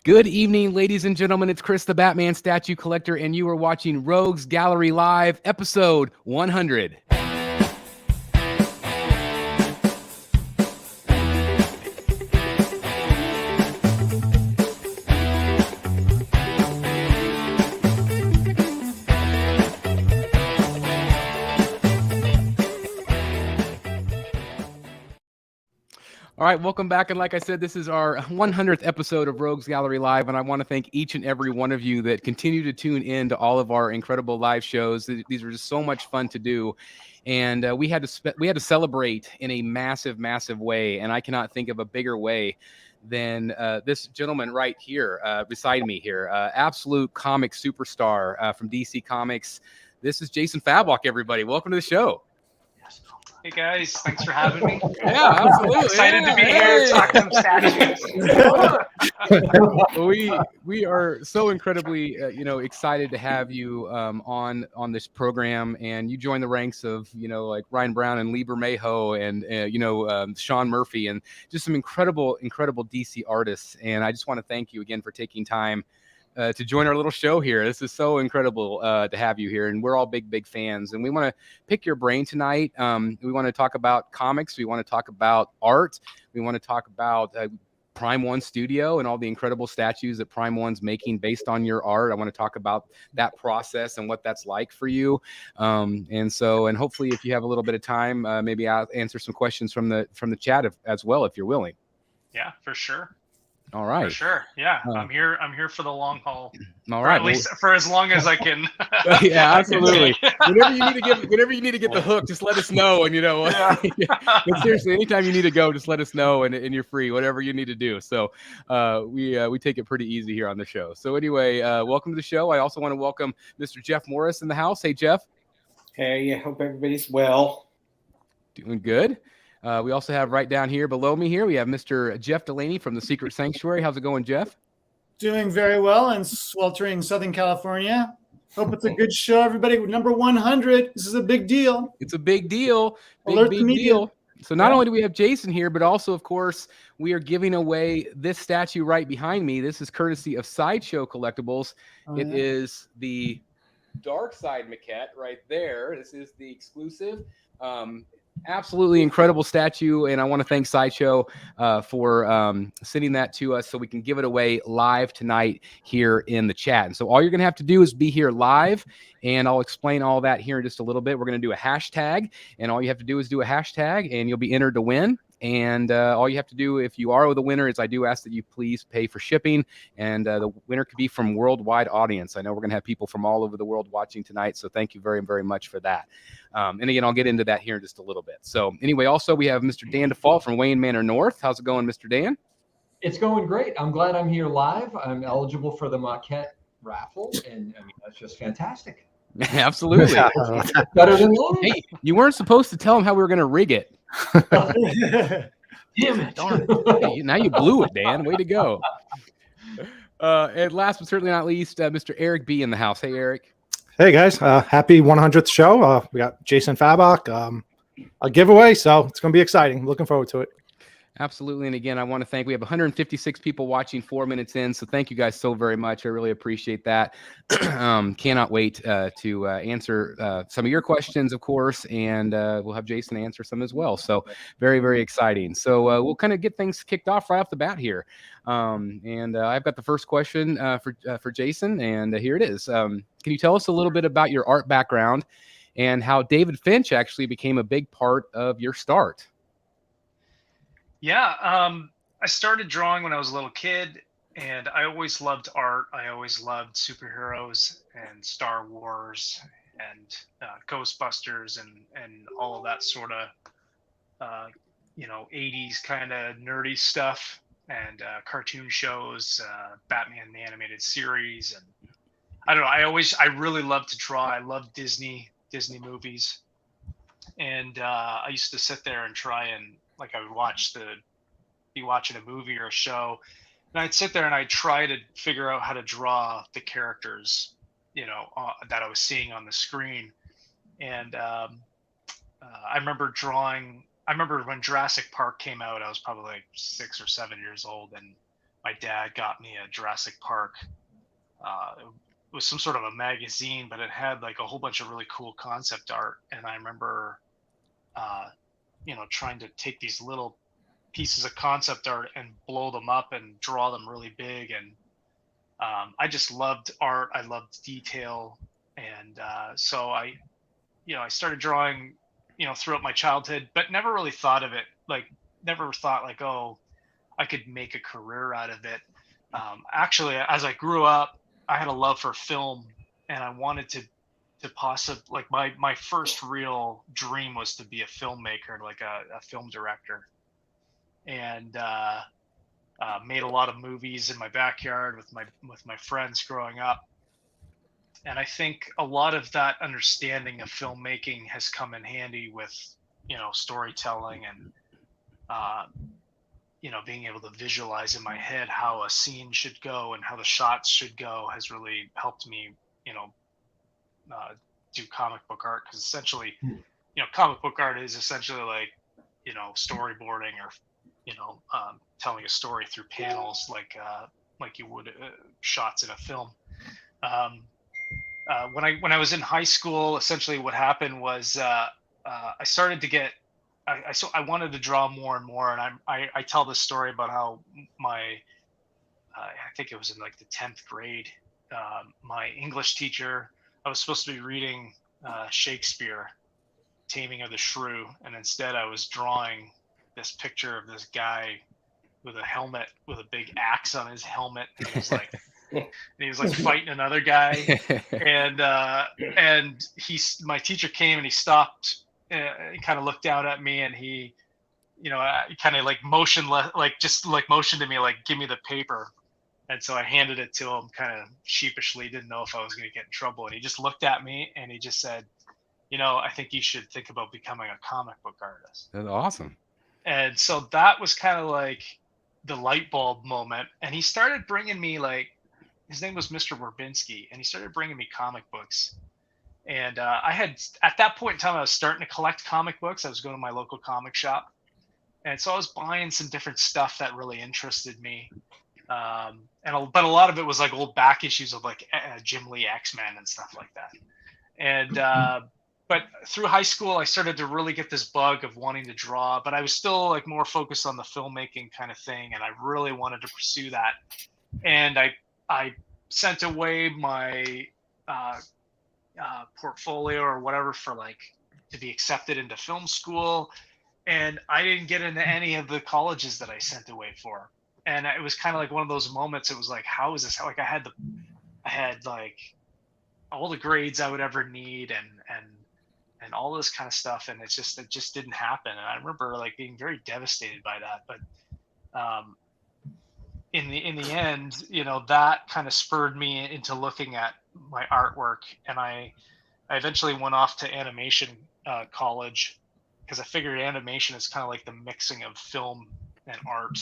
Good evening, ladies and gentlemen. It's Chris, the Batman statue collector, and you are watching Rogues Gallery Live, episode 100. All right, welcome back. And like I said, this is our 100th episode of Rogues Gallery Live. And I want to thank each and every one of you that continue to tune in to all of our incredible live shows. These are just so much fun to do. And we had to celebrate in a massive, massive way. And I cannot think of a bigger way than this gentleman right here beside me here. Absolute comic superstar from DC Comics. This is Jason Fabok, everybody. Welcome to the show. Hey guys, thanks for having me. Yeah, absolutely. Excited to be here, talk some statues. We are so incredibly, excited to have you on this program, and you join the ranks of, like Ryan Brown and Lieber Mayho and Sean Murphy and just some incredible DC artists. And I just want to thank you again for taking time to join our little show here. This is so incredible to have you here, and we're all big fans, and we want to pick your brain tonight. We want to talk about comics, we want to talk about art, we want to talk about Prime One Studio and all the incredible statues that Prime One's making based on your art. I want to talk about that process and what that's like for you. And hopefully if you have a little bit of time, maybe I'll answer some questions from the chat as well, if you're willing. Yeah, for sure. All right. For sure. Yeah. I'm here for the long haul. All right. At least for as long as I can. Yeah, absolutely. Whenever you need to get the hook, just let us know. And but seriously, anytime you need to go, just let us know and you're free, whatever you need to do. So we take it pretty easy here on the show. So anyway, welcome to the show. I also want to welcome Mr. Jeff Morris in the house. Hey, Jeff. Hey, I hope everybody's well. Doing good. We also have right down here below me here, we have Mr. Jeff Delaney from the Secret Sanctuary. How's it going, Jeff? Doing very well in sweltering Southern California. Hope it's a good show, everybody. Number 100. This is a big deal. It's a big deal. Alert Big the media. deal. So not only do we have Jason here, but also, of course, we are giving away this statue right behind me. This is courtesy of Sideshow Collectibles. It is the Darkseid maquette right there. This is the exclusive. Absolutely incredible statue, and I want to thank Sideshow for sending that to us so we can give it away live tonight here in the chat. And so all you're going to have to do is be here live, and I'll explain all that here in just a little bit. We're going to do a hashtag, and all you have to do is do a hashtag, and you'll be entered to win. And all you have to do, if you are the winner, is I do ask that you please pay for shipping. And the winner could be from worldwide audience. I know we're going to have people from all over the world watching tonight, so thank you very, very much for that. And again, I'll get into that here in just a little bit. So anyway, also we have Mr. Dan Default from Wayne Manor North. How's it going, Mr. Dan? It's going great. I'm glad I'm here live. I'm eligible for the maquette raffle, and I mean that's just fantastic. Absolutely. Better than normal. Hey, you weren't supposed to tell them how we were going to rig it. Damn it. Darn it. Hey, now you blew it, Dan. Way to go. And last but certainly not least, Mr. Eric B. in the house. Hey, Eric. Hey, guys. Happy 100th show. We got Jason Fabok, a giveaway, so it's going to be exciting. Looking forward to it. Absolutely. And again, I want to thank, we have 156 people watching 4 minutes in. So thank you guys so very much. I really appreciate that. Cannot wait to answer some of your questions, of course, and we'll have Jason answer some as well. So very, very exciting. So we'll kind of get things kicked off right off the bat here. I've got the first question for Jason, and here it is. Can you tell us a little bit about your art background and how David Finch actually became a big part of your start? Yeah, I started drawing when I was a little kid, and I always loved art. I always loved superheroes and Star Wars and Ghostbusters and all of that sort of 80s kind of nerdy stuff and cartoon shows, Batman the animated series, and I don't know. I really loved to draw. I loved Disney movies, and I used to sit there and try and like I would be watching a movie or a show, and I'd sit there and I'd try to figure out how to draw the characters, that I was seeing on the screen. And I remember when Jurassic Park came out, I was probably like 6 or 7 years old, and my dad got me a Jurassic Park. It was some sort of a magazine, but it had like a whole bunch of really cool concept art. And I remember, trying to take these little pieces of concept art and blow them up and draw them really big. And I just loved art. I loved detail. And so I started drawing, throughout my childhood, but never really thought of it. Never thought like, oh, I could make a career out of it. Actually, as I grew up, I had a love for film, and I wanted to possibly, like, my first real dream was to be a filmmaker, like a film director, and made a lot of movies in my backyard with my friends growing up. And I think a lot of that understanding of filmmaking has come in handy with, storytelling and, being able to visualize in my head how a scene should go and how the shots should go has really helped me, do comic book art. Because essentially, comic book art is essentially like, storyboarding or, telling a story through panels, like you would shots in a film. When I was in high school, essentially what happened was I started to get I wanted to draw more and more, and I tell this story about how I think it was in like the 10th grade, my English teacher, I was supposed to be reading Shakespeare, Taming of the Shrew, and instead I was drawing this picture of this guy with a helmet with a big axe on his helmet. And he was like fighting another guy, and my teacher came and he stopped. He kind of looked down at me, and he kind of like motioned to me, like, give me the paper. And so I handed it to him kind of sheepishly, didn't know if I was going to get in trouble. And he just looked at me and he just said, I think you should think about becoming a comic book artist. That's awesome. And so that was kind of like the light bulb moment. And he started bringing me, like, his name was Mr. Werbinski, and he started bringing me comic books. And I had, at that point in time, I was starting to collect comic books. I was going to my local comic shop. And so I was buying some different stuff that really interested me. But a lot of it was like old back issues of like Jim Lee X-Men and stuff like that. And but through high school, I started to really get this bug of wanting to draw, but I was still like more focused on the filmmaking kind of thing. And I really wanted to pursue that. And I sent away my portfolio or whatever for like to be accepted into film school. And I didn't get into any of the colleges that I sent away for. And it was kind of like one of those moments. It was like, how is this? Like I had like all the grades I would ever need and all this kind of stuff. And it just didn't happen. And I remember like being very devastated by that. But in the end, that kind of spurred me into looking at my artwork. And I eventually went off to animation college, because I figured animation is kind of like the mixing of film and art.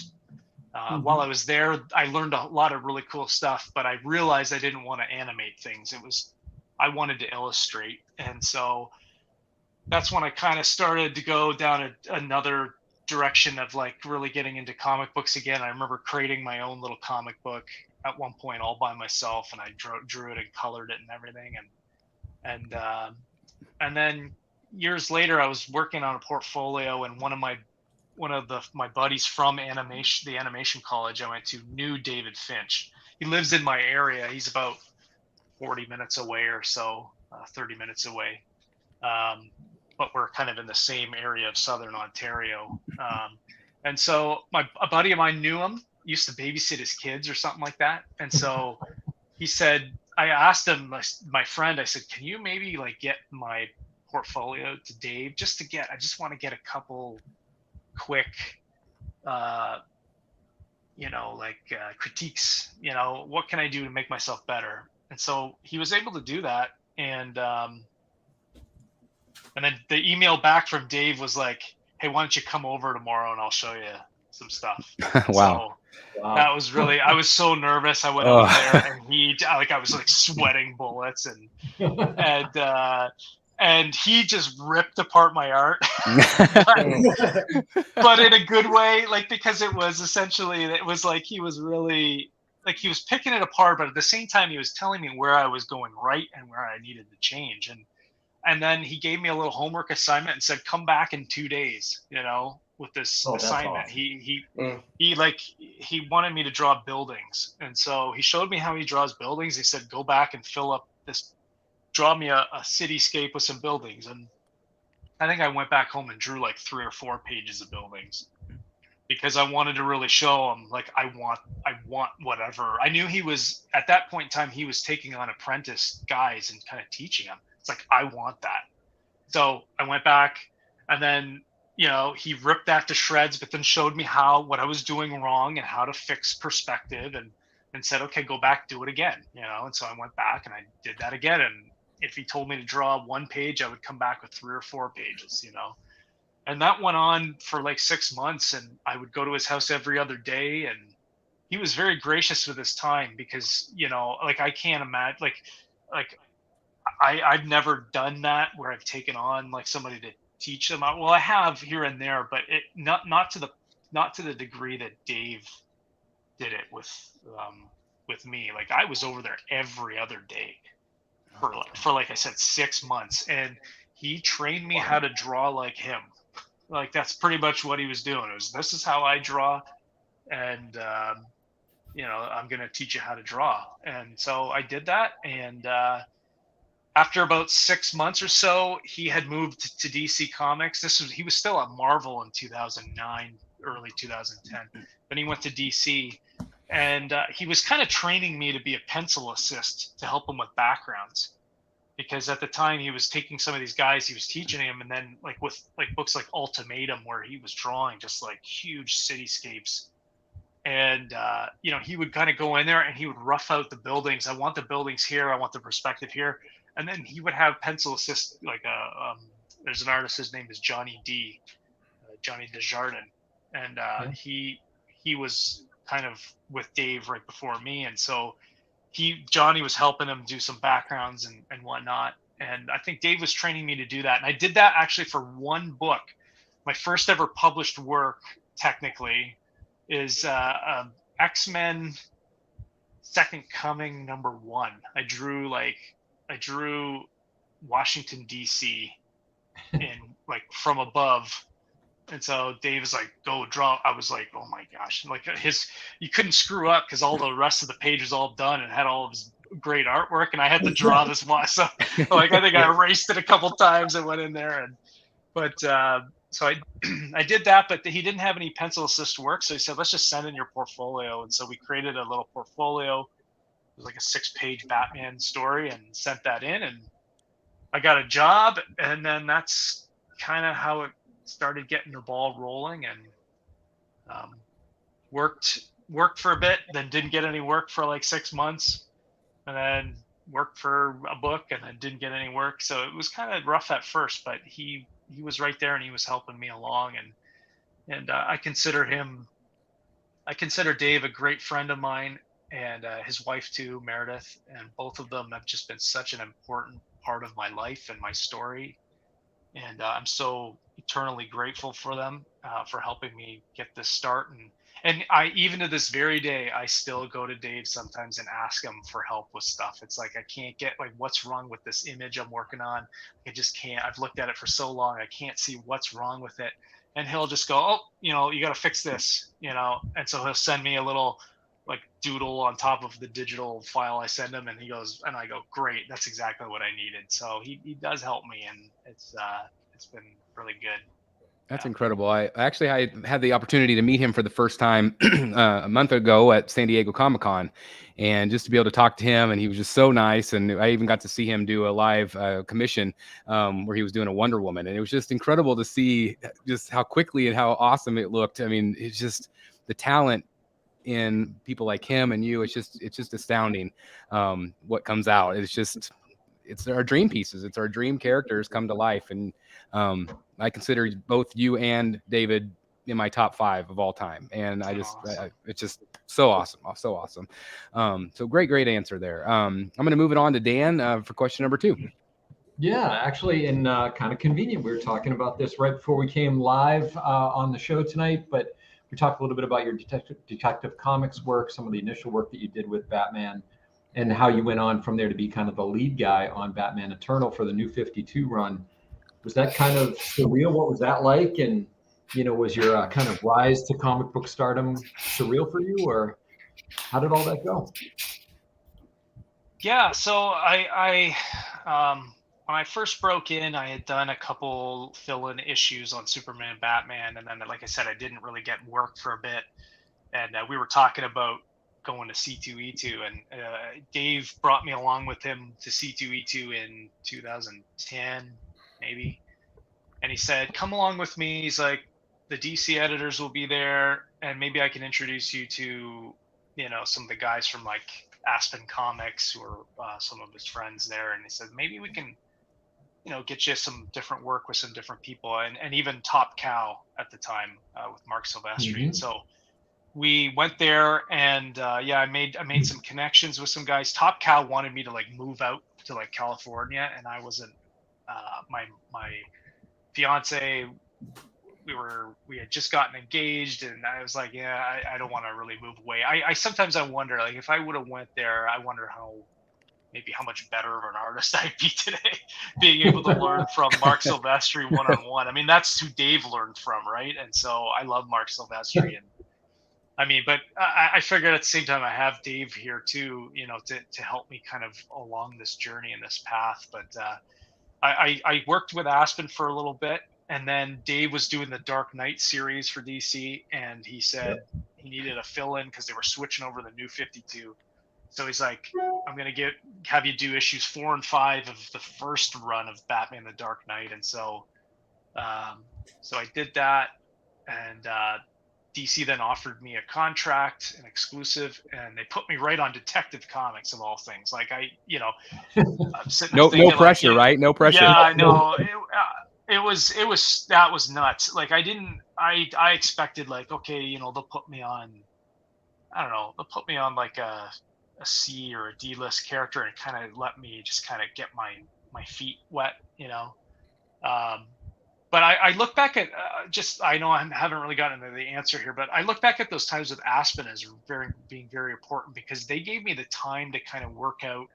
While I was there, I learned a lot of really cool stuff, but I realized I didn't want to animate things. I wanted to illustrate. And so that's when I kind of started to go down another direction of like really getting into comic books again. I remember creating my own little comic book at one point all by myself, and I drew it and colored it and everything. And then years later, I was working on a portfolio, and one of my buddies from the animation college I went to knew David Finch. He lives in my area. He's about 40 minutes away or so, 30 minutes away. But we're kind of in the same area of Southern Ontario. And so a buddy of mine knew him, used to babysit his kids or something like that. And so he said, I asked him, my friend, I said, can you maybe like get my portfolio to Dave I just want to get a couple quick, critiques, what can I do to make myself better? And so he was able to do that. And then the email back from Dave was like, hey, why don't you come over tomorrow and I'll show you some stuff. Wow. So that was really, I was so nervous. I went over there and I was like sweating bullets and and he just ripped apart my art, but in a good way, like, because it was like he was really, like, he was picking it apart, but at the same time he was telling me where I was going right and where I needed to change. And then he gave me a little homework assignment and said, come back in 2 days, with this assignment. Awesome. He wanted me to draw buildings. And so he showed me how he draws buildings. He said, go back and draw me a cityscape with some buildings. And I think I went back home and drew like 3 or 4 pages of buildings, because I wanted to really show him, like, I want whatever. I knew he was, at that point in time, he was taking on apprentice guys and kind of teaching them. It's like, I want that. So I went back, and then, he ripped that to shreds, but then showed me what I was doing wrong and how to fix perspective, and said, okay, go back, do it again, And so I went back and I did that again. And if he told me to draw 1 page, I would come back with 3 or 4 pages, And that went on for like 6 months, and I would go to his house every other day, and he was very gracious with his time, because, like, I can't imagine, like I've never done that where I've taken on like somebody to teach them. Well, I have here and there, but it not to the degree that Dave did it with me. Like, I was over there every other day for like I said, 6 months, and he trained me how to draw like him. Like, that's pretty much what he was doing. This is how I draw, and I'm gonna teach you how to draw. And so I did that, and after about 6 months or so, he had moved to DC Comics. He was still at Marvel in 2009, early 2010. Then he went to DC, and he was kind of training me to be a pencil assist to help him with backgrounds, because at the time he was taking some of these guys, he was teaching him, and then like with like books like Ultimatum, where he was drawing just like huge cityscapes. And he would kind of go in there and he would rough out the buildings. I want the buildings here, I want the perspective here. And then he would have pencil assist, like there's an artist, his name is Johnny Desjardins, and he was kind of with Dave right before me, and so Johnny was helping him do some backgrounds and whatnot. And I think Dave was training me to do that, and I did that actually for 1 book. My first ever published work, technically, is X-Men Second Coming #1. I drew Washington DC in like from above, and so Dave was like, go draw. I was like, oh my gosh, like you couldn't screw up, because all the rest of the page was all done and had all of his great artwork, and I had to draw this one. So like, I think I erased it a couple times and went in there, so I did that, but he didn't have any pencil assist work, so he said, let's just send in your portfolio. And so we created a little portfolio. It was like a 6-page Batman story, and sent that in, and I got a job, and then that's kind of how it started getting the ball rolling. And worked for a bit, then didn't get any work for like 6 months, and then worked for a book, and then didn't get any work. So it was kind of rough at first, but he was right there, and he was helping me along. And I consider Dave a great friend of mine, and his wife too, Meredith, and both of them have just been such an important part of my life and my story. And I'm so eternally grateful for them for helping me get this start. And I, even to this very day, I still go to Dave sometimes and ask him for help with stuff. It's like, I can't get, like, what's wrong with this image I'm working on? I just can't. I've looked at it for so long, I can't see what's wrong with it. And he'll just go, oh, you got to fix this, And so he'll send me a little like doodle on top of the digital file I send him, and he goes, and I go, great, that's exactly what I needed. So he does help me, and it's been really good. That's incredible. I had the opportunity to meet him for the first time a month ago at San Diego Comic-Con, and just to be able to talk to him, and he was just so nice. And I even got to see him do a live commission where he was doing a Wonder Woman, and it was just incredible to see just how quickly and how awesome it looked. I mean, it's just the talent in people like him and you. It's just astounding what comes out. It's our dream pieces. It's our dream characters come to life. And I consider both you and David in my top 5 of all time. And it's just so awesome. So awesome. So great answer there. I'm going to move it on to Dan for question number 2. Yeah, actually, and kind of convenient. We were talking about this right before we came live on the show tonight, but we talked a little bit about your Detective Comics work, some of the initial work that you did with Batman, and how you went on from there to be kind of the lead guy on Batman Eternal for the New 52 run. Was that kind of surreal? What was that like? And, was your kind of rise to comic book stardom surreal for you, or how did all that go? Yeah, so when I first broke in, I had done a couple fill-in issues on Superman and Batman, and then, like I said, I didn't really get work for a bit, and we were talking about going to C2E2, and Dave brought me along with him to C2E2 in 2010, maybe, and he said, "Come along with me." He's like, "The DC editors will be there, and maybe I can introduce you to, some of the guys from like Aspen Comics who are some of his friends there." And he said, "Maybe we can, get you some different work with some different people," and even Top Cow at the time with Mark Silvestri. Mm-hmm. And so we went there, and I made some connections with some guys. Top Cow wanted me to like move out to like California, and I wasn't. My fiance, we had just gotten engaged, and I was like, yeah, I don't want to really move away. I sometimes I wonder, like, if I would have went there, I wonder how much better of an artist I'd be today, being able to learn from Mark Silvestri one-on-one. I mean, that's who Dave learned from, right? And so I love Mark Silvestri, and I mean, but I figured at the same time I have Dave here too, to help me kind of along this journey and this path. But I worked with Aspen for a little bit, and then Dave was doing the Dark Knight series for DC, and he said he needed a fill-in because they were switching over the New 52. So he's like, "I'm gonna have you do issues 4 and 5 of the first run of Batman: The Dark Knight." And so, so I did that, and DC then offered me a contract, an exclusive, and they put me right on Detective Comics of all things. Like I'm sitting there thinking, No pressure, like, right? No pressure. Yeah, I know. It was that was nuts. Like I expected, like, okay, they'll put me on, I don't know, they'll put me on like a C or a D list character and kind of let me just kind of get my feet wet, but I look back at I know I haven't really gotten into the answer here, but I look back at those times with Aspen as being very important, because they gave me the time to kind of work out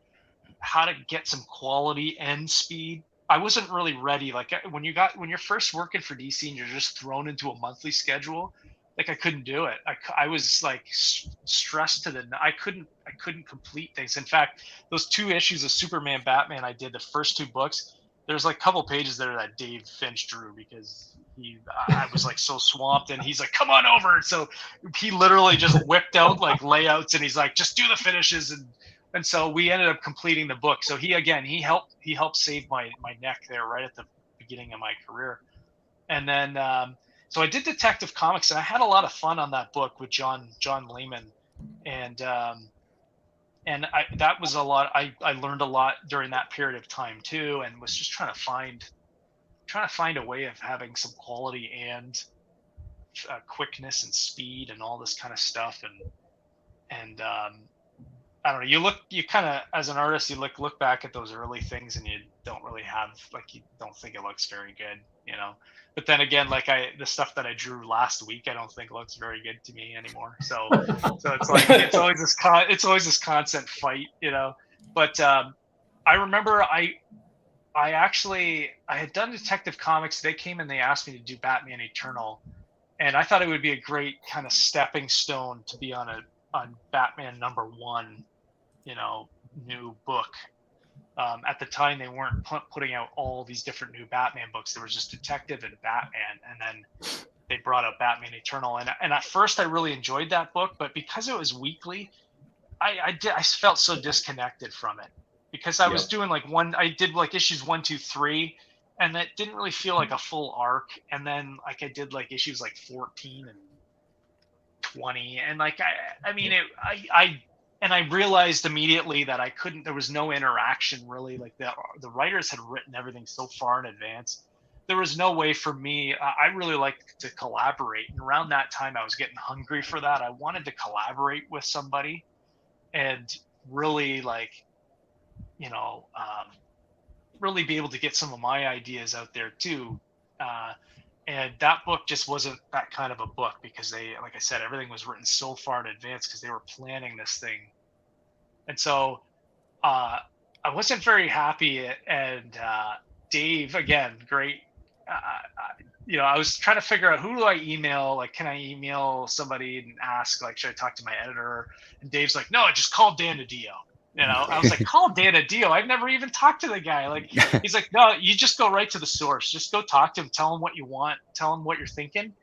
how to get some quality and speed. I wasn't really ready. Like when you're first working for DC and you're just thrown into a monthly schedule, like I couldn't do it. I was like stressed to I couldn't complete things. In fact, those 2 issues of Superman Batman I did, the first 2 books, there's like a couple pages there that Dave Finch drew because I was like so swamped, and he's like, "Come on over." And so he literally just whipped out like layouts, and he's like, "Just do the finishes." And so we ended up completing the book. So he helped save my neck there right at the beginning of my career. And then so I did Detective Comics, and I had a lot of fun on that book with John Lehman, and that was a lot. I learned a lot during that period of time too, and was just trying to find a way of having some quality and quickness and speed and all this kind of stuff. And I don't know. You kind of, as an artist, you look back at those early things, and you don't really have, like, you don't think it looks very good, But then again, like the stuff that I drew last week, I don't think looks very good to me anymore. So it's like it's always this constant fight, But I remember I had done Detective Comics. They came and they asked me to do Batman Eternal, and I thought it would be a great kind of stepping stone to be on Batman #1, new book. At the time, they weren't putting out all these different new Batman books. There was just Detective and Batman, and then they brought out Batman Eternal. And at first, I really enjoyed that book, but because it was weekly, I felt so disconnected from it, because I was doing I did like issues 1, 2, 3, and that didn't really feel like a full arc. And then like I did like issues like 14 and 20, and like I realized immediately that there was no interaction really. Like the writers had written everything so far in advance, there was no way for me. I really like to collaborate, and around that time I was getting hungry for that. I wanted to collaborate with somebody and really really be able to get some of my ideas out there too. And that book just wasn't that kind of a book because they, like I said, everything was written so far in advance because they were planning this thing. And so I wasn't very happy. And Dave, again, great. I was trying to figure out, who do I email? Like, can I email somebody and ask, like, should I talk to my editor? And Dave's like, no, just call Dan Diehl. I was like, call Dan Diehl. I've never even talked to the guy. Like, he's like, no, you just go right to the source. Just go talk to him. Tell him what you want. Tell him what you're thinking,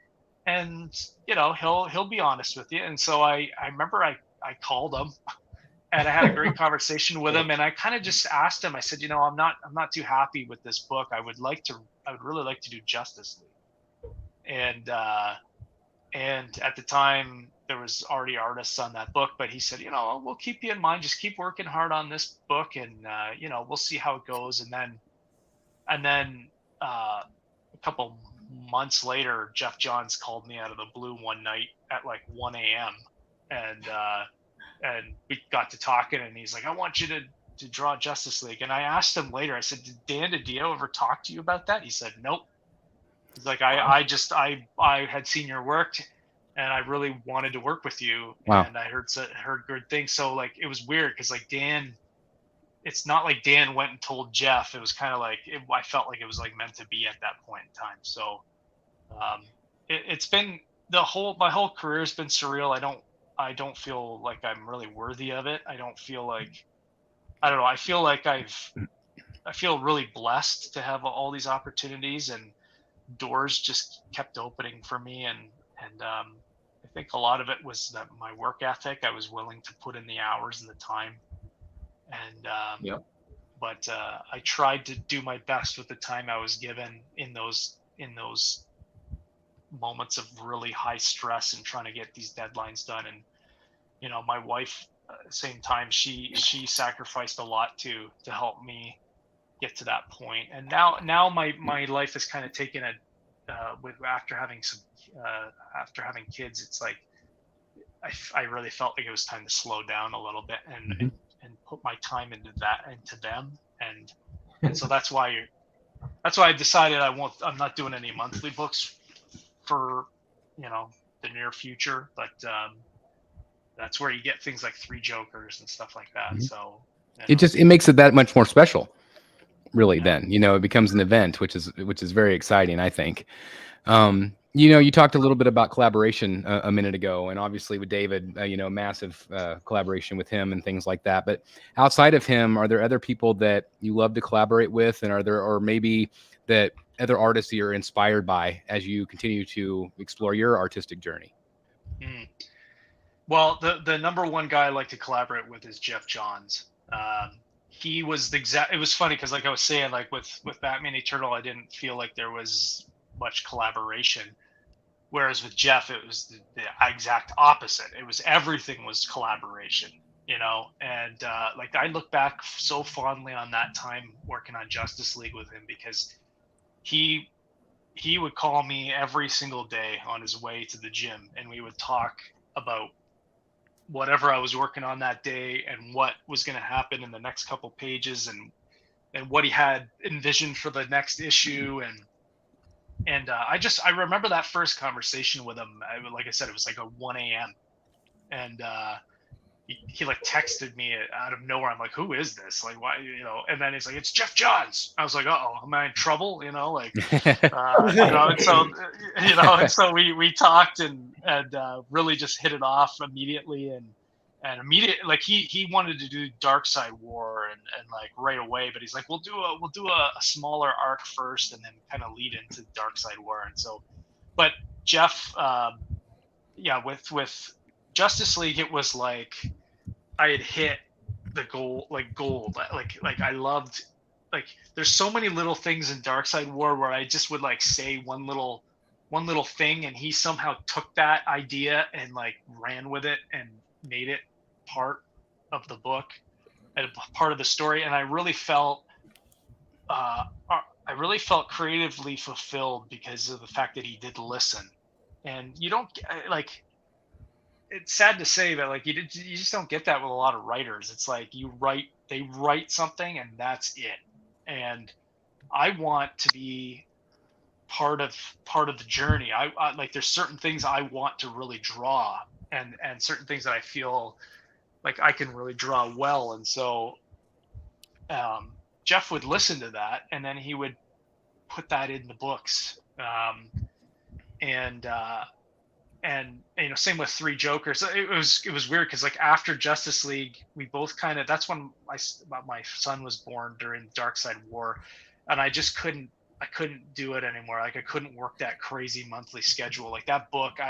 and he'll be honest with you. And so I remember I called him, and I had a great conversation with him. And I kind of just asked him. I said, I'm not too happy with this book. I would really like to do Justice League. And at the time, there was already artists on that book, but he said, we'll keep you in mind. Just keep working hard on this book, and we'll see how it goes. And then a couple months later, Jeff Johns called me out of the blue one night at like 1 a.m. and we got to talking, and he's like, I want you to draw Justice League. And I asked him later, I said, did Dan Diehl ever talk to you about that? He said, nope. He's like, I had seen your work, and I really wanted to work with you. Wow. And I heard good things. So like, it was weird because like Dan, it's not like Dan went and told Jeff. It was kind of like, I felt like it was like meant to be at that point in time. So it's been my whole career has been surreal. I don't feel like I'm really worthy of it. I don't feel like, I don't know. I feel like I feel really blessed to have all these opportunities, and doors just kept opening for me. And I think a lot of it was that my work ethic. I was willing to put in the hours and the time. And but I tried to do my best with the time I was given in those moments of really high stress and trying to get these deadlines done. And my wife, same time, she sacrificed a lot to help me get to that point. And now my life has kind of taken after having kids, it's like I really felt like it was time to slow down a little bit and put my time into them. And so that's why I decided I'm not doing any monthly books for the near future, but that's where you get things like Three Jokers and stuff like that. So it makes it that much more special, really. Then it becomes an event, which is very exciting, I think. You talked a little bit about collaboration a minute ago, and obviously with David, massive collaboration with him and things like that. But outside of him, are there other people that you love to collaborate with, and or maybe that other artists that you're inspired by as you continue to explore your artistic journey? Well, the number one guy I like to collaborate with is Jeff Johns. He was it was funny because, like I was saying, like with Batman Eternal, I didn't feel like there was much collaboration. Whereas with Jeff, it was the exact opposite. It was everything was collaboration, and like I look back so fondly on that time working on Justice League with him, because he would call me every single day on his way to the gym, and we would talk about whatever I was working on that day and what was going to happen in the next couple pages, and what he had envisioned for the next issue. And I remember that first conversation with him. Like I said, it was like a 1 a.m. And he like texted me out of nowhere. I'm like, who is this? Like, why, and then he's like, it's Jeff Johns. I was like, uh-oh, am I in trouble? And so we talked and really just hit it off immediately. And immediately, like he wanted to do Darkseid War and like right away, but he's like, we'll do a smaller arc first and then kind of lead into Darkseid War. And so, but Jeff, with Justice League, it was like I had hit the gold. Like I loved, like there's so many little things in Darkseid War where I just would like say one little thing, and he somehow took that idea and like ran with it and made it part of the book and part of the story. And I really felt creatively fulfilled because of the fact that he did listen. And you don't like, it's sad to say that like you just don't get that with a lot of writers. It's like they write something and that's it. and I want to be part of the journey. I like, there's certain things I want to really draw, and certain things that I feel like I can really draw well. And so Jeff would listen to that, and then he would put that in the books. And you know, same with Three Jokers. It was weird because like after Justice League, we both kind of, that's when my son was born during the Darkseid War, and I just couldn't do it anymore. Like I couldn't work that crazy monthly schedule. Like that book,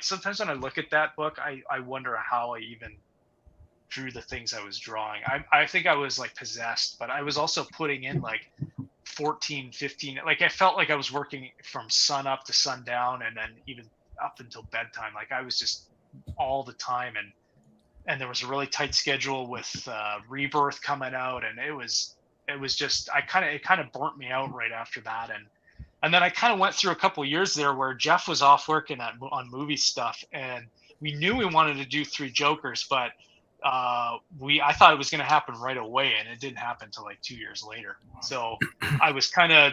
sometimes when I look at that book, I wonder how I even drew the things I was drawing. I think I was like possessed, but I was also putting in like 14, 15, like I felt like I was working from sun up to sundown, and then even up until bedtime. Like I was just all the time, and there was a really tight schedule with Rebirth coming out, and it was just, it kind of burnt me out right after that. And then I kind of went through a couple of years there where Jeff was off working on movie stuff, and we knew we wanted to do Three Jokers, but I thought it was going to happen right away, and it didn't happen until like 2 years later. So I was kind of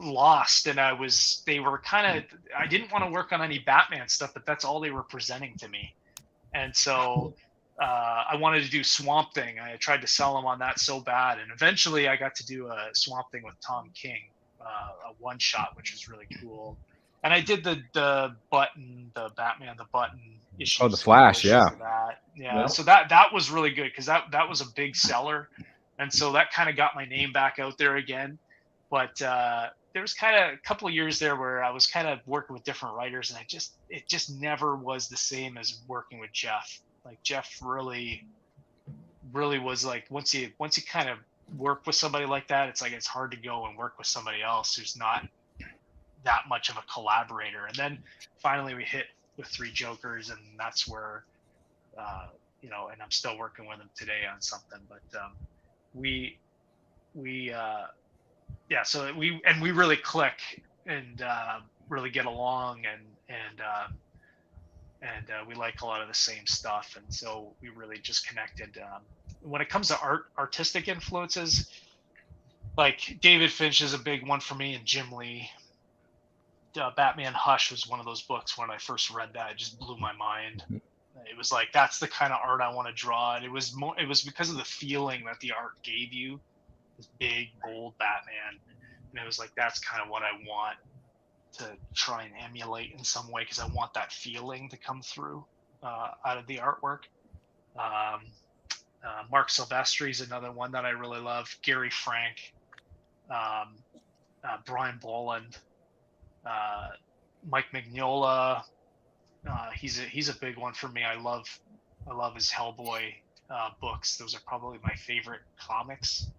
lost, and I didn't want to work on any Batman stuff, but that's all they were presenting to me. And so I wanted to do Swamp Thing. I tried to sell them on that so bad, and eventually I got to do a Swamp Thing with Tom King, a one shot, which was really cool. And I did the Batman the Button issue. Oh, the Flash, yeah. Yeah. So that was really good because that was a big seller, and so that kind of got my name back out there again. But there was kind of a couple of years there where I was kind of working with different writers, and it just never was the same as working with Jeff. Like Jeff really was like, once you kind of work with somebody like that, it's like it's hard to go and work with somebody else who's not that much of a collaborator. And then finally we hit with Three Jokers, and that's where you know, and I'm still working with him today on something. But so we really click and really get along, and we like a lot of the same stuff, and so we really just connected. When it comes to artistic influences, like David Finch is a big one for me, and Jim Lee. Batman Hush was one of those books. When I first read that, it just blew my mind. It was like, that's the kind of art I want to draw. And it was because of the feeling that the art gave you, this big, bold Batman. And it was like, that's kind of what I want to try and emulate in some way, because I want that feeling to come through out of the artwork. Mark Silvestri is another one that I really love. Gary Frank, Brian Boland, Mike Mignola. He's a big one for me. I love his Hellboy books. Those are probably my favorite comics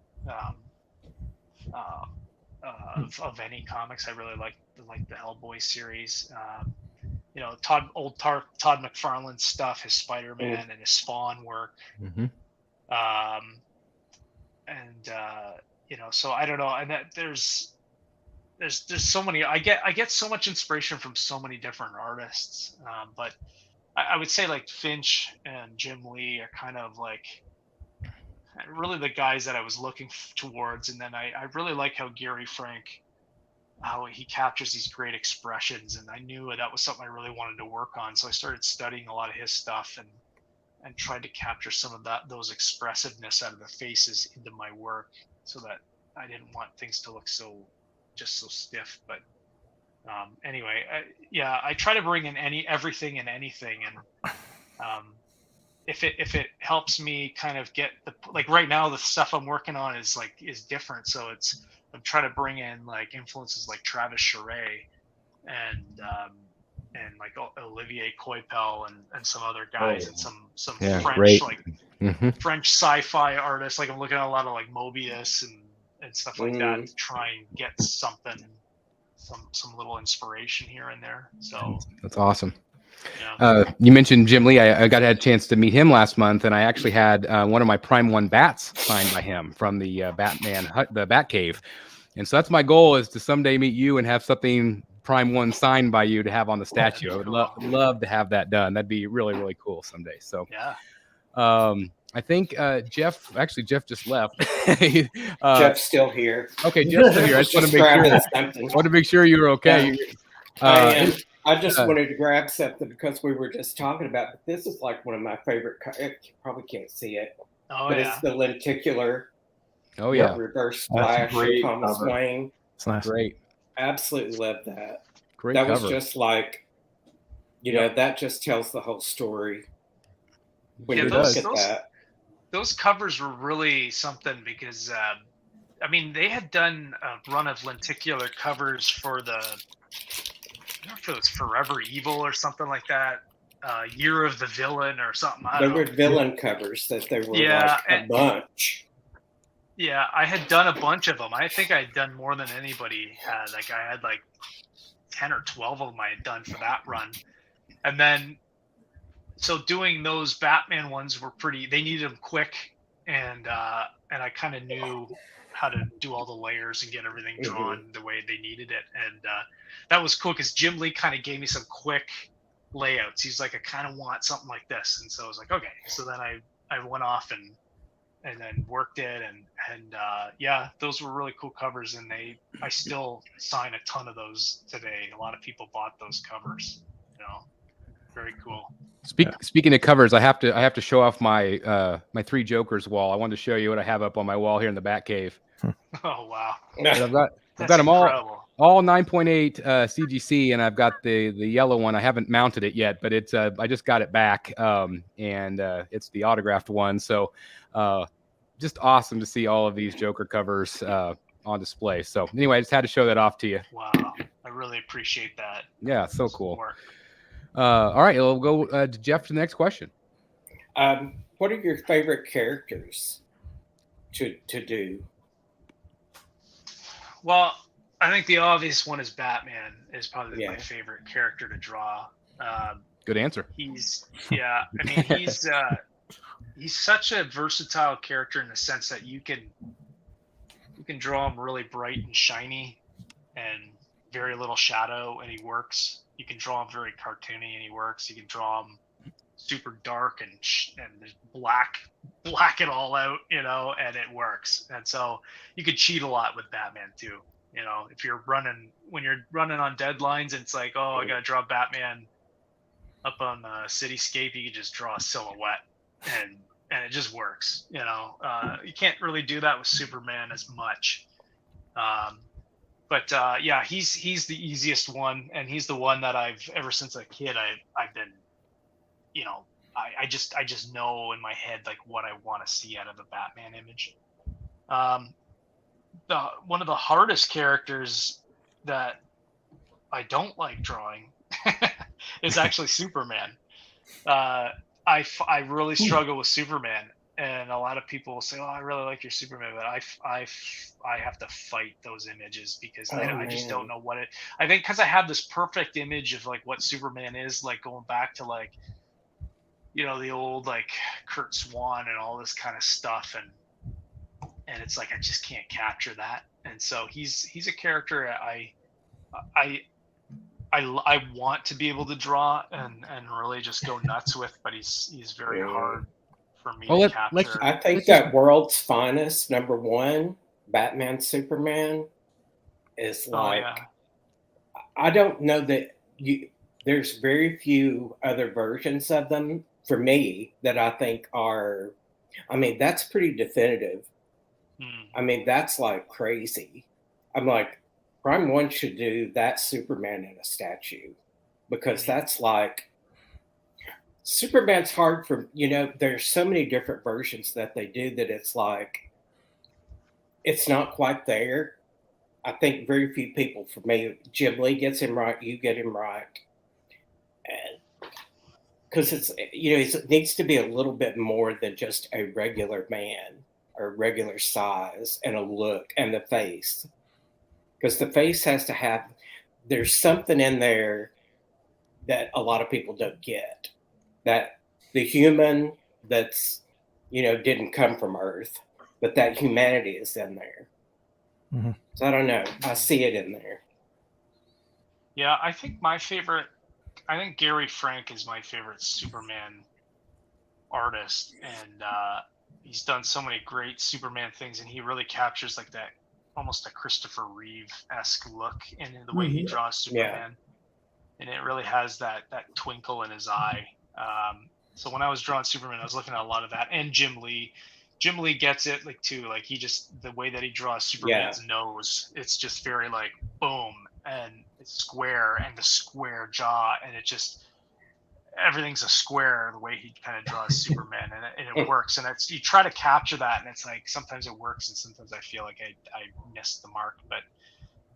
of any comics. I really like the Hellboy series. You know, Todd McFarlane's stuff, his Spider-Man and his Spawn work. Mm-hmm. You know, so I don't know, and that there's so many. I get so much inspiration from so many different artists, but I would say like Finch and Jim Lee are kind of like really the guys that I was looking towards. And then I really like how Gary Frank, how he captures these great expressions, and I knew that was something I really wanted to work on. So I started studying a lot of his stuff and tried to capture some of those expressiveness out of the faces into my work, so that I didn't want things to look so stiff. But anyway, I try to bring in everything and anything, and if it helps me kind of get like right now the stuff I'm working on is different, so I'm trying to bring in like influences like Travis Charest and like Olivier Coipel and some other guys, and some French great. French sci-fi artists. Like I'm looking at a lot of like Mobius and stuff like that to try and get some little inspiration here and there. So that's awesome. Yeah. You mentioned Jim Lee. I had a chance to meet him last month, and I actually had one of my Prime 1 bats signed by him from the Batman hut, the Batcave. And so that's my goal, is to someday meet you and have something Prime 1 signed by you to have on the statue. I would love to have that done. That'd be really, really cool someday. So yeah. I think Jeff just left. Jeff's still here. Okay, Jeff's still here. I just want to make sure. Something. I want to make sure you were okay. I just wanted to grab something because we were just talking about. But this is like one of my favorite. You probably can't see it, but it's the lenticular. Oh yeah, reverse splash of Thomas cover. Wayne. It's nice. Great. Absolutely love that. Great that cover. was just like, that just tells the whole story. When you look at that. Those covers were really something because, I mean, they had done a run of lenticular covers for I don't know if it was Forever Evil or something like that, Year of the Villain or something. I don't know. Were villain covers that they were like a bunch. Yeah, I had done a bunch of them. I think I had done more than anybody had. Like I had like 10 or 12 of them I had done for that run. And then, so doing those Batman ones were they needed them quick. And I kind of knew how to do all the layers and get everything drawn the way they needed it. And that was cool because Jim Lee kind of gave me some quick layouts. He's like, I kind of want something like this. And so I was like, okay. So then I went off and then worked it and those were really cool covers, and I still sign a ton of those today. A lot of people bought those covers, very cool. Speaking of covers, I have to show off my my 3 Jokers wall. I wanted to show you what I have up on my wall here in the Batcave. Oh wow. I've got them all 9.8 CGC, and I've got the yellow one. I haven't mounted it yet, but it's I just got it back, and it's the autographed one. So just awesome to see all of these Joker covers on display. So anyway, I just had to show that off to you. Wow, I really appreciate that. Yeah, so cool. All right, we'll go to Jeff to the next question. What are your favorite characters to do? Well, I think the obvious one is Batman is probably my favorite character to draw. Good answer. He's such a versatile character in the sense that you can draw him really bright and shiny and very little shadow, and he works. You can draw him very cartoony, and he works. You can draw him super dark and just black it all out, and it works. And so you could cheat a lot with Batman too. If when you're running on deadlines, and it's like, oh, I gotta draw Batman up on the cityscape, you can just draw a silhouette, and it just works. You can't really do that with Superman as much. But he's the easiest one, and he's the one that I've ever since a kid I've been, I just know in my head like what I want to see out of the Batman image. One of the hardest characters that I don't like drawing is actually Superman. I really struggle with Superman, and a lot of people will say, "Oh, I really like your Superman," but I have to fight those images because I just don't know what it. I think because I have this perfect image of like what Superman is, like going back to like, the old like Kurt Swan and all this kind of stuff, and it's like I just can't capture that. And so he's a character I want to be able to draw and really just go nuts with, but he's very hard for me to capture. I think that World's Finest #1, Batman Superman, is like, I don't know that there's very few other versions of them for me that I think are, that's pretty definitive. That's like crazy. I'm like, Prime 1 should do that Superman in a statue, because that's like, Superman's hard for, there's so many different versions that they do that it's like, it's not quite there. I think very few people, for me, Jim Lee gets him right, you get him right. And because it's, it needs to be a little bit more than just a regular man or regular size and a look and the face. Because the face has to have, there's something in there that a lot of people don't get. That the human that's, didn't come from Earth, but that humanity is in there. Mm-hmm. So I don't know. I see it in there. Yeah, I think Gary Frank is my favorite Superman artist, and he's done so many great Superman things, and he really captures like that almost a Christopher Reeve-esque look in the way he draws Superman. And it really has that twinkle in his eye. So when I was drawing Superman, I was looking at a lot of that, and Jim Lee. Jim Lee gets it like too. Like he just, the way that he draws Superman's nose, it's just very like boom, and it's square, and the square jaw, and it just, everything's a square the way he kind of draws Superman, and it works. And it's, you try to capture that, and it's like sometimes it works, and sometimes I feel like I missed the mark. But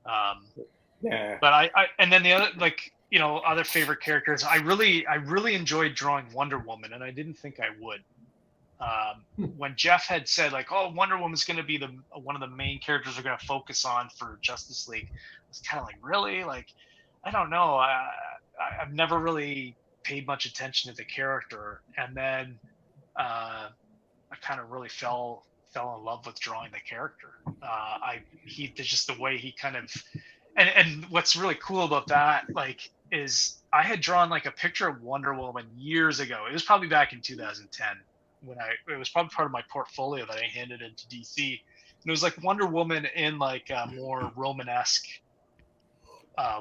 but I and then the other, like, you know, other favorite characters, I really enjoyed drawing Wonder Woman, and I didn't think I would. When Jeff had said like, oh, Wonder Woman's going to be one of the main characters we're going to focus on for Justice League, I was kind of like, really? Like, I don't know. I've never really paid much attention to the character, and then I kind of really fell in love with drawing the character. He just the way he kind of, and what's really cool about that, like, is I had drawn like a picture of Wonder Woman years ago. It was probably back in 2010 when it was probably part of my portfolio that I handed into DC. And it was like Wonder Woman in like a more Romanesque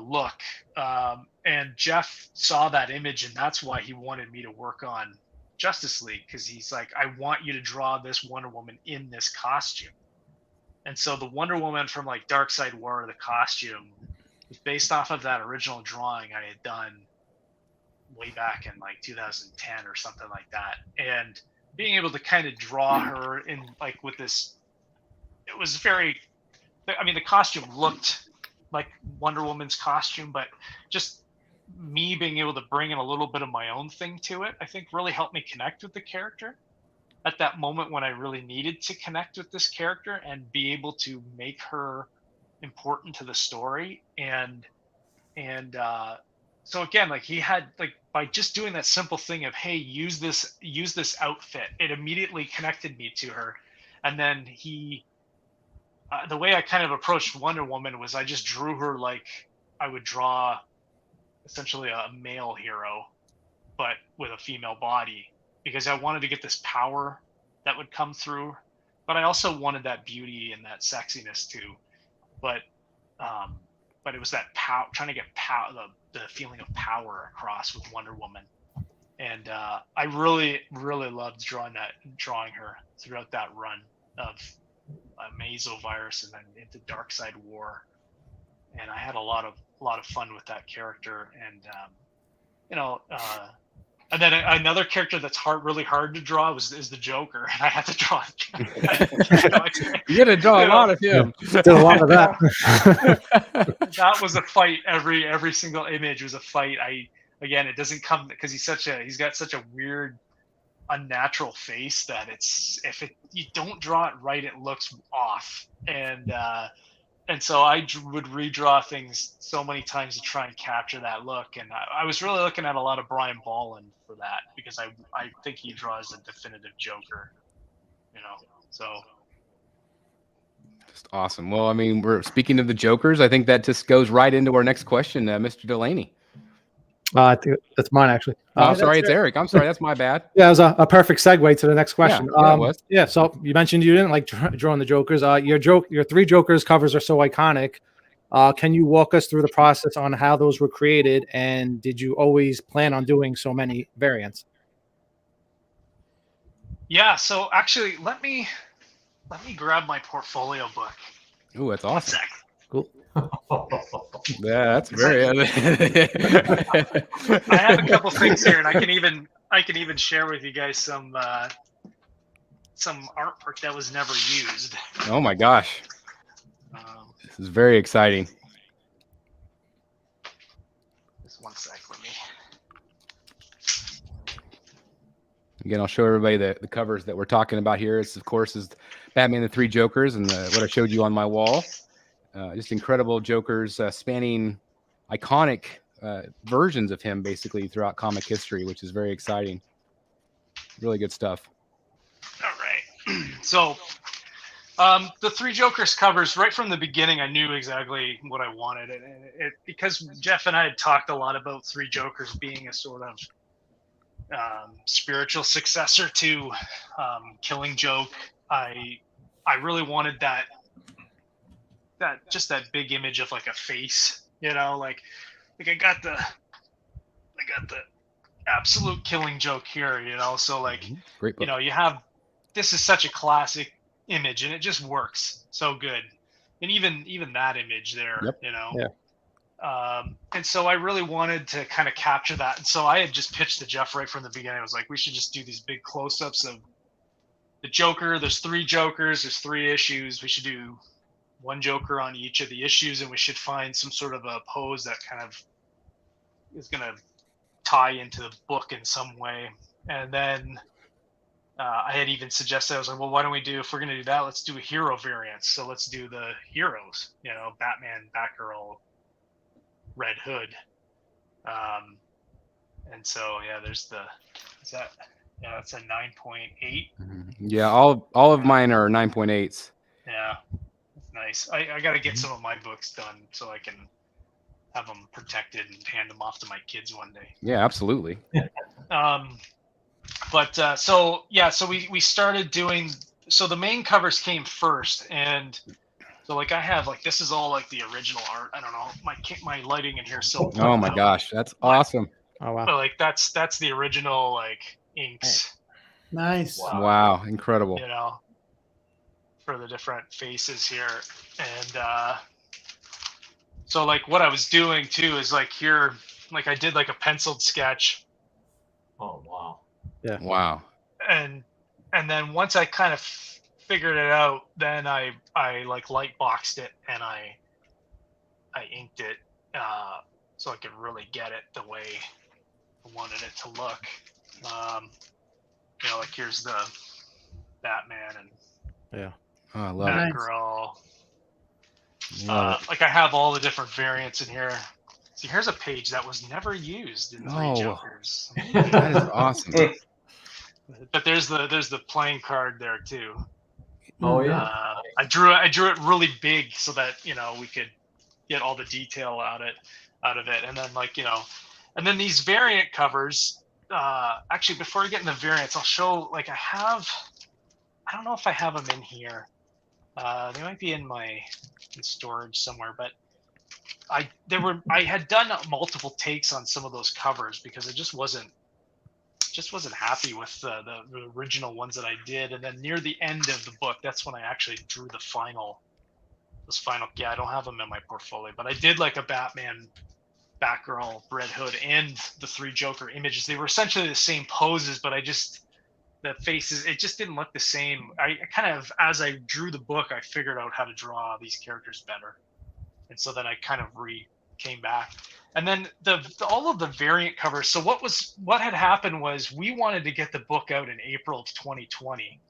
look. And Jeff saw that image, and that's why he wanted me to work on Justice League, because he's like, I want you to draw this Wonder Woman in this costume. And so the Wonder Woman from like Darkseid War, the costume, was based off of that original drawing I had done way back in like 2010 or something like that. And being able to kind of draw her in like with this, it was very, I mean, the costume looked like Wonder Woman's costume, but just me being able to bring in a little bit of my own thing to it, I think really helped me connect with the character at that moment when I really needed to connect with this character and be able to make her important to the story. And so again, like he had, like, by just doing that simple thing of, hey, use this outfit, it immediately connected me to her. And then the way I kind of approached Wonder Woman was I just drew her like I would draw essentially a male hero, but with a female body, because I wanted to get this power that would come through, but I also wanted that beauty and that sexiness too. But it was that trying to get the feeling of power across with Wonder Woman. And I really, really loved drawing her throughout that run of Mesovirus and then into Darkseid War. And I had a lot of fun with that character. And and then another character that's really hard to draw is the Joker. And I had to draw. You got to draw a lot of him. Did a lot of that. That was a fight. Every single image was a fight. Again, it doesn't come because he's got such a weird, unnatural face that you don't draw it right, it looks off. And so I would redraw things so many times to try and capture that look. And I was really looking at a lot of Brian Bolland for that, because I think he draws a definitive Joker, so. Just awesome. Well, I mean, we're speaking of the Jokers. I think that just goes right into our next question, Mr. Delaney. I think that's mine, actually. I'm sorry, it's Eric. I'm sorry, that's my bad. Yeah, it was a perfect segue to the next question. Yeah, it was. Yeah, so you mentioned you didn't like drawing the Jokers. Your three Jokers covers are so iconic. Can you walk us through the process on how those were created, and did you always plan on doing so many variants? Yeah, so actually, let me grab my portfolio book. Ooh, that's awesome. 1 sec. Cool. Yeah, that's very. I have a couple things here, and I can even share with you guys some artwork that was never used. Oh my gosh, this is very exciting. Just 1 sec, let me. Again, I'll show everybody the covers that we're talking about here. It's, of course, is Batman the Three Jokers, and what I showed you on my wall. Just incredible Jokers spanning iconic versions of him basically throughout comic history, which is very exciting. Really good stuff. All right. So the Three Jokers covers, right from the beginning, I knew exactly what I wanted. And because Jeff and I had talked a lot about Three Jokers being a sort of spiritual successor to Killing Joke. I really wanted that big image of like a face, you know, like I got the absolute Killing Joke here, you know. So like, Great book. you know, this is such a classic image, and it just works so good. And even that image there, Yep. you know. Yeah. And so I really wanted to kind of capture that. And so I had just pitched to Jeff right from the beginning. I was like, we should just do these big close-ups of the Joker. There's 3 Jokers. There's 3 issues. We should do 1 Joker on each of the issues, and we should find some sort of a pose that kind of is going to tie into the book in some way. And then I had even suggested, I was like, well, why don't we do, if we're going to do that, let's do a hero variant. So let's do the heroes, you know, Batman, Batgirl, Red Hood. And so, yeah, that's a 9.8. Yeah, all of mine are 9.8s. Yeah, that's nice. I got to get some of my books done so I can have them protected and hand them off to my kids one day. Yeah, absolutely. So we started doing, so the main covers came first, and so like I have like, this is all like the original art. I don't know, my lighting in here is so Oh my gosh, that's awesome. Oh wow. but like that's the original like inks. Nice. Wow, incredible. You know, for the different faces here. And so like what I was doing too is like here, like I did like a penciled sketch. Oh wow. Yeah. Wow. And then once I kind of figured it out, then I like light boxed it, and I inked it so I could really get it the way I wanted it to look. You know, like here's the Batman and Yeah. Oh, I love Nice. it. Batgirl. Love it. Like I have all the different variants in here. See, here's a page that was never used in 3 Oh. Jokers. That is awesome. But there's the playing card there too. Oh yeah. I drew it really big so that, you know, we could get all the detail out of it. And then like, you know, and then these variant covers, actually before I get into variants, I'll show, like I don't know if I have them in here. They might be in storage somewhere, but I had done multiple takes on some of those covers because I just wasn't happy with the original ones that I did. And then near the end of the book, that's when I actually drew those final. Yeah, I don't have them in my portfolio, but I did like a Batman, Batgirl, Red Hood, and the 3 Joker images. They were essentially the same poses, but the faces, it just didn't look the same. I kind of, as I drew the book, I figured out how to draw these characters better. And so then I kind of came back. And then all of the variant covers. So what had happened was we wanted to get the book out in April of 2020.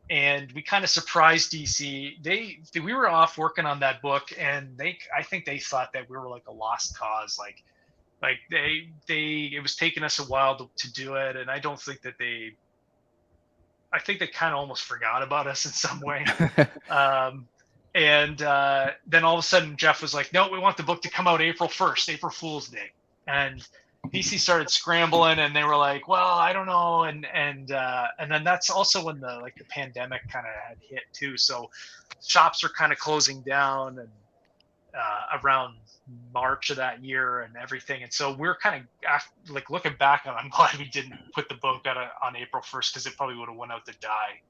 And we kind of surprised DC. We were off working on that book, and I think they thought that we were like a lost cause. Like it was taking us a while to do it. And I don't think that I think they kind of almost forgot about us in some way. And then all of a sudden Jeff was like, no, we want the book to come out April 1st, April Fool's Day. And DC started scrambling, and they were like, well, I don't know. And then that's also when the pandemic kind of had hit too. So shops are kind of closing down, and around March of that year and everything. And so we're kind of like looking back, and I'm glad we didn't put the book out on April 1st, because it probably would have went out to die.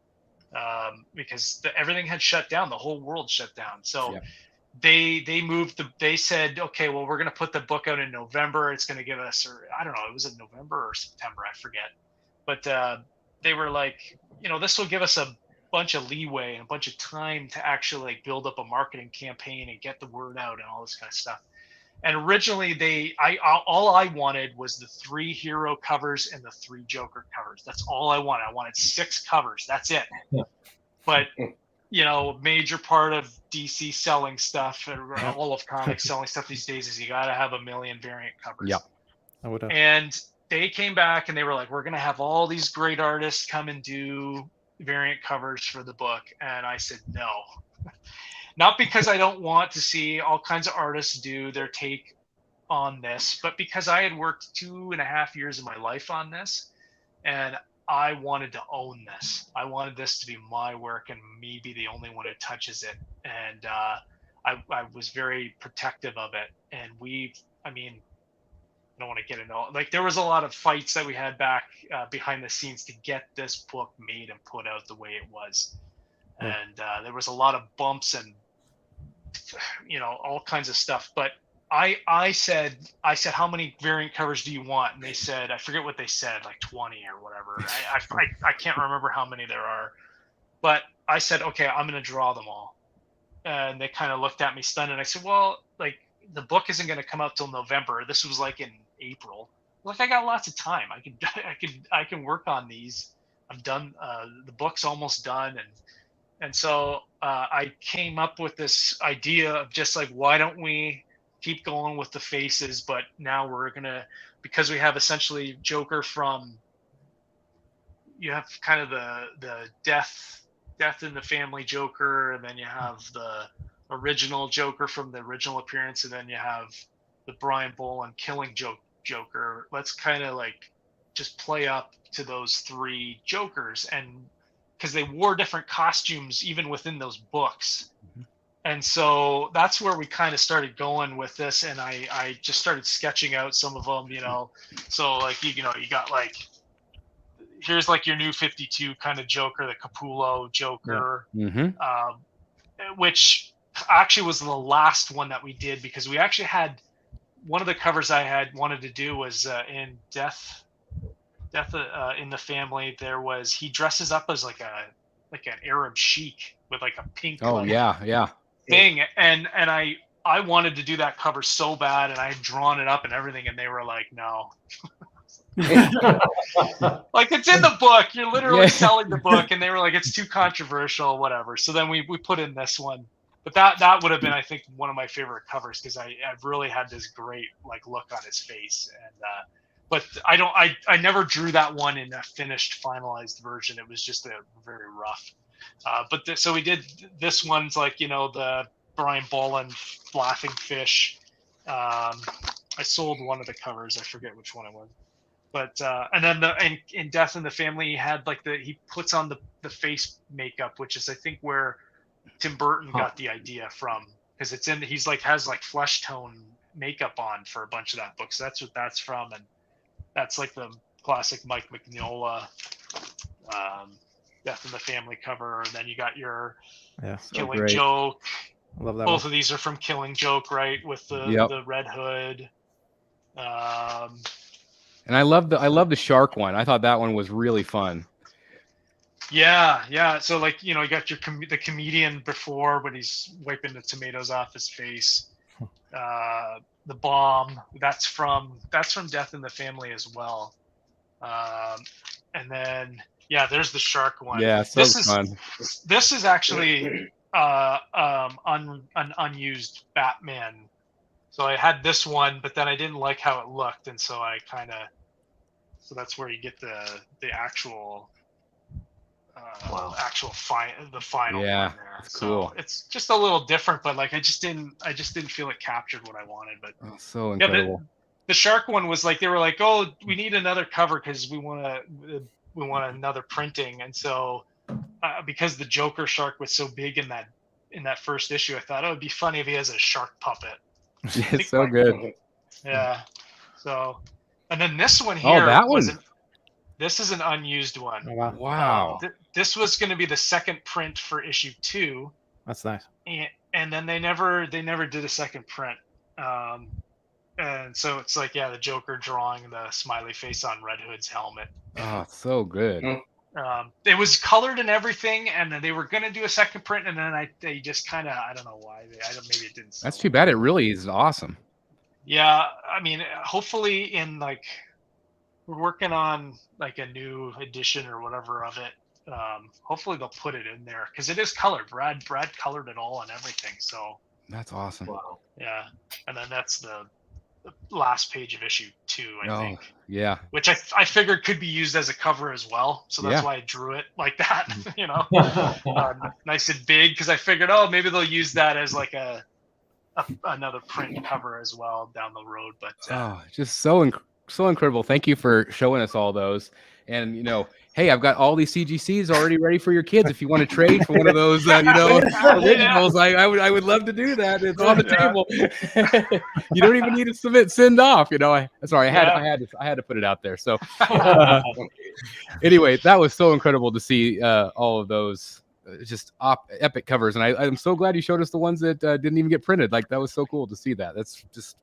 Because everything had shut down, the whole world shut down. So yeah. They said, okay, well, we're going to put the book out in November. It's going to give us, or I don't know, it was in November or September, I forget. But they were like, you know, this will give us a bunch of leeway and a bunch of time to actually like build up a marketing campaign and get the word out and all this kind of stuff. And originally all I wanted was the 3 hero covers and the 3 Joker covers. That's all I wanted. I wanted 6 covers. That's it. Yeah. But, you know, major part of DC selling stuff, or all of comics selling stuff these days, is you got to have a million variant covers. Yep. I would have. And they came back and they were like, we're going to have all these great artists come and do variant covers for the book. And I said, no. Not because I don't want to see all kinds of artists do their take on this, but because I had worked 2.5 years of my life on this. and I wanted to own this. I wanted this to be my work and me be the only one who touches it. And I was very protective of it. And I don't want to get into like there was a lot of fights that we had back behind the scenes to get this book made and put out the way it was. And there was a lot of bumps and all kinds of stuff. But I said, how many variant covers do you want? And they said, I forget what they said, like 20 or whatever. I can't remember how many there are, but I said, okay, I'm going to draw them all. And they kind of looked at me stunned. And I said, well, like the book isn't going to come out till November. This was like in April. Like I got lots of time. I can work on these. I'm done. The book's almost done. And so I came up with this idea of just like, why don't we keep going with the faces, but now we're gonna, because we have essentially Joker from, you have kind of the death in the family Joker, and then you have the original Joker from the original appearance, and then you have the Bryan Boland killing Joker. Let's kind of like just play up to those three Jokers, and because they wore different costumes even within those books. And so that's where we kind of started going with this. And I just started sketching out some of them, so like, you got like, here's like your new 52 kind of Joker, the Capullo Joker, which actually was the last one that we did, because we actually had one of the covers I had wanted to do was in Death in the Family. There was, he dresses up as like an Arab sheik with like a pink thing, and I wanted to do that cover so bad, and I had drawn it up and everything, and they were like, no. Like, it's in the book, you're literally selling the book, and they were like, it's too controversial, whatever. So then we put in this one, but that would have been, I think, one of my favorite covers, because I really had this great like look on his face. And but I never drew that one in a finished finalized version. It was just a very rough. So we did this one's like, the Bryan Boland laughing fish. I sold one of the covers. I forget which one it was. But and then in Death in the Family, he had like he puts on the face makeup, which is I think where Tim Burton got the idea from, because he's like has like flesh tone makeup on for a bunch of that book. So that's what that's from, and that's like the classic Mike Mignola Death in the Family cover. And then you got your Killing Joke. I love that. Both of these are from Killing Joke, right? With the red hood. And I love the shark one. I thought that one was really fun. Yeah. So like, you got the comedian before, but he's wiping the tomatoes off his face. The bomb, that's from Death in the Family as well. And then there's the shark one. Yeah, so fun. This is actually an unused Batman. So I had this one, but then I didn't like how it looked, and so I so that's where you get the actual the final one there. That's cool. So it's just a little different, but like I just didn't feel it captured what I wanted. But so incredible. The shark one was like, they were like, oh, we need another cover because we want another printing. And so because the Joker shark was so big in that first issue, I thought it would be funny if he has a shark puppet. It's so good. Yeah. So, and then this one here. Oh, that one. This is an unused one. Oh, wow. Wow. This was going to be the second print for issue 2. That's nice. And then they never did a second print. And so it's like, the Joker drawing the smiley face on Red Hood's helmet. Oh, so good. It was colored and everything, and then they were going to do a second print, and then they just kind of, I don't know why. Maybe it didn't. That's too bad. It really is awesome. Yeah, I mean, hopefully we're working on like a new edition or whatever of it. Hopefully they'll put it in there because it is colored. Brad colored it all and everything. So that's awesome. Wow. Yeah, and then that's the last page of issue 2, I think. Yeah. Which I figured could be used as a cover as well. So that's why I drew it like that. Nice and big, because I figured, maybe they'll use that as like another print cover as well down the road. But just so incredible. Thank you for showing us all those. And hey, I've got all these CGCs already ready for your kids. If you want to trade for one of those, originals, I would love to do that. It's on the table. You don't even need to send off. I had to put it out there. So anyway, that was so incredible to see all of those just epic covers, and I'm so glad you showed us the ones that didn't even get printed. Like, that was so cool to see that. That's just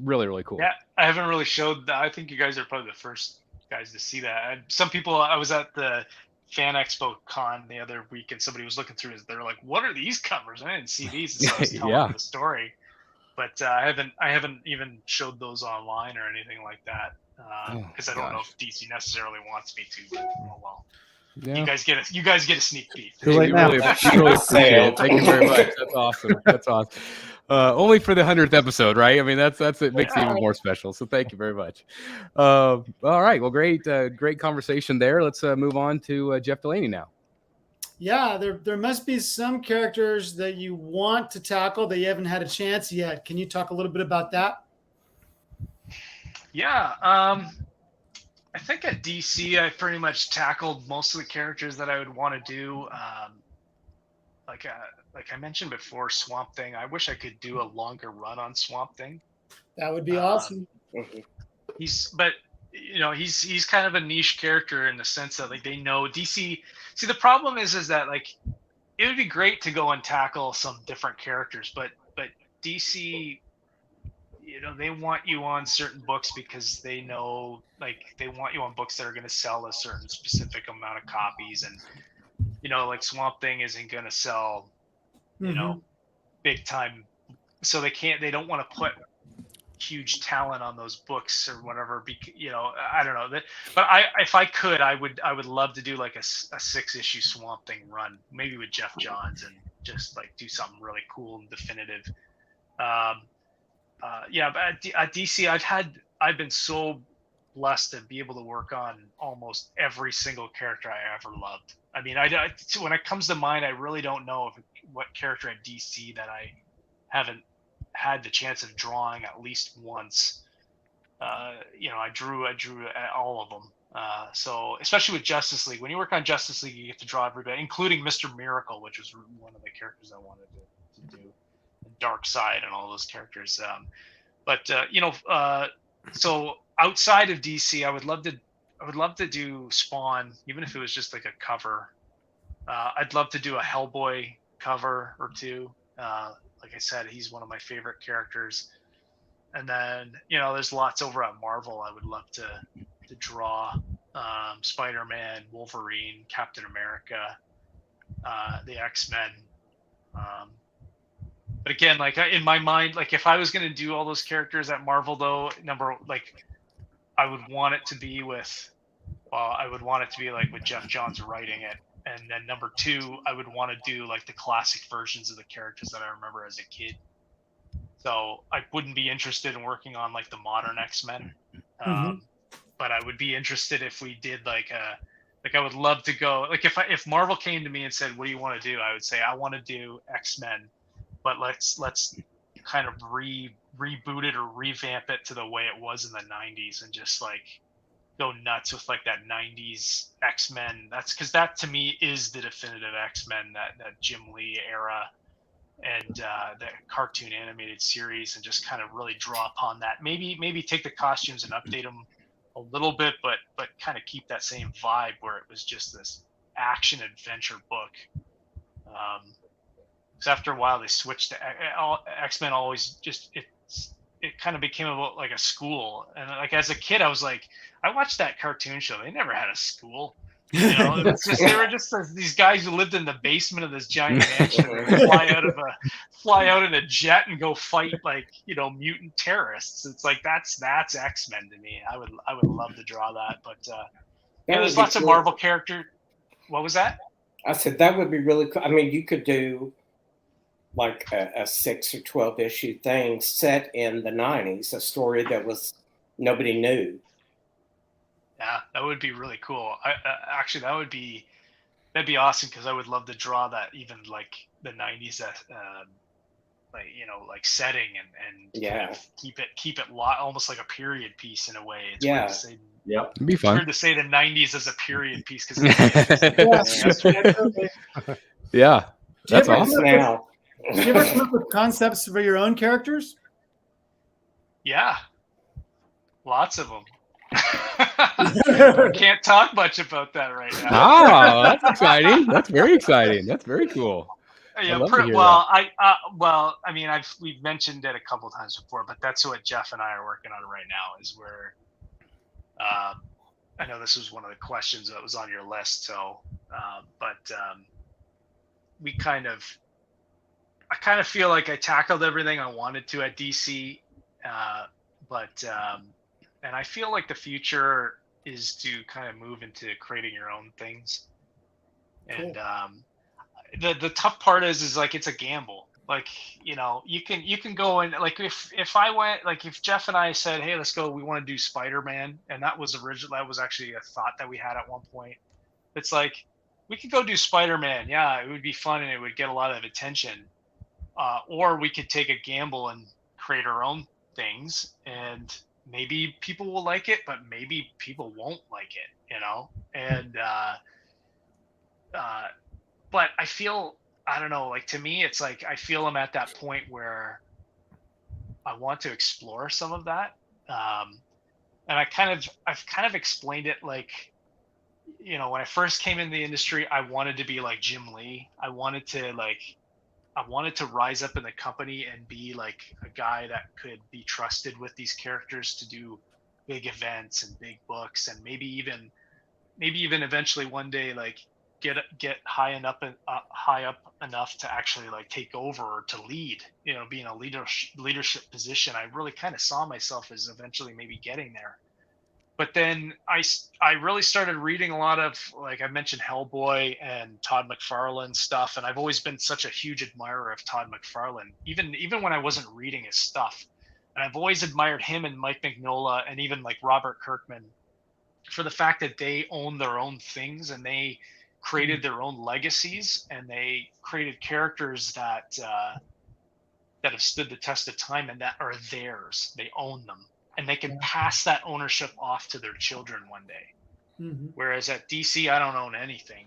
really, really cool. Yeah, I haven't really showed that. I think you guys are probably the first guys to see that. Some people, I was at the Fan Expo Con the other week, and somebody was looking through it. They're like, "What are these covers? I didn't see these." And so I was telling them the story, but I haven't even showed those online or anything like that because I don't know if DC necessarily wants me to. But, oh well. Yeah. You guys get a sneak peek. Really appreciate it. Thank you very much. That's awesome. That's awesome. Only for the 100th episode, right? I mean, that's it makes it even more special. So thank you very much. All right. Well, great conversation there. Let's move on to Jeff Delaney now. Yeah, there must be some characters that you want to tackle that you haven't had a chance yet. Can you talk a little bit about that? Yeah. I think at DC, I pretty much tackled most of the characters that I would want to do. Like I mentioned before, Swamp Thing. I wish I could do a longer run on Swamp Thing. That would be awesome. He's kind of a niche character in the sense that, like, they know DC. See, the problem is that, like, it would be great to go and tackle some different characters, but DC, they want you on certain books because they know, like, they want you on books that are going to sell a certain specific amount of copies, and like Swamp Thing isn't going to sell, big time, so they don't want to put huge talent on those books or whatever. I don't know that, but if I could, I would love to do like a 6-issue Swamp Thing run, maybe with Jeff Johns, and just like do something really cool and definitive. But at DC, I've been so blessed to be able to work on almost every single character I ever loved. I mean, when it comes to mind, I really don't know what character at DC that I haven't had the chance of drawing at least once. I drew all of them. So especially with Justice League, when you work on Justice League, you get to draw everybody, including Mr. Miracle, which was one of the characters I wanted to do. Darkseid and all those characters. So outside of DC, I would love to do Spawn, even if it was just like a cover. I'd love to do a Hellboy cover or two. Like I said, he's one of my favorite characters. And then, there's lots over at Marvel I would love to draw. Spider-Man, Wolverine, Captain America, the X-Men. But again, like, in my mind, like, if I was going to do all those characters at Marvel, though, I would want it to be with Jeff Johns writing it. And then number 2, I would want to do like the classic versions of the characters that I remember as a kid. So I wouldn't be interested in working on like the modern X-Men. But I would be interested if we did I would love to go, like, if Marvel came to me and said, "What do you want to do?" I would say, "I want to do X-Men, but let's kind of reboot it or revamp it to the way it was in the 90s and just like go nuts with like that 90s X-Men." That's because that to me is the definitive X-Men, that Jim Lee era and the cartoon animated series, and just kind of really draw upon that. Maybe take the costumes and update them a little bit, but kind of keep that same vibe where it was just this action adventure book. So after a while they switched to X-Men. Always just it kind of became about like a school, and like as a kid I was like, I watched that cartoon show, they never had a school. It was just, they were just these guys who lived in the basement of this giant mansion and fly out in a jet and go fight like mutant terrorists. It's like that's X-Men to me. I would love to draw that, but there's lots of Marvel character. What was that? I said that would be really cool. I mean, you could do like a 6 or 12 issue thing set in the 90s, a story that was nobody knew. Yeah, that would be really cool. Actually, that'd be awesome, because I would love to draw that, even like the 90s, like setting and yeah, kind of keep it almost like a period piece in a way. It's Yep. It'd be It's fun. weird to say the 90s as a period piece because Yeah, Do you that's ever awesome. come up Now, Do you ever come up with concepts for your own characters? Yeah, lots of them. I can't talk much about that right now. Ah, that's exciting. That's very exciting. That's very cool. Yeah, love to hear I mean, we've mentioned it a couple times before, but that's what Jeff and I are working on right now. Is where, I know this was one of the questions that was on your list. So, we I kind of feel like I tackled everything I wanted to at DC, and I feel like the future is to kind of move into creating your own things. Cool. And the tough part is like it's a gamble. Like, you can go and like if I went, like if Jeff and I said, hey, let's go, we want to do Spider-Man, and that was actually a thought that we had at one point. It's like we could go do Spider-Man, yeah, it would be fun and it would get a lot of attention. Or we could take a gamble and create our own things, and maybe people will like it, but maybe people won't like it, And but I feel, I don't know, like to me, it's like I feel I'm at that point where I want to explore some of that, and I've kind of explained it like, when I first came in the industry, I wanted to be like Jim Lee. I wanted to rise up in the company and be like a guy that could be trusted with these characters to do big events and big books, and maybe even eventually one day like get high up enough to actually like take over or to lead, be in a leadership position. I really kind of saw myself as eventually maybe getting there. But then I really started reading a lot of, like I mentioned, Hellboy and Todd McFarlane stuff, and I've always been such a huge admirer of Todd McFarlane, even when I wasn't reading his stuff. And I've always admired him and Mike Mignola and even like Robert Kirkman for the fact that they own their own things and they created their own legacies, and they created characters that have stood the test of time and that are theirs. They own them, and they can pass that ownership off to their children one day. Mm-hmm. Whereas at DC, I don't own anything.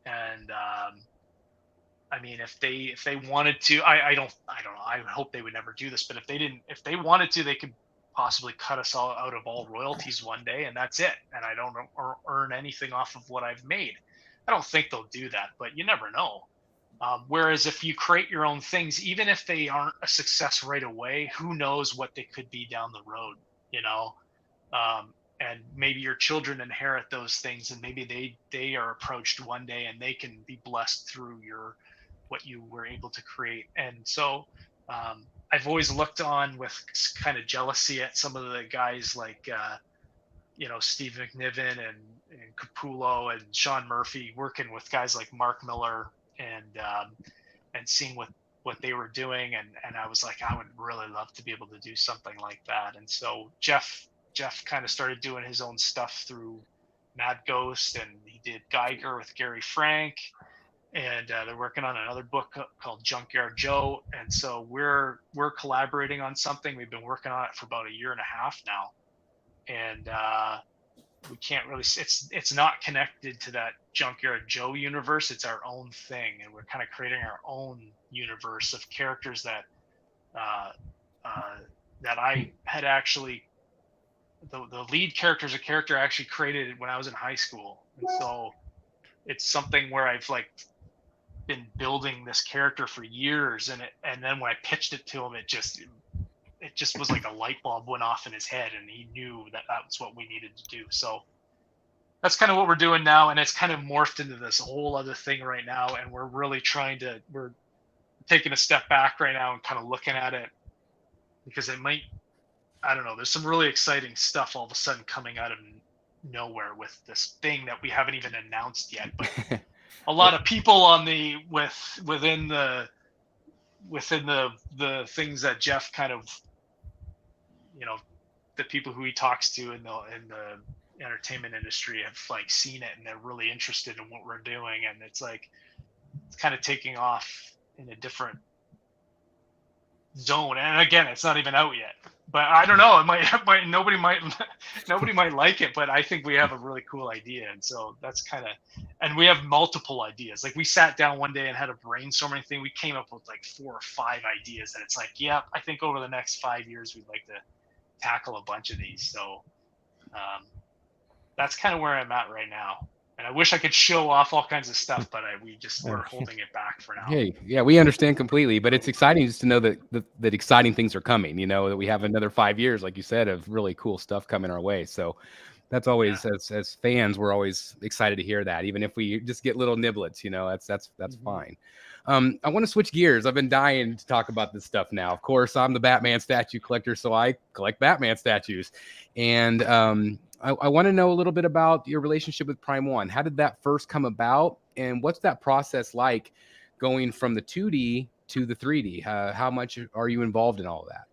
And I mean, if they wanted to, I don't know. I hope they would never do this, but if they wanted to, they could possibly cut us all out of all royalties one day, and that's it. And I don't earn anything off of what I've made. I don't think they'll do that, but you never know. Whereas if you create your own things, even if they aren't a success right away, who knows what they could be down the road, and maybe your children inherit those things, and maybe they are approached one day and they can be blessed through what you were able to create. And so I've always looked on with kind of jealousy at some of the guys like Steve McNiven and Capullo and Sean Murphy working with guys like Mark Miller and seeing what they were doing, and I was like, I would really love to be able to do something like that. And so Jeff kind of started doing his own stuff through Mad Ghost, and he did Geiger with Gary Frank, and they're working on another book called Junkyard Joe. And so we're collaborating on something. We've been working on it for about a year and a half now, and we can't really, it's not connected to that Junkyard Joe universe. It's our own thing, and we're kind of creating our own universe of characters that I had actually, the lead character is a character I actually created when I was in high school. And so it's something where I've like been building this character for years, and then when I pitched it to him, it just was like a light bulb went off in his head, and he knew that was what we needed to do. So that's kind of what we're doing now, and it's kind of morphed into this whole other thing right now, and we're really we're taking a step back right now and kind of looking at it, because it might, I don't know, there's some really exciting stuff all of a sudden coming out of nowhere with this thing that we haven't even announced yet, but a lot of people within the things that Jeff kind of, the people who he talks to in the entertainment industry have like seen it, and they're really interested in what we're doing, and it's like it's kind of taking off in a different zone. And again, it's not even out yet. But I don't know. It might nobody might like it, but I think we have a really cool idea, and so that's kind of. And we have multiple ideas. Like we sat down one day and had a brainstorming thing. We came up with like 4 or 5 ideas, and it's like, yeah, I think over the next 5 years we'd like to tackle a bunch of these. So that's kind of where I'm at right now. And I wish I could show off all kinds of stuff, but we just we're holding it back for now. Hey, yeah, we understand completely, but it's exciting just to know that exciting things are coming. You know, that we have another 5 years, like you said, of really cool stuff coming our way. So that's always, as fans, we're always excited to hear that, even if we just get little niblets. You know, that's fine. I want to switch gears. I've been dying to talk about this stuff now. Of course, I'm the Batman statue collector, so I collect Batman statues, and I want to know a little bit about your relationship with Prime One. How did that first come about, and what's that process like going from the 2D to the 3D? How much are you involved in all of that?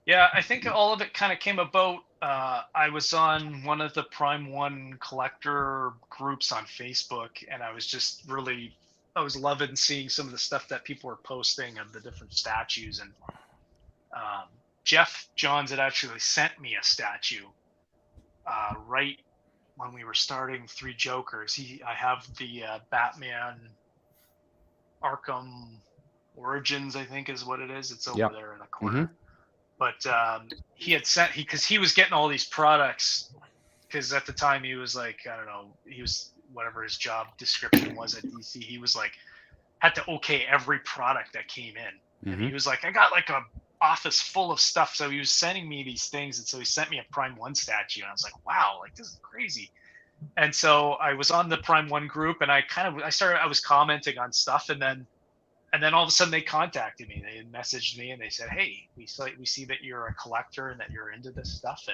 Yeah, I think all of it kind of came about. I was on one of the Prime One collector groups on Facebook, and I was loving seeing some of the stuff that people were posting of the different statues. And Jeff Johns had actually sent me a statue right when we were starting Three Jokers. I have the Batman Arkham Origins, I think is what it is. It's over there in the corner. But he had sent, because he was getting all these products, because at the time he was like, I don't know, he was, whatever his job description was at DC, he was like, had to okay every product that came in. And he was like, I got like a office full of stuff. So he was sending me these things. And so he sent me a Prime One statue. And I was like, wow, like this is crazy. And so I was on the Prime One group, and I was commenting on stuff. And then all of a sudden they contacted me. They messaged me and they said, hey, we see that you're a collector and that you're into this stuff.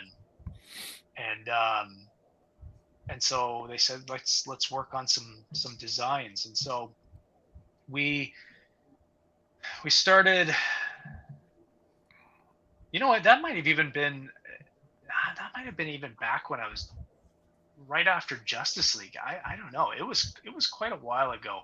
And so they said, let's work on some designs. And so we started, you know what, that might have been even back when I was right after Justice League. I don't know. It was quite a while ago,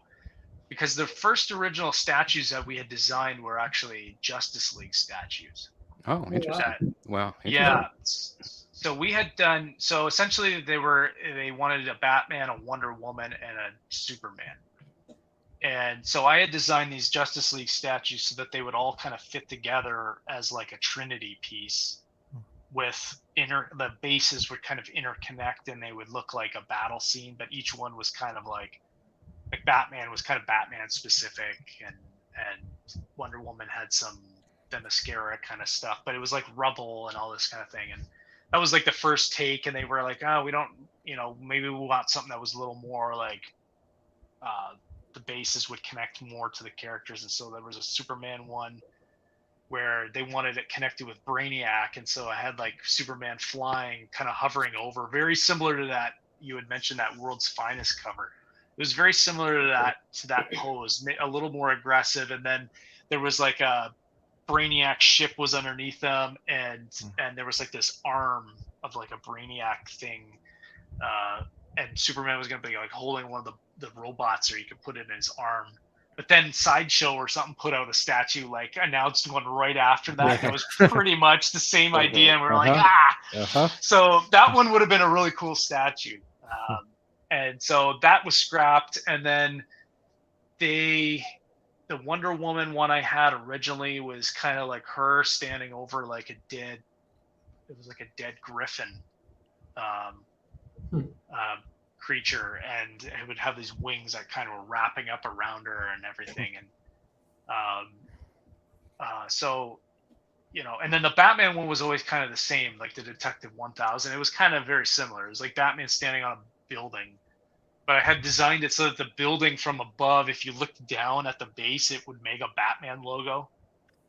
because the first original statues that we had designed were actually Justice League statues. Oh, interesting. Wow. Yeah. So we had done, so essentially they wanted a Batman, a Wonder Woman, and a Superman. And so I had designed these Justice League statues so that they would all kind of fit together as like a Trinity piece, with the bases would kind of interconnect and they would look like a battle scene, but each one was kind of like Batman was kind of Batman specific, and Wonder Woman had some Themyscira kind of stuff, but it was like rubble and all this kind of thing. And that was like the first take, and they were like, oh, we don't, maybe we want something that was a little more like the bases would connect more to the characters. And so there was a Superman one where they wanted it connected with Brainiac, and so I had like Superman flying, kind of hovering over, very similar to that, you had mentioned that World's Finest cover. It was very similar to that pose, a little more aggressive. And then there was like a Brainiac ship was underneath them, and there was like this arm of like a Brainiac thing, and Superman was going to be like holding one of the robots, or you could put it in his arm. But then Sideshow or something put out a statue, like announced one right after that. It was pretty much the same idea, and we were like, So that one would have been a really cool statue. And so that was scrapped. And then the Wonder Woman one I had originally was kind of like her standing over like it was like a dead griffin creature, and it would have these wings that kind of were wrapping up around her and everything. And so, and then the Batman one was always kind of the same, like the Detective 1000. It was kind of very similar. It was like Batman standing on a building, but I had designed it so that the building from above, if you looked down at the base, it would make a Batman logo.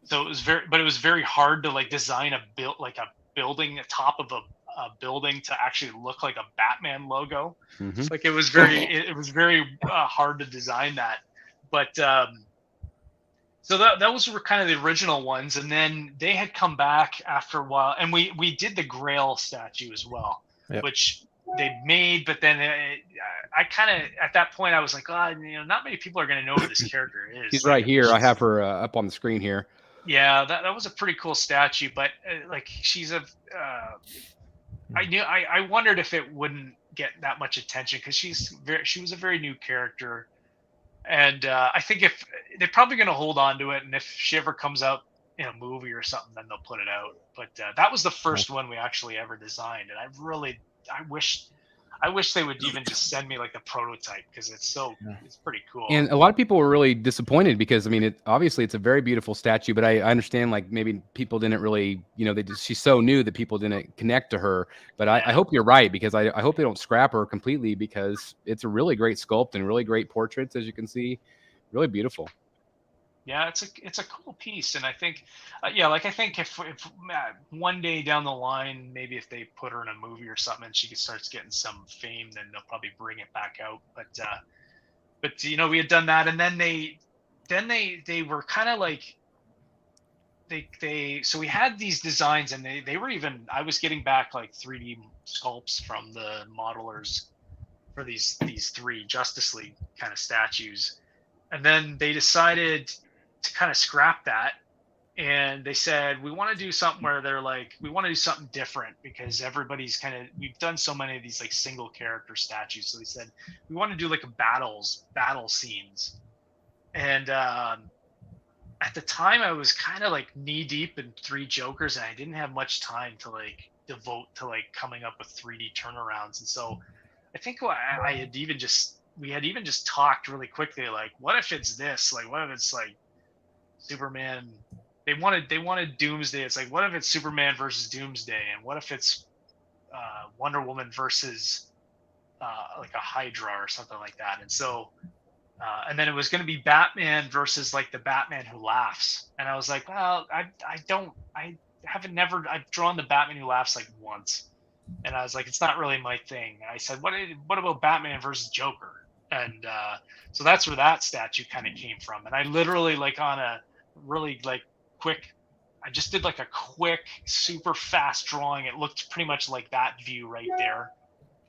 So it was very hard to like design a building atop of a building to actually look like a Batman logo. Like it was very hard to design that. But so those were kind of the original ones, and then they had come back after a while, and we did the Grail statue as well, which they made, but then I kind of at that point I was like, oh, not many people are going to know who this character is. She's like, right here. I have her up on the screen here. Yeah, that was a pretty cool statue, but like she's a. I wondered if it wouldn't get that much attention because she was a very new character, and I think if they're probably going to hold on to it, and if she ever comes out in a movie or something, then they'll put it out. But that was the first one we actually ever designed, and I wish they would even just send me like the prototype because it's pretty cool. And a lot of people were really disappointed because I mean, obviously it's a very beautiful statue, but I understand like maybe people didn't really, she's so new that people didn't connect to her. But I hope you're right because I hope they don't scrap her completely because it's a really great sculpt and really great portraits, as you can see, really beautiful. Yeah, it's a cool piece, and I think, I think if one day down the line, maybe if they put her in a movie or something, and she starts getting some fame, then they'll probably bring it back out. But we had done that, and then they were kind of like so we had these designs, and they were even I was getting back like 3D sculpts from the modelers for these 3 Justice League kind of statues, and then they decided to kind of scrap that, and they said we want to do something where they're like we want to do something different because everybody's kind of we've done so many of these like single character statues, so they said we want to do like battle scenes, and at the time I was kind of like knee deep in 3 Jokers, and I didn't have much time to like devote to like coming up with 3D turnarounds, and so I think we had even just talked really quickly like what if it's this, like what if it's like Superman. They wanted Doomsday. It's like, what if it's Superman versus Doomsday, and what if it's Wonder Woman versus like a Hydra or something like that. And so, and then it was going to be Batman versus like the Batman Who Laughs. And I was like, well, I've drawn the Batman Who Laughs like once, and I was like, it's not really my thing. And I said, what about Batman versus Joker? And so that's where that statue kind of came from. And I literally like on a really like quick, I just did like a quick, super fast drawing. It looked pretty much like that view right there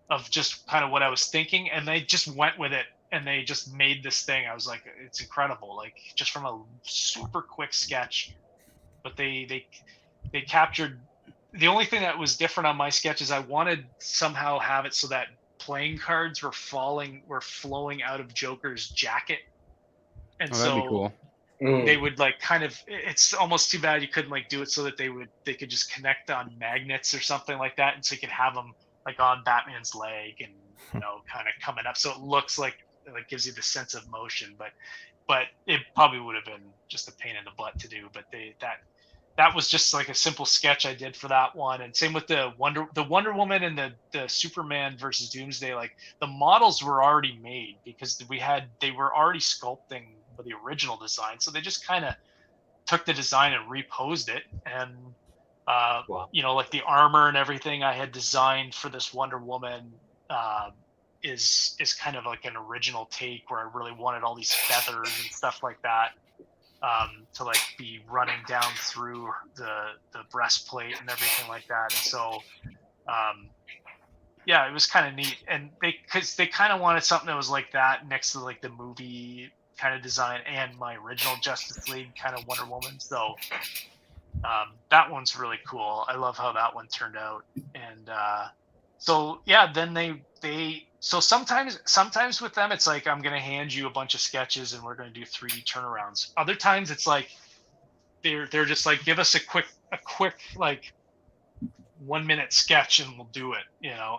of just kind of what I was thinking. And they just went with it and they just made this thing. I was like, it's incredible. Like just from a super quick sketch, but they captured the only thing that was different on my sketch is I wanted somehow have it so that playing cards were flowing out of Joker's jacket. And so that'd be cool. They would like kind of, it's almost too bad you couldn't like do it so that they could just connect on magnets or something like that. And so you could have them like on Batman's leg and, kind of coming up. So it looks like gives you the sense of motion, but it probably would have been just a pain in the butt to do. But that was just like a simple sketch I did for that one. And same with the Wonder Woman and the Superman versus Doomsday, like the models were already made because they were already sculpting the original design, so they just kind of took the design and reposed it, and wow. Like the armor and everything I had designed for this Wonder Woman is kind of like an original take where I really wanted all these feathers and stuff like that to like be running down through the breastplate and everything like that. And so it was kind of neat, and because they kind of wanted something that was like that next to like the movie kind of design and my original Justice League kind of Wonder Woman. So that one's really cool. I love how that one turned out. And then so sometimes with them it's like I'm gonna hand you a bunch of sketches and we're gonna do 3D turnarounds. Other times it's like they're just like, give us a quick like 1 minute sketch and we'll do it,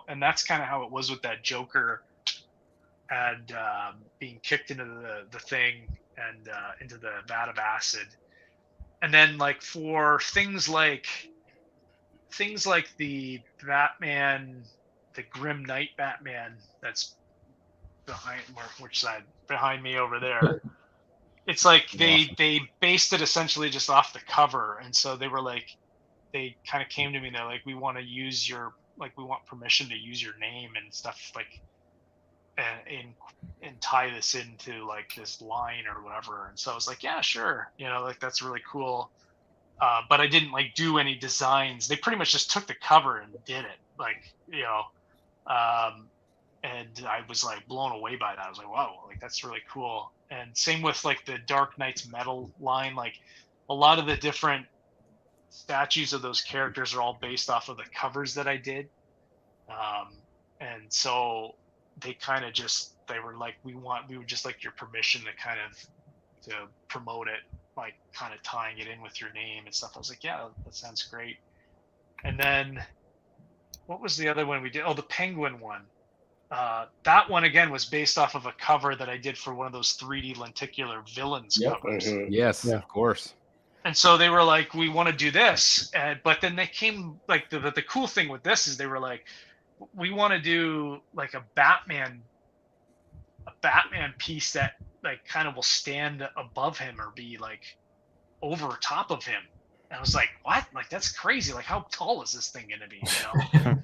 and that's kind of how it was with that Joker and being kicked into the thing and into the vat of acid. And then like for things like the Batman, the Grim Knight Batman that's behind me over there, it's like they based it essentially just off the cover. And so they were like, they kind of came to me and they're like, we want permission to use your name and stuff like and tie this into like this line or whatever. And so I was like, yeah, sure, like that's really cool. But I didn't like do any designs. They pretty much just took the cover and did it, like and I was like blown away by that. I was like, wow, like that's really cool. And same with like the Dark Knight's metal line. Like a lot of the different statues of those characters are all based off of the covers that I did. And so they kind of just, they were like, we would just like your permission to kind of to promote it, like kind of tying it in with your name and stuff. I was like, yeah, that sounds great. And then what was the other one we did? Oh, the Penguin one. That one again was based off of a cover that I did for one of those 3D lenticular villains covers. Yes, of course. And so they were like, we want to do this. But then they came, like, the cool thing with this is they were like, we want to do like a Batman piece that like kind of will stand above him or be like over top of him. And I was like, what? Like, that's crazy. Like, how tall is this thing going to be? You know?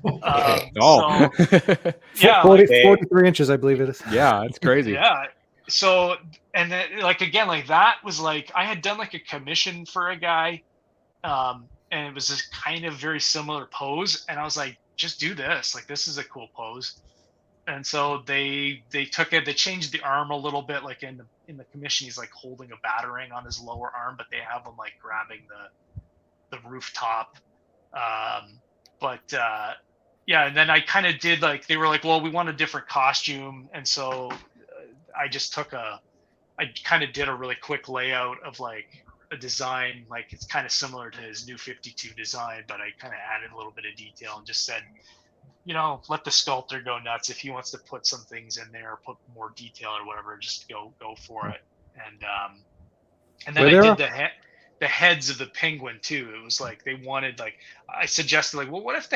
So, yeah, 43 inches, I believe it is. Yeah, it's crazy. Yeah. So, and then, like, again, like that was like, I had done like a commission for a guy, and it was this kind of very similar pose. And I was like, just do this. Like, this is a cool pose. And so they took it, they changed the arm a little bit. Like in the commission, he's like holding a batarang on his lower arm, but they have him like grabbing the rooftop. Yeah, and then I kind of did like, they were like, well, we want a different costume. And so I just I kind of did a really quick layout of like a design, like it's kind of similar to his new 52 design, but I kind of added a little bit of detail and just said, you know, let the sculptor go nuts. If he wants to put some things in there, put more detail or whatever, just go for it. And then I did the heads of the penguin too. It was like they wanted, like, I suggested like, well, what if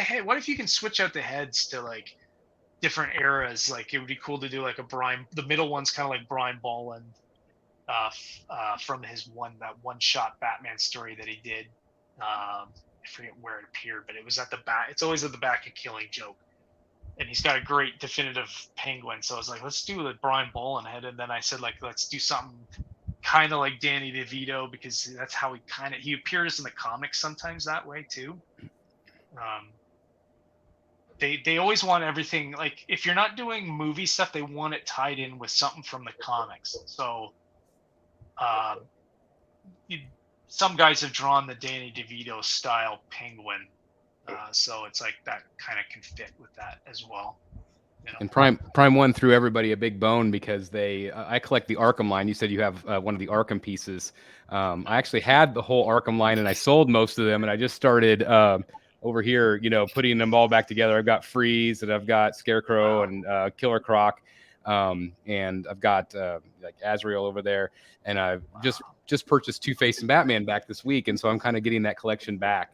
you can switch out the heads to like different eras? Like it would be cool to do like a Bryan, the middle one's kind of like Bryan Bolland from his one shot Batman story that he did. I forget where it appeared, but it was at the back. It's always at the back of Killing Joke. And he's got a great definitive penguin. So I was like, let's do the Bryan Bolland head. And then I said, like, let's do something kind of like Danny DeVito, because that's how he appears in the comics sometimes that way too. They always want everything, like, if you're not doing movie stuff, they want it tied in with something from the comics. So some guys have drawn the Danny DeVito style penguin, so it's like that kind of can fit with that as well. You know? And Prime One threw everybody a big bone because I collect the Arkham line. You said you have one of the Arkham pieces. I actually had the whole Arkham line, and I sold most of them, and I just started over here, you know, putting them all back together. I've got Freeze, and I've got Scarecrow, and Killer Croc, and I've got like Azrael over there, and I've just purchased Two-Face and Batman back this week, and so I'm kind of getting that collection back.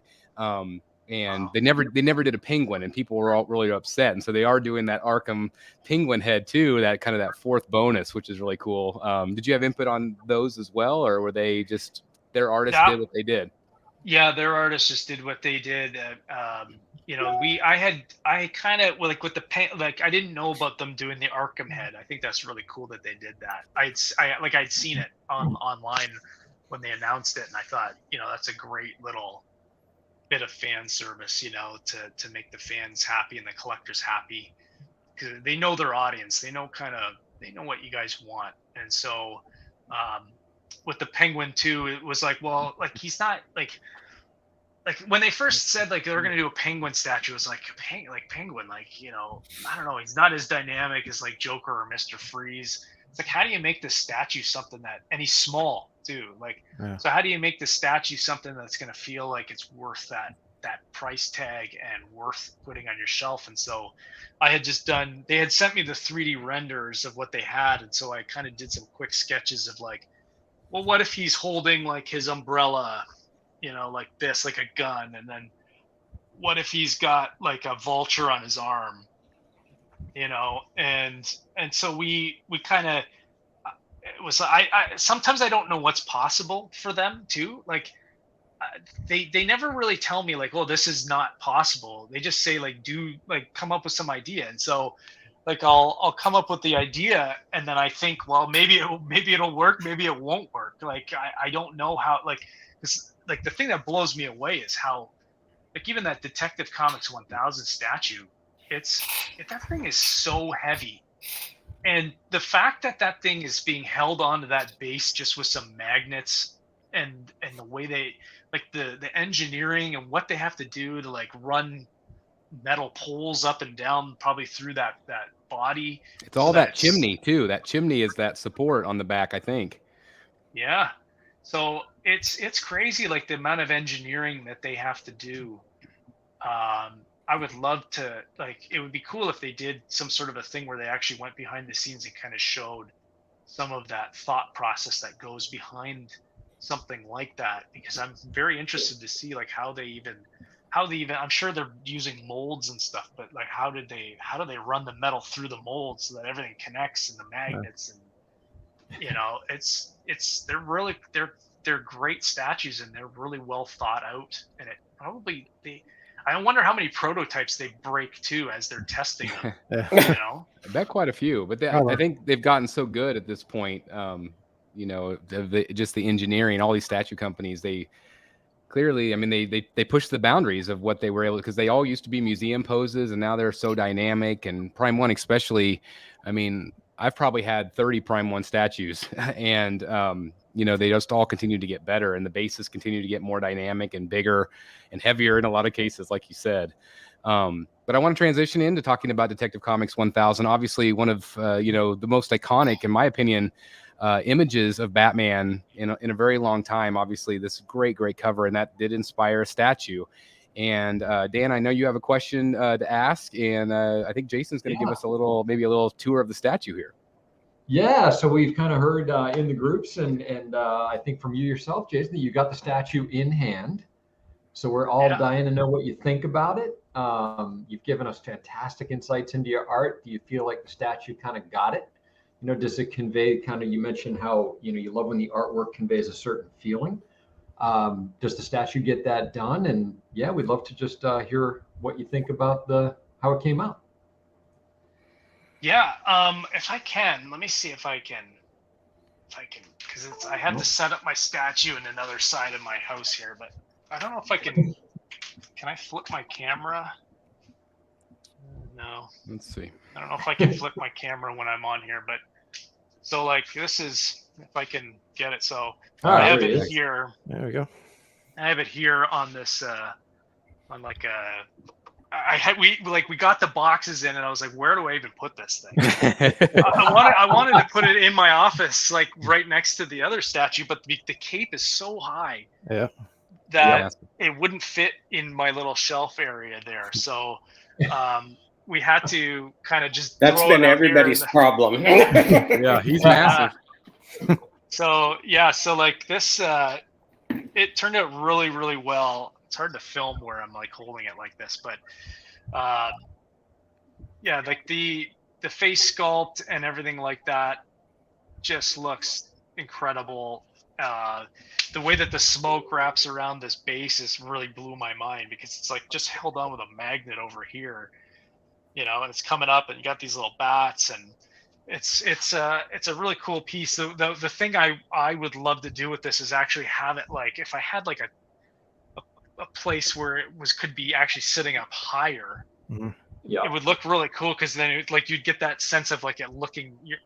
And they never did a penguin, and people were all really upset, and so they are doing that Arkham penguin head too, that kind of that fourth bonus, which is really cool. Did you have input on those as well, or were they just their artists did what they did? Yeah, their artists just did what they did. You know, I kind of like with the like I didn't know about them doing the Arkham head. I think that's really cool that they did that. I'd seen it online when they announced it, and I thought, you know, that's a great little bit of fan service, you know, to make the fans happy and the collectors happy, because they know their audience. They know what you guys want. And so with the penguin too, it was like, well, like he's not like when they first said like they were going to do a penguin statue, it was like penguin, like, you know, I don't know, he's not as dynamic as like Joker or Mr. Freeze. It's like, how do you make this statue something that, and he's small too, like, so how do you make the statue something that's going to feel like it's worth that price tag and worth putting on your shelf? And so I had they had sent me the 3D renders of what they had, and so I kind of did some quick sketches of like, well, what if he's holding like his umbrella, you know, like this, like a gun, and then what if he's got like a vulture on his arm, you know? And so we kind of, it was, I sometimes I don't know what's possible for them too. Like they never really tell me like, oh, this is not possible. They just say like, come up with some idea. And so like I'll come up with the idea, and then I think, well, maybe it'll work, maybe it won't work. Like I don't know how, like, this, like the thing that blows me away is how, like, even that Detective Comics 1000 statue, that thing is so heavy. And the fact that that thing is being held onto that base just with some magnets, and the way they, like, the engineering and what they have to do to, like, run metal poles up and down probably through that body. It's all that chimney too. That chimney is that support on the back, I think. Yeah. So it's crazy, like, the amount of engineering that they have to do. I would love to, like, it would be cool if they did some sort of a thing where they actually went behind the scenes and kind of showed some of that thought process that goes behind something like that, because I'm very interested to see, like, how they even, I'm sure they're using molds and stuff, but, like, how do they run the metal through the molds so that everything connects, and the magnets, and, you know, they're great statues, and they're really well thought out, and it probably, I wonder how many prototypes they break too as they're testing them. You know, I bet quite a few, but I think they've gotten so good at this point. You know, just the engineering, all these statue companies, they clearly, I mean, they push the boundaries of what they were able, because they all used to be museum poses, and now they're so dynamic. And Prime 1 especially, I mean, I've probably had 30 Prime 1 statues, and you know, they just all continue to get better, and the bases continue to get more dynamic and bigger and heavier in a lot of cases, like you said. But I want to transition into talking about Detective Comics 1000. Obviously, one of you know, the most iconic, in my opinion, images of Batman in a very long time. Obviously, this great cover, and that did inspire a statue. And Dan, I know you have a question to ask, and I think Jason's going to give us maybe a little tour of the statue here. Yeah, so we've kind of heard in the groups, and I think from you yourself, Jason, that you got the statue in hand. So we're all dying to know what you think about it. You've given us fantastic insights into your art. Do you feel like the statue kind of got it? You know, does it convey kind of, you mentioned how, you know, you love when the artwork conveys a certain feeling. Does the statue get that done? And yeah, we'd love to just hear what you think about how it came out. Yeah, if I can, let me see if I can, because I have to set up my statue in another side of my house here, but I don't know if I can. Can I flip my camera? No. Let's see. I don't know if I can flip my camera when I'm on here, but so, like, this is, if I can get it. So I have it here. There we go. I have it here on this, on like a. We got the boxes in, and I was like, where do I even put this thing? I wanted to put it in my office, like right next to the other statue, but the cape is so high that it wouldn't fit in my little shelf area there. So we had to kind of just. That's been everybody's problem. Yeah, he's massive. So like this, it turned out really, really well. It's hard to film where I'm like holding it like this, but yeah, like the face sculpt and everything like that just looks incredible. The way that the smoke wraps around this base is really blew my mind, because it's like just held on with a magnet over here, you know, and it's coming up, and you got these little bats, and it's a really cool piece. The thing I would love to do with this is actually have it, like, if I had like a place where it could be actually sitting up higher, it would look really cool, because then like you'd get that sense of like it looking, you're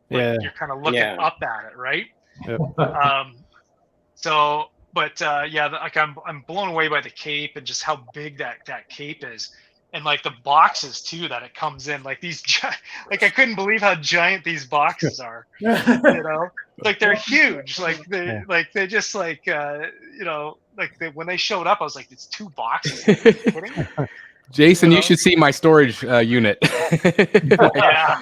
kind of looking up at it, right? So, but like I'm blown away by the cape and just how big that cape is, and like the boxes too that it comes in, like these like I couldn't believe how giant these boxes are. You know, like they're huge, like they just like you know, like when they showed up, I was like, it's 2 boxes. Are you kidding me? Jason, you should see my storage unit. Yeah,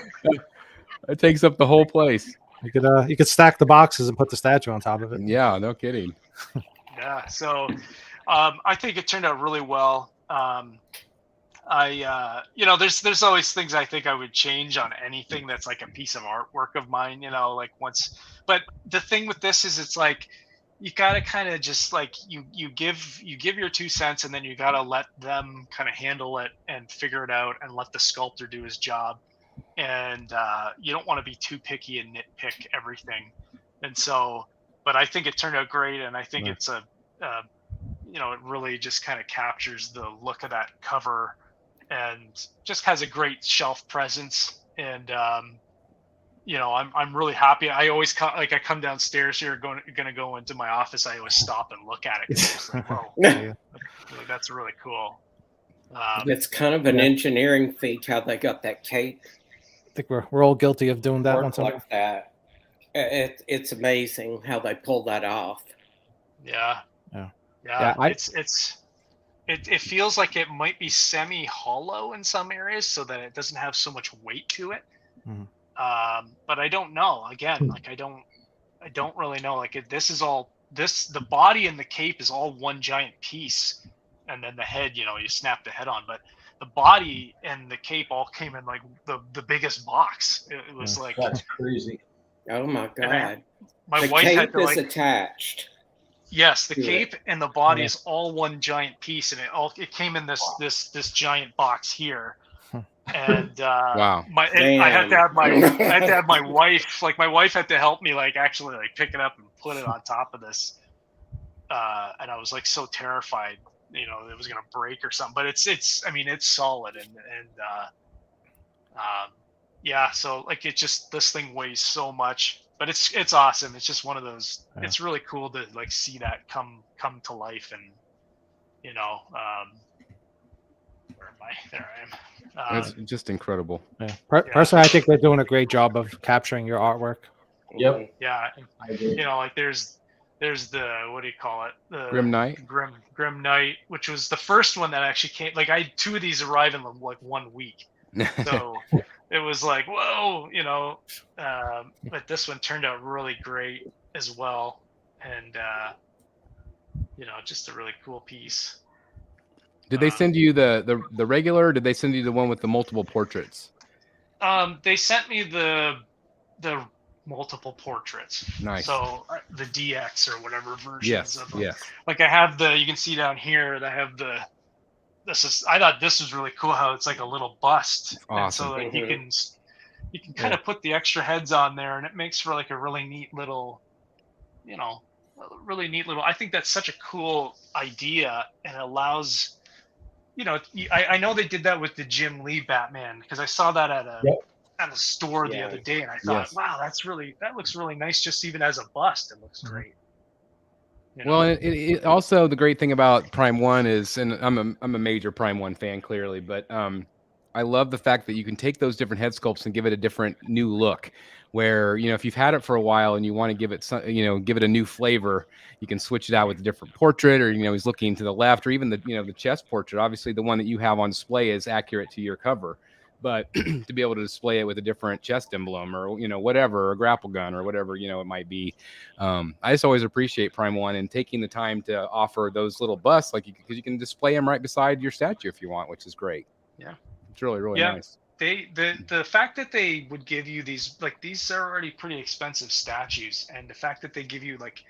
it takes up the whole place. You could stack the boxes and put the statue on top of it. Yeah, no kidding. Yeah, so I think it turned out really well. You know, there's always things I think I would change on anything that's like a piece of artwork of mine, you know, like but the thing with this is, it's like, you gotta kind of just like, you give your 2 cents, and then you gotta let them kind of handle it and figure it out, and let the sculptor do his job. And you don't want to be too picky and nitpick everything. And so, but I think it turned out great, and I think it's you know, it really just kind of captures the look of that cover and just has a great shelf presence. And you know, I'm really happy. I always I come downstairs here, gonna go into my office. I always stop and look at it. 'Cause it's like, whoa, that's really cool. It's kind of an engineering feat how they got that cape. I think we're all guilty of doing that Work once. like that. It's amazing how they pull that off. Yeah. Yeah, It feels like it might be semi hollow in some areas, so that it doesn't have so much weight to it. Mhm. But I don't know. Again, like I don't really know. Like the body and the cape is all one giant piece, and then the head, you know, you snap the head on. But the body and the cape all came in like the biggest box. It was like, That's crazy. Oh my god! My the wife cape had to is attached. Yes, the to cape and the body is all one giant piece, and it came in this giant box here. And Wow. I had to have my wife, like my wife had to help me like actually like pick it up and put it on top of this. And I was like so terrified, you know, it was gonna break or something. But it's I mean it's solid and yeah, so like this thing weighs so much. But it's awesome. It's just one of those. Yeah. It's really cool to like see that come to life, and you know, where am I? There I am. It's just incredible. Yeah. Personally, I think they're doing a great job of capturing your artwork. Yep. Yeah. I agree. You know, like there's the, what do you call it? The Grim Knight. Grim Knight, which was the first one that actually came. Like I had 2 of these arrive in like 1 week. So. It was like, whoa, you know, but this one turned out really great as well. And, you know, just a really cool piece. Did they send you the regular, or did they send you the one with the multiple portraits? They sent me the multiple portraits. Nice. So the DX or whatever versions of them. Yes. Like I have you can see down here, I have I thought this was really cool how it's like a little bust. Awesome. And so like you can kind of put the extra heads on there, and it makes for like a really neat little, you know, I think that's such a cool idea, and it allows, you know, I know they did that with the Jim Lee Batman, because I saw that at a store the other day, and I thought, wow, that looks really nice just even as a bust. It looks great. You know? Well, it also, the great thing about Prime 1 is, and I'm a major Prime 1 fan clearly, but I love the fact that you can take those different head sculpts and give it a different new look, where, you know, if you've had it for a while and you want to give it some, you know, give it a new flavor, you can switch it out with a different portrait, or, you know, he's looking to the left, or even the, you know, the chest portrait. Obviously the one that you have on display is accurate to your cover, but to be able to display it with a different chest emblem, or, you know, whatever, or a grapple gun or whatever, you know, it might be. I just always appreciate Prime 1 and taking the time to offer those little busts, like, because you can display them right beside your statue if you want, which is great. Yeah. It's really nice. The fact that they would give you these, like, these are already pretty expensive statues, and the fact that they give you like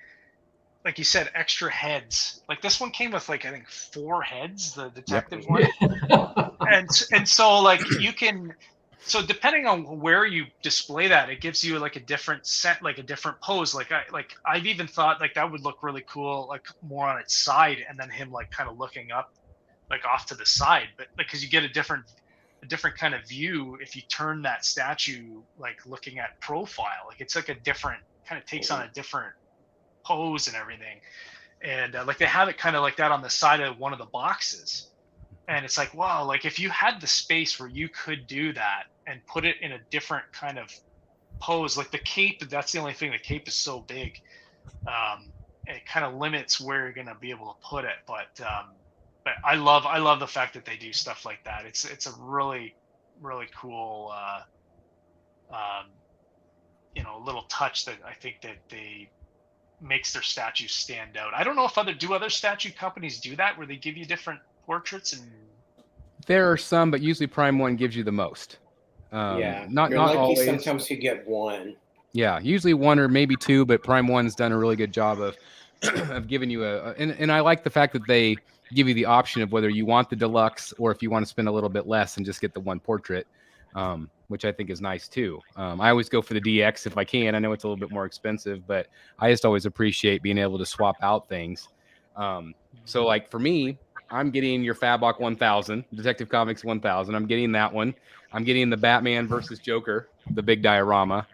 you said, extra heads. Like this one came with like I think 4 heads, the detective one, and so like you can. So depending on where you display that, it gives you like a different set, like a different pose. I've even thought like that would look really cool, like more on its side, and then him like kind of looking up, like off to the side. But like because you get a different kind of view if you turn that statue like looking at profile. Like it's like a different kind of takes on a different pose and everything. And like they have it kind of like that on the side of one of the boxes. And it's like, wow, like if you had the space where you could do that and put it in a different kind of pose, like the cape, that's the only thing, the cape is so big. It kind of limits where you're going to be able to put it. But I love the fact that they do stuff like that. It's a really, really cool, you know, little touch that I think that they makes their statues stand out. I don't know if other statue companies do that, where they give you different portraits. And there are some, but usually Prime 1 gives you the most. Not lucky always. Sometimes you get 1. Yeah, usually 1 or maybe 2, but Prime 1's done a really good job of giving you and I like the fact that they give you the option of whether you want the deluxe or if you want to spend a little bit less and just get the 1 portrait, which I think is nice too. I always go for the DX if I can. I know it's a little bit more expensive, but I just always appreciate being able to swap out things. So like for me, I'm getting your Fabok 1000, Detective Comics 1000. I'm getting that one. I'm getting the Batman versus Joker, the big diorama,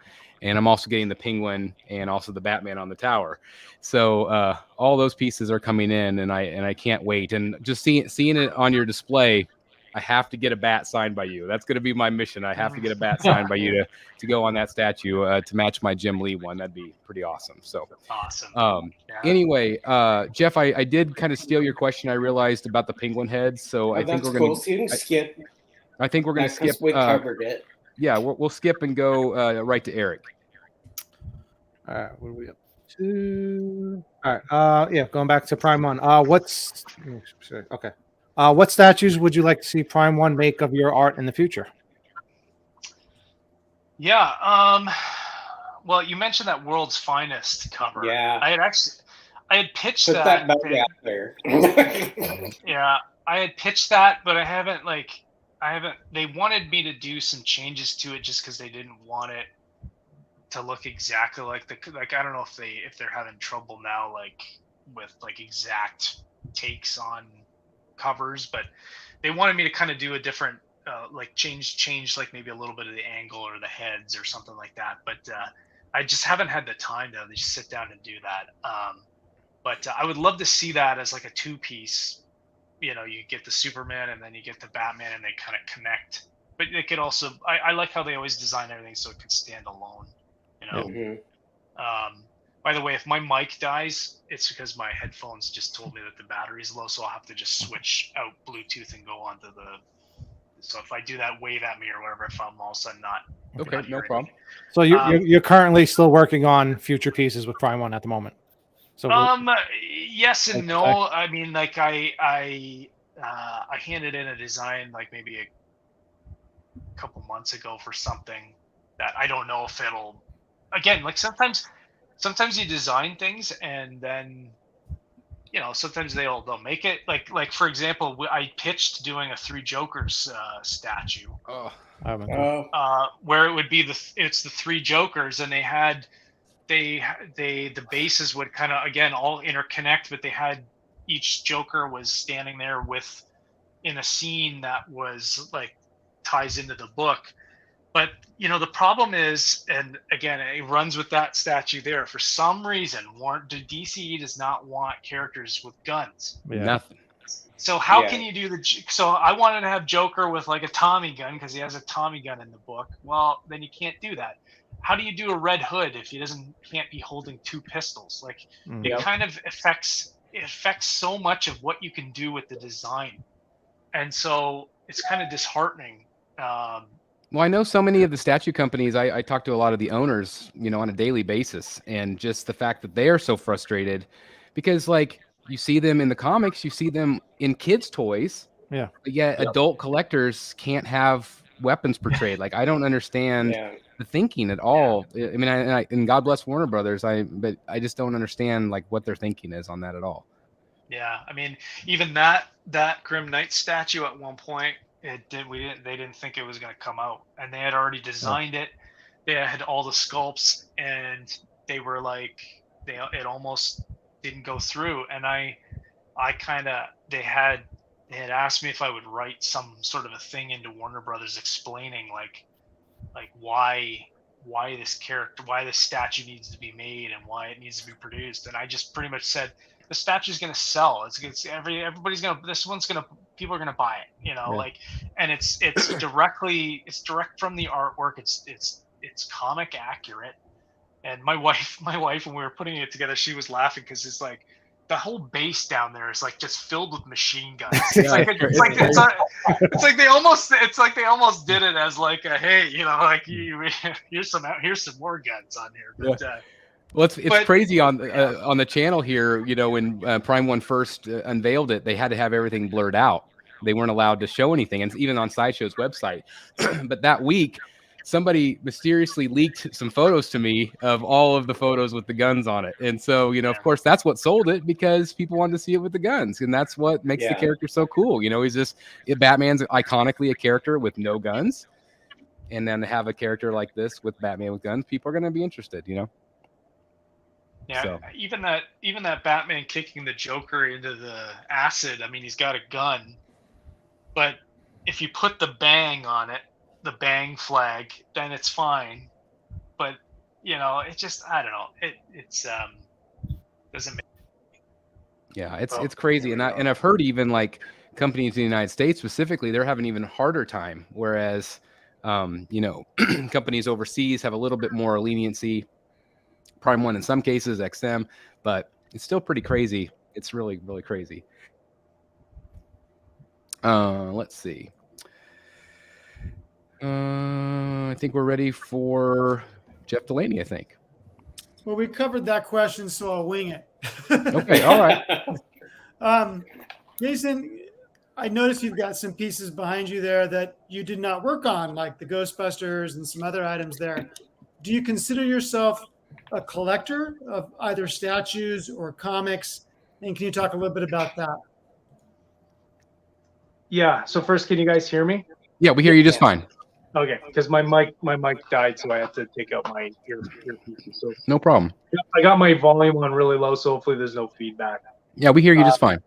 and I'm also getting the Penguin and also the Batman on the tower. So all those pieces are coming in, and I can't wait. And just seeing it on your display, I have to get a bat signed by you. That's going to be my mission. I have to get a bat signed by you to go on that statue to match my Jim Lee one. That'd be pretty awesome. So awesome. Anyway, Jeff, I did kind of steal your question. I realized about the penguin heads, so I think we're going to. So you can skip. I think we're going to skip. We covered it. Yeah, we'll skip and go right to Eric. All right, what are we up to? All right, yeah, going back to Prime One. Okay. What statues would you like to see Prime One make of your art in the future? Yeah. Well, you mentioned that World's Finest cover. Yeah. I had pitched Put that. Put that out there. Yeah, I had pitched that, but I haven't. They wanted me to do some changes to it just because they didn't want it to look exactly like I don't know if they're having trouble now, with exact takes on covers, but they wanted me to kind of do a different change maybe a little bit of the angle or the heads or something like that, but I just haven't had the time to just sit down and do that. But I would love to see that as like a two-piece. You get the Superman and then you get the Batman, and they kind of connect, but it could also I like how they always design everything so it could stand alone. By the way, if my mic dies, it's because my headphones just told me that the battery's low, so I'll have to just switch out Bluetooth and go onto the. So if I do that, wave at me or whatever, if I'm all of a sudden not. Okay, no problem. So you're currently still working on future pieces with Prime One at the moment. So yes and no. I mean, I handed in a design maybe a couple months ago for something that I don't know if it'll. Again, sometimes you design things and then sometimes they'll make it like for example, I pitched doing a Three Jokers statue. Where it would be it's the Three Jokers, and the bases would kind of again all interconnect, but they had each Joker was standing there in a scene that was ties into the book. But the problem is, and again, it runs with that statue there. For some reason, DCE does not want characters with guns. Yeah. Nothing. So how can you do so I wanted to have Joker with a Tommy gun because he has a Tommy gun in the book. Well, then you can't do that. How do you do a Red Hood if he can't be holding two pistols? It kind of affects so much of what you can do with the design. And so it's kind of disheartening. Well, I know so many of the statue companies. I talk to a lot of the owners, on a daily basis, and just the fact that they are so frustrated because, you see them in the comics, you see them in kids' toys. Yeah. But yet adult collectors can't have weapons portrayed. I don't understand the thinking at all. I mean, and God bless Warner Brothers. But I just don't understand what their thinking is on that at all. Yeah, I mean, even that Grim Knight statue at one point. They didn't think it was going to come out, and they had already designed it. They had all the sculpts, and they were it almost didn't go through. And they had asked me if I would write some sort of a thing into Warner Brothers explaining why this statue needs to be made and why it needs to be produced. And I just pretty much said the statue's going to sell. Everybody's going to people are going to buy it, and it's direct from the artwork. It's comic accurate. And my wife, when we were putting it together, she was laughing because it's the whole base down there is just filled with machine guns. It's like they almost did it as hey, here's some more guns on here. But, well, it's crazy on the channel here. When Prime One first unveiled it, they had to have everything blurred out. They weren't allowed to show anything, and even on Sideshow's website. But that week, somebody mysteriously leaked some photos to me of all of the photos with the guns on it, and so of course, that's what sold it because people wanted to see it with the guns, and that's what makes the character so cool. Batman's iconically a character with no guns, and then to have a character like this with Batman with guns, people are going to be interested. Yeah, So. even that Batman kicking the Joker into the acid. I mean, he's got a gun, but if you put the bang on it, the bang flag, then it's fine. But it just, I don't know. It's doesn't make. Yeah, it's crazy, and I've heard even like companies in the United States specifically, they're having even harder time. Whereas, companies overseas have a little bit more leniency. Prime One in some cases, XM, but it's still pretty crazy. It's really, really crazy. Let's see. I think we're ready for Jeff Delaney, I think. Well, we covered that question, so I'll wing it. Okay, all right. Jason, I noticed you've got some pieces behind you there that you did not work on, like the Ghostbusters and some other items there. Do you consider yourself a collector of either statues or comics? And can you talk a little bit about that? Yeah. So first, can you guys hear me? Yeah, we hear you just fine. Okay, because my mic died, so I had to take out my earpieces. So No problem. I got my volume on really low, so hopefully there's no feedback. Yeah, we hear you just fine.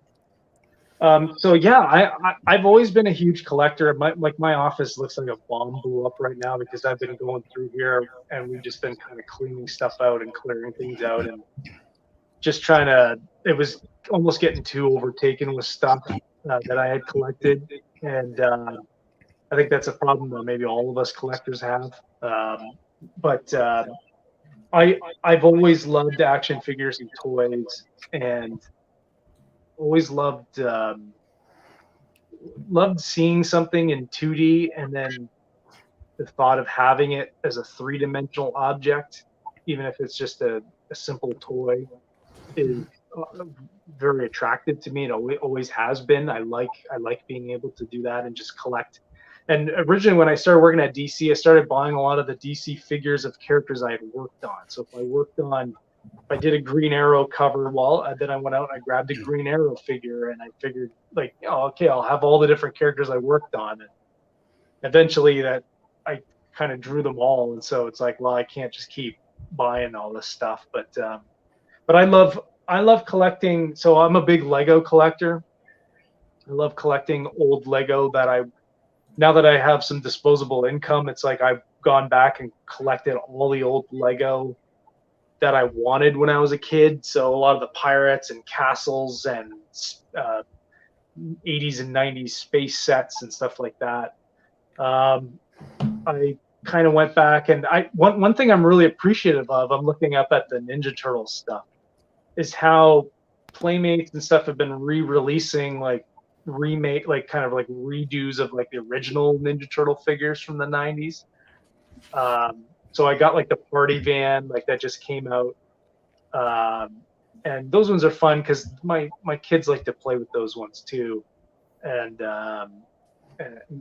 So yeah, I've always been a huge collector. My office looks like a bomb blew up right now because I've been going through here and we've just been kind of cleaning stuff out and clearing things out and just trying to. It was almost getting too overtaken with stuff that I had collected, and I think that's a problem that maybe all of us collectors have. But I've always loved action figures and toys, and always loved seeing something in 2D, and then the thought of having it as a 3-dimensional object, even if it's just a simple toy, is very attractive to me. It always has been. I like being able to do that and just collect. And originally, when I started working at DC, I started buying a lot of the DC figures of characters I had worked on. So if I did a Green Arrow cover, then I went out and I grabbed a Green Arrow figure, and I figured, like, okay, I'll have all the different characters I worked on. And eventually, that I kind of drew them all, and so it's like, well, I can't just keep buying all this stuff. But I love collecting. So I'm a big Lego collector. I love collecting old Lego now that I have some disposable income, it's like I've gone back and collected all the old Lego that I wanted when I was a kid. So a lot of the pirates and castles and 80s and 90s space sets and stuff like that. I kind of went back, and one thing I'm really appreciative of, I'm looking up at the Ninja Turtles stuff, is how Playmates and stuff have been re-releasing like kind of redos of like the original Ninja Turtle figures from the 90s. So I got like the party van, like that just came out. And those ones are fun because my kids like to play with those ones too. And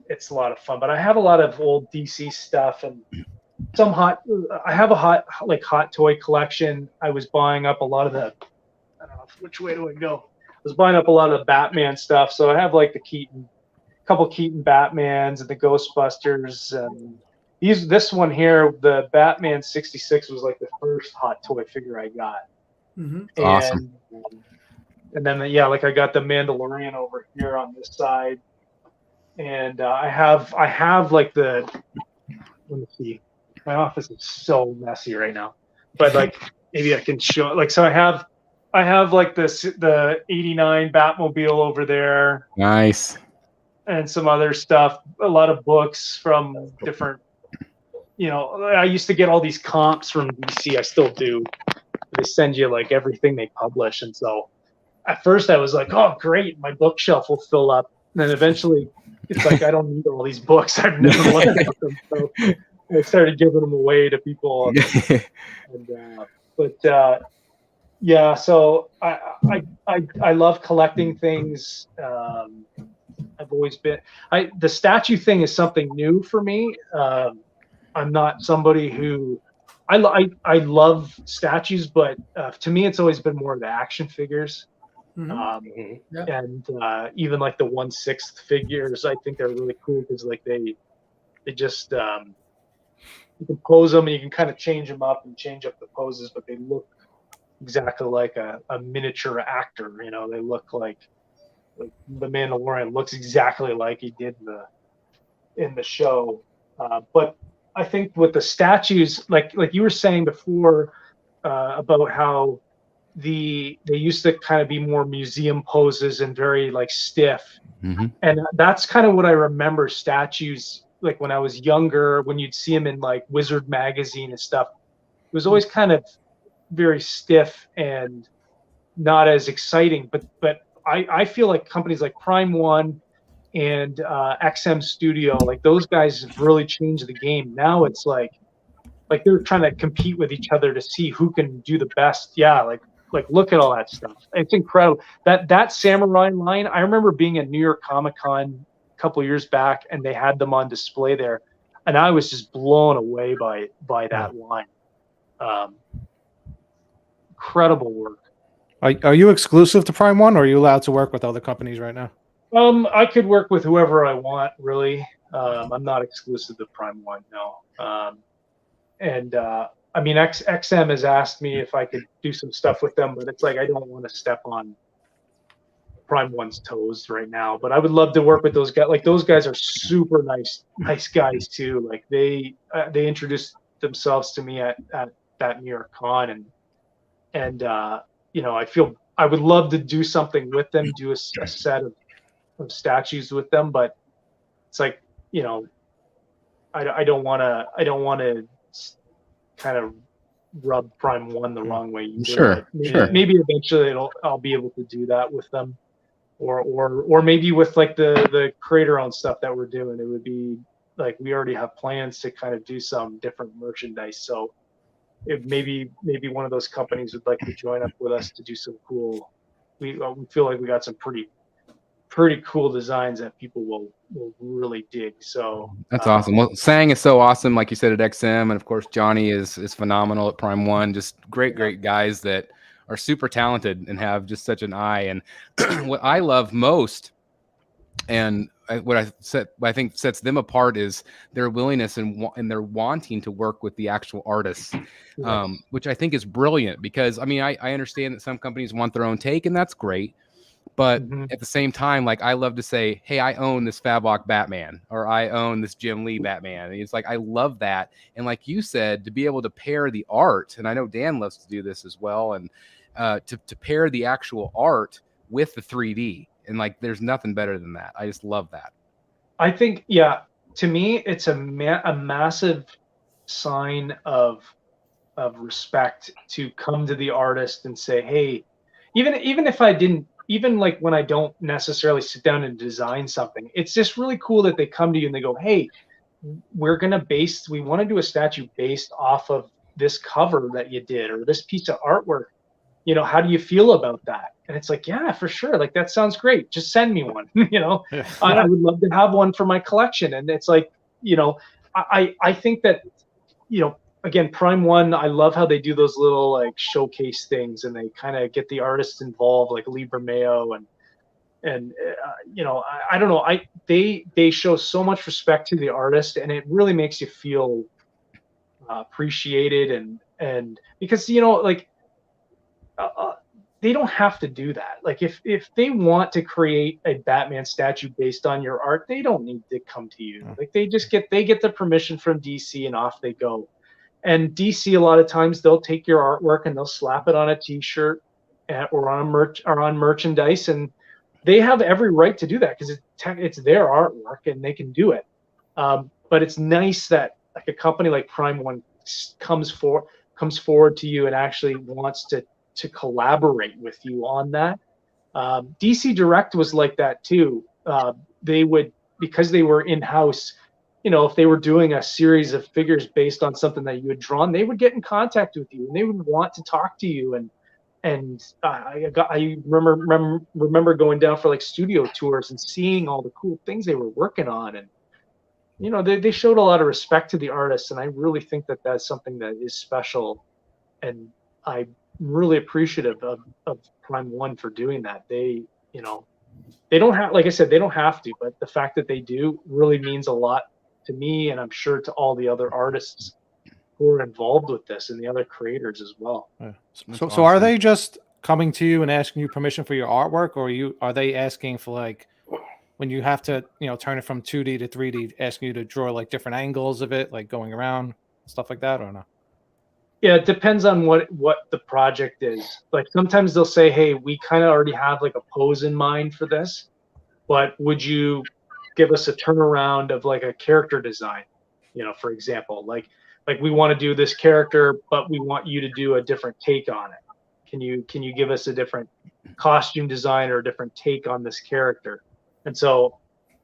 it's a lot of fun. But I have a lot of old DC stuff and I have a hot toy collection. I was buying up a lot of I don't know, which way do I go? I was buying up a lot of the Batman stuff, so I have like couple Keaton Batmans and the Ghostbusters. This one here, the Batman 66, was like the first hot toy figure I got. Mm-hmm. Awesome. And then like I got the Mandalorian over here on this side, and I have like let me see, my office is so messy right now, but like maybe I can show like so I have like the 89 Batmobile over there. Nice. And some other stuff, a lot of books from different, I used to get all these comps from DC. I still do. They send you like everything they publish. And so at first I was like, oh, great, my bookshelf will fill up. And then eventually it's like, I don't need all these books. I've never looked at them. So I started giving them away to people. Yeah, so I love collecting things. I've always been. The statue thing is something new for me. I'm not somebody who I love statues, but to me, it's always been more of the action figures. Mm-hmm. And even like the 1/6 figures, I think they're really cool because like they just you can pose them and you can kind of change them up and change up the poses, but they look exactly like a miniature actor. You know, they look like the Mandalorian looks exactly like he did in the show. But I think with the statues, like you were saying before, about how they used to kind of be more museum poses and very like stiff. Mm-hmm. And that's kind of what I remember statues like when I was younger, when you'd see them in like Wizard magazine and stuff. It was always kind of very stiff and not as exciting. But I feel like companies like Prime One and XM Studio, like those guys have really changed the game. Now it's like they're trying to compete with each other to see who can do the best. Yeah, like look at all that stuff. It's incredible. That samurai line, I remember being at New York Comic Con a couple years back, and they had them on display there, and I was just blown away by that line. Incredible work. Are you exclusive to Prime One, or are you allowed to work with other companies right now? I could work with whoever I want, really. I'm not exclusive to Prime One, no. I mean, XM has asked me if I could do some stuff with them, but it's like I don't want to step on Prime One's toes right now. But I would love to work with those guys. Like those guys are super nice guys too. Like they introduced themselves to me at that New York Con, and you know, I would love to do something with them, do a set of statues with them, but it's like, you know, I don't want to kind of rub Prime One the wrong way. Sure. Maybe eventually I'll be able to do that with them, or maybe with like the creator-owned stuff that we're doing. It would be like we already have plans to kind of do some different merchandise. So if maybe one of those companies would like to join up with us to do some cool. We feel like we got some pretty cool designs that people will really dig. So that's awesome. Well, Sang is so awesome, like you said, at XM, and of course Johnny is phenomenal at Prime One. Just great guys that are super talented and have just such an eye. And what I love most, and what I think sets them apart, is their willingness and their wanting to work with the actual artists, which I think is brilliant. Because I mean, I understand that some companies want their own take, and that's great. But at the same time, like I love to say, hey, I own this Fabok Batman, or I own this Jim Lee Batman. And it's like, I love that. And like you said, to be able to pair the art, and I know Dan loves to do this as well, and to pair the actual art with the 3D. And like, there's nothing better than that. I just love that. I think, yeah, to me, it's a massive sign of respect to come to the artist and say, hey, even if I didn't, even like when I don't necessarily sit down and design something, it's just really cool that they come to you and they go, hey, we want to do a statue based off of this cover that you did, or this piece of artwork. You know, how do you feel about that? And it's like, yeah, for sure. Like, that sounds great. Just send me one. You know, I would love to have one for my collection. And it's like, you know, I think that, you know, again, Prime One, I love how they do those little like showcase things, and they kind of get the artists involved, like Libre Mayo, and you know, I don't know, they show so much respect to the artist, and it really makes you feel appreciated, and because, you know, like they don't have to do that. Like if they want to create a Batman statue based on your art, they don't need to come to you. Like they get the permission from DC, and off they go. And DC, a lot of times, they'll take your artwork and they'll slap it on a T-shirt or on merchandise, and they have every right to do that because it's their artwork and they can do it. But it's nice that like a company like Prime One comes forward to you and actually wants to collaborate with you on that. DC Direct was like that too. They would, because they were in-house, you know, if they were doing a series of figures based on something that you had drawn, they would get in contact with you and they would want to talk to you. And I remember going down for like studio tours and seeing all the cool things they were working on. And, you know, they showed a lot of respect to the artists. And I really think that that's something that is special. And I'm really appreciative of Prime One for doing that. They, you know, they don't have, like I said, they don't have to, but the fact that they do really means a lot to me, and I'm sure to all the other artists who are involved with this and the other creators as well. Yeah. That's So are awesome. they just coming to you and asking you permission for your artwork, or are they asking for, like, when you have to, turn it from 2D to 3D, asking you to draw like different angles of it, like going around, stuff like that, or no? Yeah, it depends on what the project is. Like sometimes they'll say, hey, we kind of already have like a pose in mind for this, but would you give us a turnaround of like a character design? For example, like we want to do this character, but we want you to do a different take on it. Can you give us a different costume design or a different take on this character? And so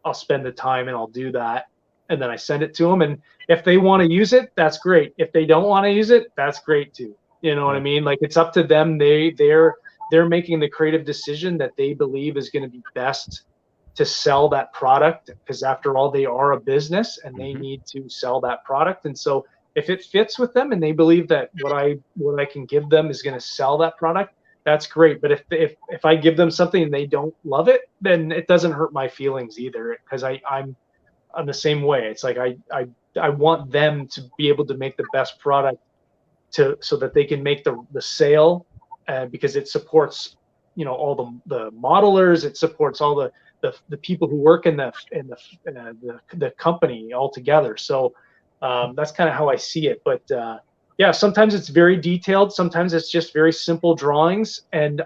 I'll spend the time and I'll do that. And then I send it to them. And if they want to use it, that's great. If they don't want to use it, that's great too. You know what I mean? Like it's up to them. They're making the creative decision that they believe is going to be best to sell that product, because after all, they are a business and they need to sell that product. And so if it fits with them and they believe that what I can give them is going to sell that product, that's great. But if I give them something and they don't love it, then it doesn't hurt my feelings either, because I'm the same way. It's like I want them to be able to make the best product so that they can make the sale, because it supports all the modelers, it supports all the people who work in the company altogether. So that's kind of how I see it. But yeah, sometimes it's very detailed. Sometimes it's just very simple drawings. And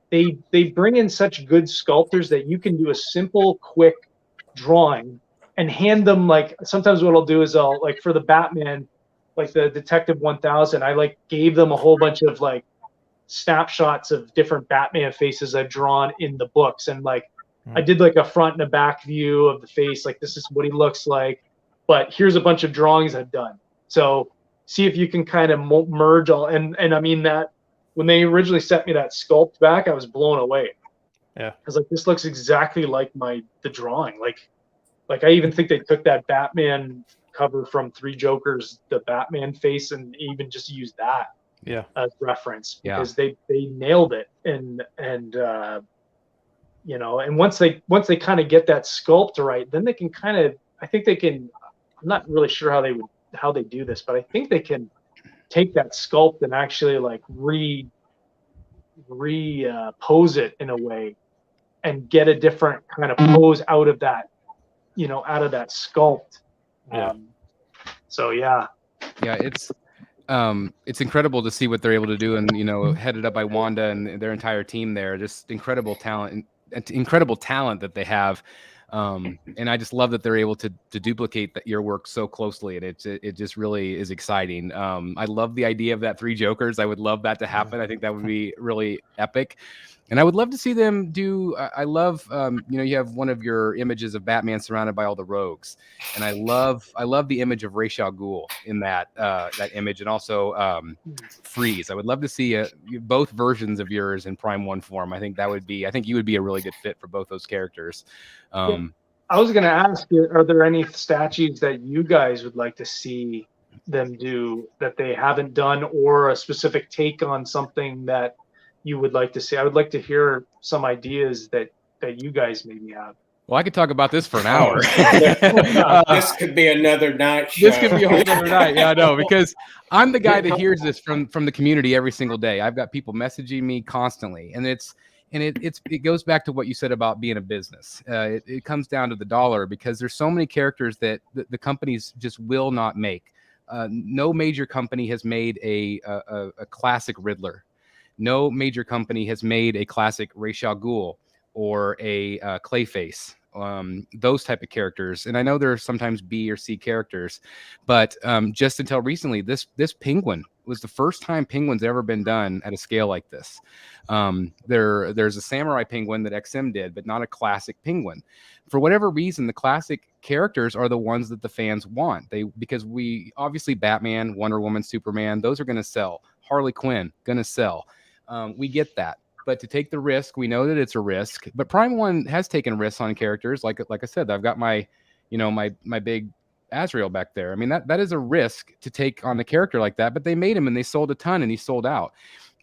they bring in such good sculptors that you can do a simple, quick drawing and hand them, like, sometimes what I'll do is I'll, like, for the Batman, like the Detective 1000, I like gave them a whole bunch of like snapshots of different Batman faces I've drawn in the books. And like, I did like a front and a back view of the face. Like, this is what he looks like, but here's a bunch of drawings I've done. So see if you can kind of merge all. And I mean that when they originally sent me that sculpt back, I was blown away. Yeah. I was like, this looks exactly like the drawing. Like I even think they took that Batman cover from Three Jokers, the Batman face, and even just used that as reference, because they nailed it. And once they kind of get that sculpt right, then they can kind of, I think they can, I'm not really sure how they do this, but I think they can take that sculpt and actually like pose it in a way and get a different kind of pose out of that, out of that sculpt. So yeah, it's incredible to see what they're able to do, and headed up by Wanda and their entire team there. Just incredible talent that they have. And I just love that they're able to duplicate your work so closely, and it just really is exciting. I love the idea of that Three Jokers. I would love that to happen. I think that would be really epic. And I would love to see them do. I love, you have one of your images of Batman surrounded by all the rogues, and I love the image of Ra's al Ghul in that image, and also Freeze. I would love to see both versions of yours in Prime 1 form. I think you would be a really good fit for both those characters. I was going to ask you, are there any statues that you guys would like to see them do that they haven't done, or a specific take on something that you would like to see? I would like to hear some ideas that you guys maybe have. Well, I could talk about this for an hour. This could be another night show. This could be a whole other night. Yeah, I know, because I'm the guy that hears this from the community every single day. I've got people messaging me constantly, and it goes back to what you said about being a business. It comes down to the dollar, because there's so many characters that the companies just will not make. No major company has made a classic Riddler. No major company has made a classic Ra's al Ghul or a Clayface, those type of characters. And I know there are sometimes B or C characters, but just until recently, this Penguin was the first time Penguin's ever been done at a scale like this. There's a Samurai Penguin that XM did, but not a classic Penguin. For whatever reason, the classic characters are the ones that the fans want. Because we obviously Batman, Wonder Woman, Superman, those are going to sell. Harley Quinn, going to sell. We get that. But to take the risk, we know that it's a risk. But Prime 1 has taken risks on characters. Like I said, I've got my big Azrael back there. I mean, that is a risk to take on the character like that. But they made him, and they sold a ton, and he sold out.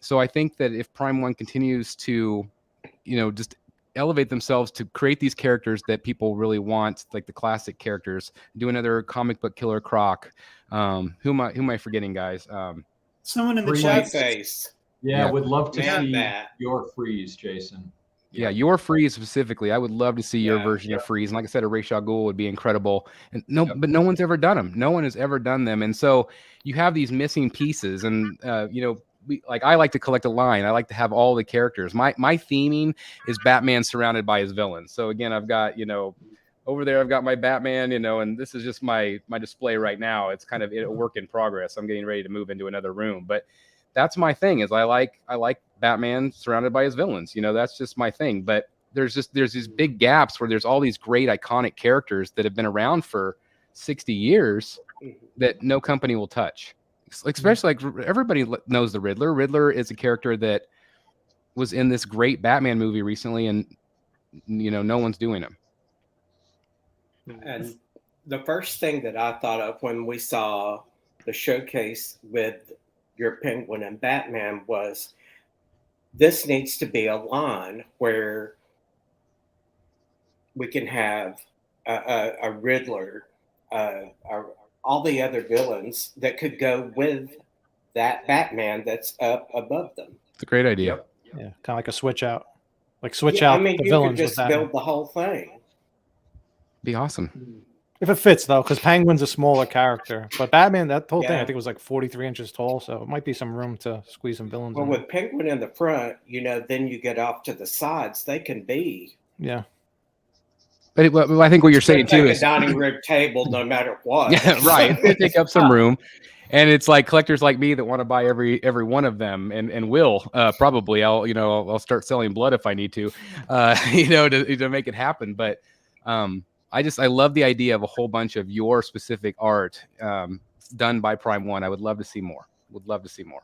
So I think that if Prime 1 continues to, just elevate themselves to create these characters that people really want, like the classic characters. Do another comic book Killer Croc. Who am I forgetting, guys? Someone in the Freeze. chat. Face. Yeah, Yeah. would love to Man, see that. your Freeze, Jason. Yeah, your Freeze specifically. I would love to see your Yeah, version of Freeze. And like I said, a Ra's al Ghul would be incredible. And but no one's ever done them. No one has ever done them. And so you have these missing pieces. And I like to collect a line. I like to have all the characters. My theming is Batman surrounded by his villains. So again, I've got over there, I've got my Batman, and this is just my display right now. It's kind of a work in progress. I'm getting ready to move into another room, but that's my thing. Is I like Batman surrounded by his villains. That's just my thing. But there's these big gaps where there's all these great iconic characters that have been around for 60 years that no company will touch. Especially like everybody knows the Riddler. Riddler is a character that was in this great Batman movie recently, and no one's doing him. And the first thing that I thought of when we saw the showcase with your Penguin and Batman was, this needs to be a line where we can have a Riddler, all the other villains that could go with that Batman that's up above them. It's a great idea. Yeah, kind of like a switch out. Like switch out the you villains could with just that. build the whole thing. Be awesome. If it fits, though, because Penguin's a smaller character. But Batman, that whole thing, I Yeah. think, was like 43 inches tall. So it might be some room to squeeze some villains Well, in. with Penguin in the front, then you get off to the sides. They can be. Yeah. But I think what you're saying too Take is a dining room table, no matter what. yeah, right. It's gonna take up some room, and it's like collectors like me that want to buy every one of them, and will probably I'll start selling blood if I need to, to make it happen. But I love the idea of a whole bunch of your specific art done by Prime One. I would love to see more. Would love to see more.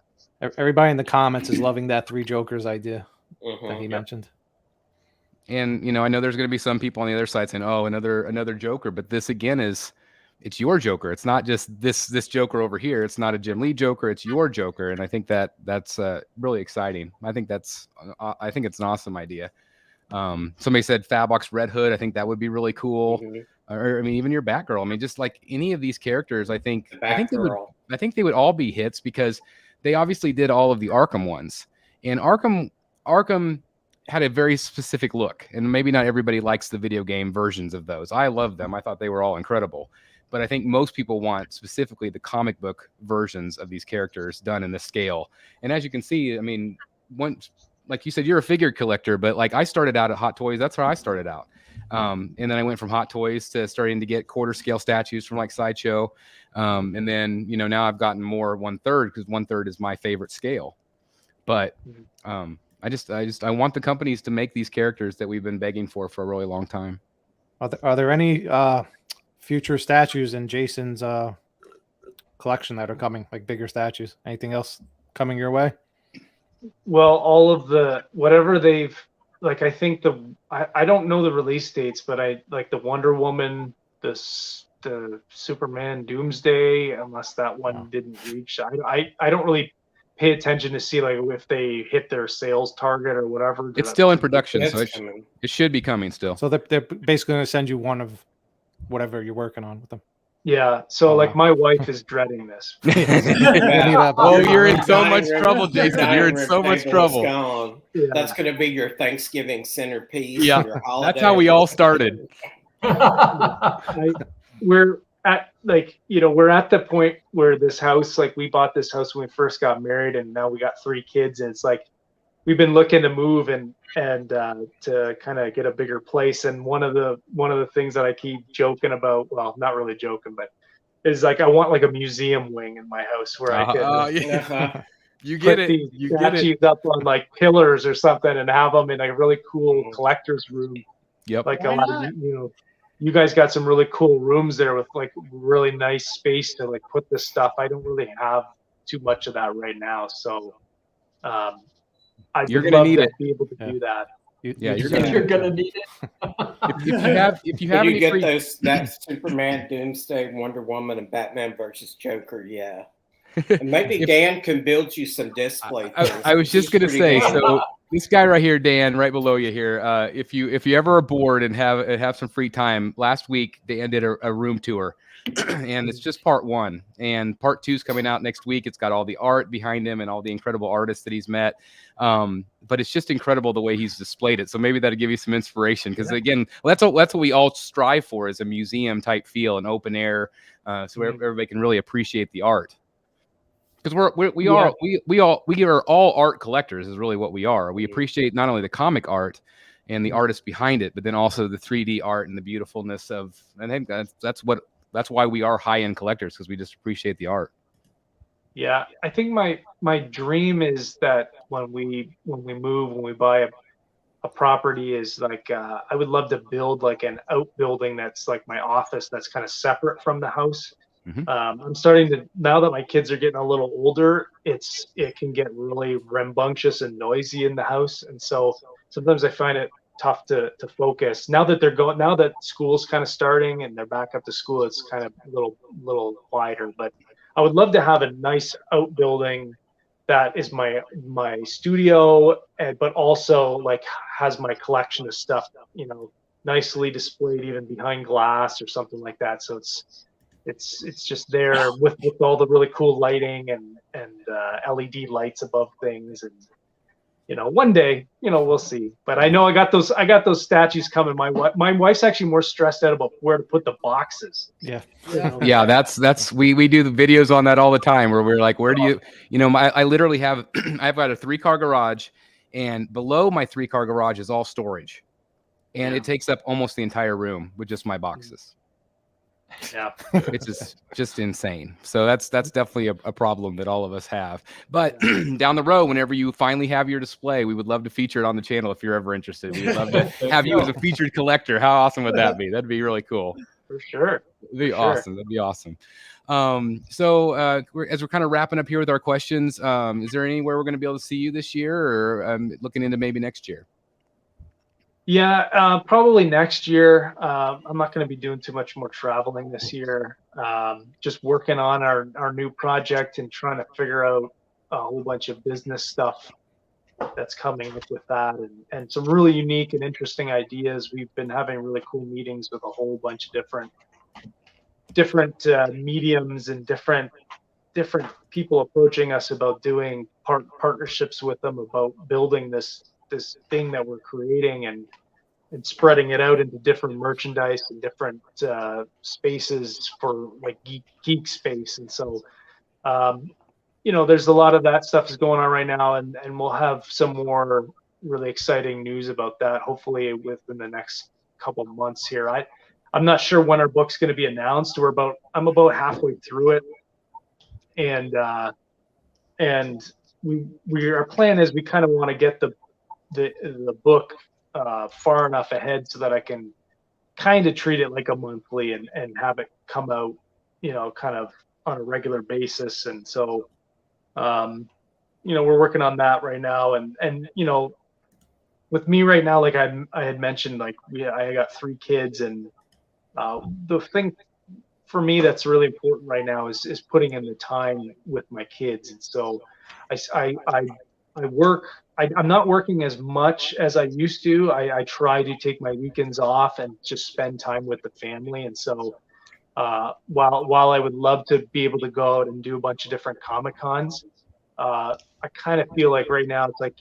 Everybody in the comments is loving that 3 Jokers idea that he mentioned. And I know there's going to be some people on the other side saying, "Oh, another Joker," but this again it's your Joker. It's not just this Joker over here. It's not a Jim Lee Joker. It's your Joker, and I think that's really exciting. I think it's an awesome idea. Somebody said Fabok's Red Hood. I think that would be really cool. Or even your Batgirl. I mean, just like any of these characters, I think they would all be hits because they obviously did all of the Arkham ones, and Arkham had a very specific look, and maybe not everybody likes the video game versions of those. I love them. I thought they were all incredible, but I think most people want specifically the comic book versions of these characters done in this scale. And as you can see, I mean, like you said, you're a figure collector, but like I started out at Hot Toys. That's where I started out. And then I went from Hot Toys to starting to get quarter scale statues from like Sideshow. And then, now I've gotten more 1/3 because 1/3 is my favorite scale. But I want the companies to make these characters that we've been begging for a really long time. Are there any future statues in Jason's collection that are coming, like bigger statues? Anything else coming your way? Well, all of the whatever they've like, I think I don't know the release dates, but I like the Wonder Woman, the Superman Doomsday, unless that one didn't reach. I don't really pay attention to see like if they hit their sales target or whatever. It's still in production, so it should be coming still. So they're basically going to send you one of whatever you're working on with them. Yeah. So like my wife is dreading this. Oh, you're in so much trouble, Jason. You're in so much trouble. Yeah. That's going to be your Thanksgiving centerpiece. Yeah, that's how we all started. We're at we're at the point where this house, like we bought this house when we first got married, and now we got 3 kids, and it's like we've been looking to move and to kind of get a bigger place. And one of the things that I keep joking about, well, not really joking, but is like I want like a museum wing in my house where I can you get it. You get it up on like pillars or something and have them in like a really cool collector's room. Yep. Like a lot of, you guys got some really cool rooms there with like really nice space to like put this stuff. I don't really have too much of that right now, so you're gonna need it. Be able to do that. You're gonna need it. if you have any get free... that Superman, Doomsday, Wonder Woman, and Batman versus Joker, yeah. And maybe Dan can build you some display. I was just gonna say, so This guy right here, Dan, right below you here. If you ever are bored and have some free time, last week Dan did a room tour, and it's just part 1, and part 2 is coming out next week. It's got all the art behind him and all the incredible artists that he's met. But it's just incredible the way he's displayed it. So maybe that'll give you some inspiration, because again, that's what we all strive for, is a museum type feel, an open air, so everybody can really appreciate the art. Because we are all art collectors is really what we are. We appreciate not only the comic art and the artists behind it, but then also the 3D art and the beautifulness of. I think that's why we are high-end collectors, because we just appreciate the art. Yeah, I think my dream is that when we buy a property, is like I would love to build like an outbuilding that's like my office, that's kind of separate from the house. I'm starting to, now that my kids are getting a little older, it can get really rambunctious and noisy in the house, and so sometimes I find it tough to focus. Now that school's kind of starting and they're back up to school, it's kind of a little quieter. But I would love to have a nice outbuilding that is my studio, but also like has my collection of stuff, nicely displayed even behind glass or something like that. So it's just there with all the really cool lighting and LED lights above things, and one day we'll see. But I know I got those statues coming. My wife's actually more stressed out about where to put the boxes. Yeah. Yeah, that's we do the videos on that all the time, where we're like, where do you I literally have I've got a 3-car garage, and below my 3-car garage is all storage, and it takes up almost the entire room with just my boxes. Yeah, it's just insane. So that's definitely a problem that all of us have. But down the road, whenever you finally have your display, we would love to feature it on the channel if you're ever interested. We'd love to have you as a featured collector. How awesome would that be? That'd be really cool. For sure. It'd be awesome. That'd be awesome. So as we're kind of wrapping up here with our questions, is there anywhere we're going to be able to see you this year, or looking into maybe next year? Yeah, probably next year. I'm not going to be doing too much more traveling this year. Just working on our new project and trying to figure out a whole bunch of business stuff that's coming with that, and some really unique and interesting ideas. We've been having really cool meetings with a whole bunch of different mediums and different people approaching us about doing partnerships with them about building this thing that we're creating and spreading it out into different merchandise and different spaces for like geek space. And so, there's a lot of that stuff is going on right now, and we'll have some more really exciting news about that, hopefully within the next couple of months here. I'm not sure when our book's going to be announced. I'm about halfway through it. And our plan is we kind of want to get the book far enough ahead so that I can kind of treat it like a monthly and have it come out, kind of on a regular basis. And so, we're working on that right now. And with me right now, like I had mentioned, like I got 3 kids, and the thing for me that's really important right now is putting in the time with my kids. And so I work. I'm not working as much as I used to. I try to take my weekends off and just spend time with the family. And so while I would love to be able to go out and do a bunch of different Comic Cons, I kind of feel like right now it's like,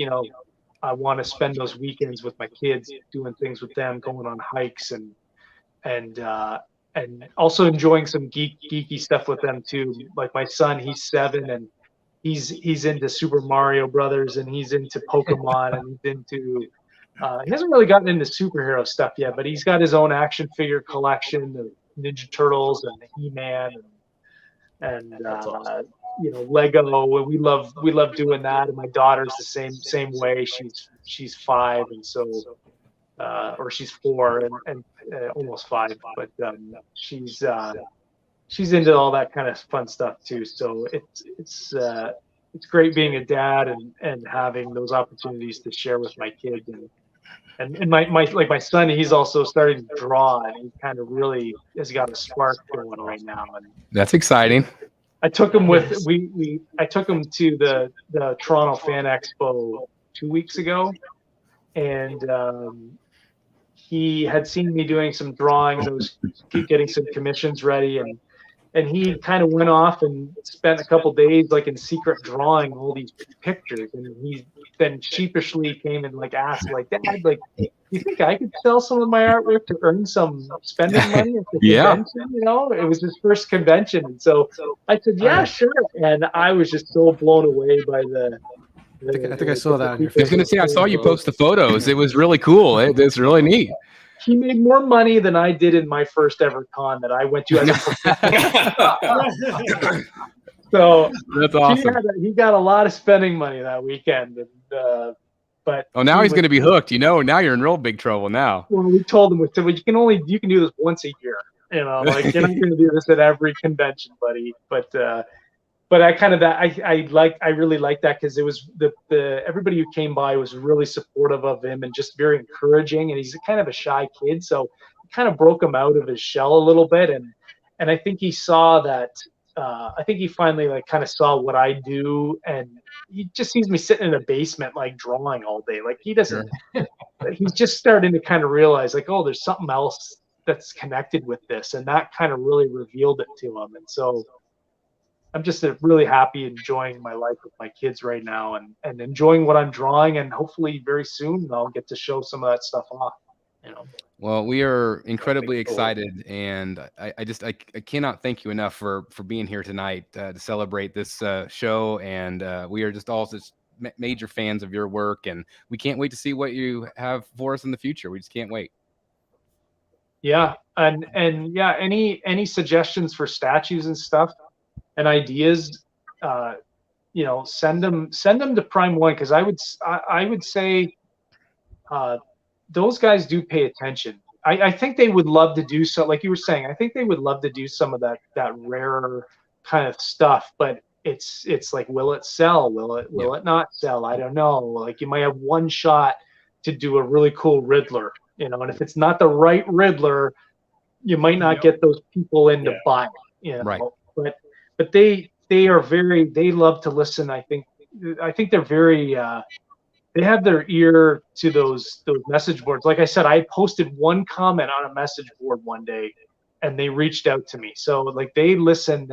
I want to spend those weekends with my kids, doing things with them, going on hikes and also enjoying some geeky stuff with them too. Like my son, he's 7, and he's into Super Mario Brothers, and he's into Pokemon, and he's into he hasn't really gotten into superhero stuff yet, but he's got his own action figure collection of Ninja Turtles and He-Man and awesome. Lego. We love doing that, and my daughter's the same way. She's 5, and so or she's 4 and almost 5, but she's into all that kind of fun stuff too. So it's great being a dad and having those opportunities to share with my kids. And my son, he's also starting to draw, and he kind of really has got a spark going right now. And that's exciting. I took him I took him to the Toronto Fan Expo 2 weeks ago, and he had seen me doing some drawings. I was getting some commissions ready, and he kind of went off and spent a couple days like in secret drawing all these pictures. And he then sheepishly came and like asked, like, Dad, like, you think I could sell some of my artwork to earn some spending money at the convention? You know, it was his first convention. And so I said, yeah, sure. And I was just so blown away by I think I saw that on your I was going to say, I saw you post the photos. It was really cool. It's really neat. He made more money than I did in my first ever con that I went to as a professional. So that's awesome. He got a lot of spending money that weekend. And, but now he's going to be hooked. You know, now you're in real big trouble now. Well, we told him, we said, well, you can do this once a year. You know, like you're not going to do this at every convention, buddy. But I kind of I really like that because it was the everybody who came by was really supportive of him and just very encouraging. And he's kind of a shy kid, so it kind of broke him out of his shell a little bit. And I think he saw that. I think he finally like kind of saw what I do, and he just sees me sitting in a basement like drawing all day. Like he doesn't. He's just starting to kind of realize like, oh, there's something else that's connected with this, and that kind of really revealed it to him. And so I'm just really happy, enjoying my life with my kids right now, and enjoying what I'm drawing, and hopefully very soon I'll get to show some of that stuff off. You know. Well, we are incredibly excited, and I cannot thank you enough for being here tonight to celebrate this show, and we are just all just major fans of your work, and we can't wait to see what you have for us in the future. We just can't wait. Yeah, and yeah, any suggestions for statues and stuff and ideas, you know, send them to Prime One, because I would say those guys do pay attention. I think they would love to do so, like you were saying. I think they would love to do some of that rarer kind of stuff, but it's like, will it sell? Will it not sell? I don't know. Like you might have one shot to do a really cool Riddler, you know, and if it's not the right Riddler, you might not get those people in to buy it, you know. Right. But they love to listen. I think they're very they have their ear to those message boards. Like I said, I posted one comment on a message board one day, and they reached out to me. So like they listen.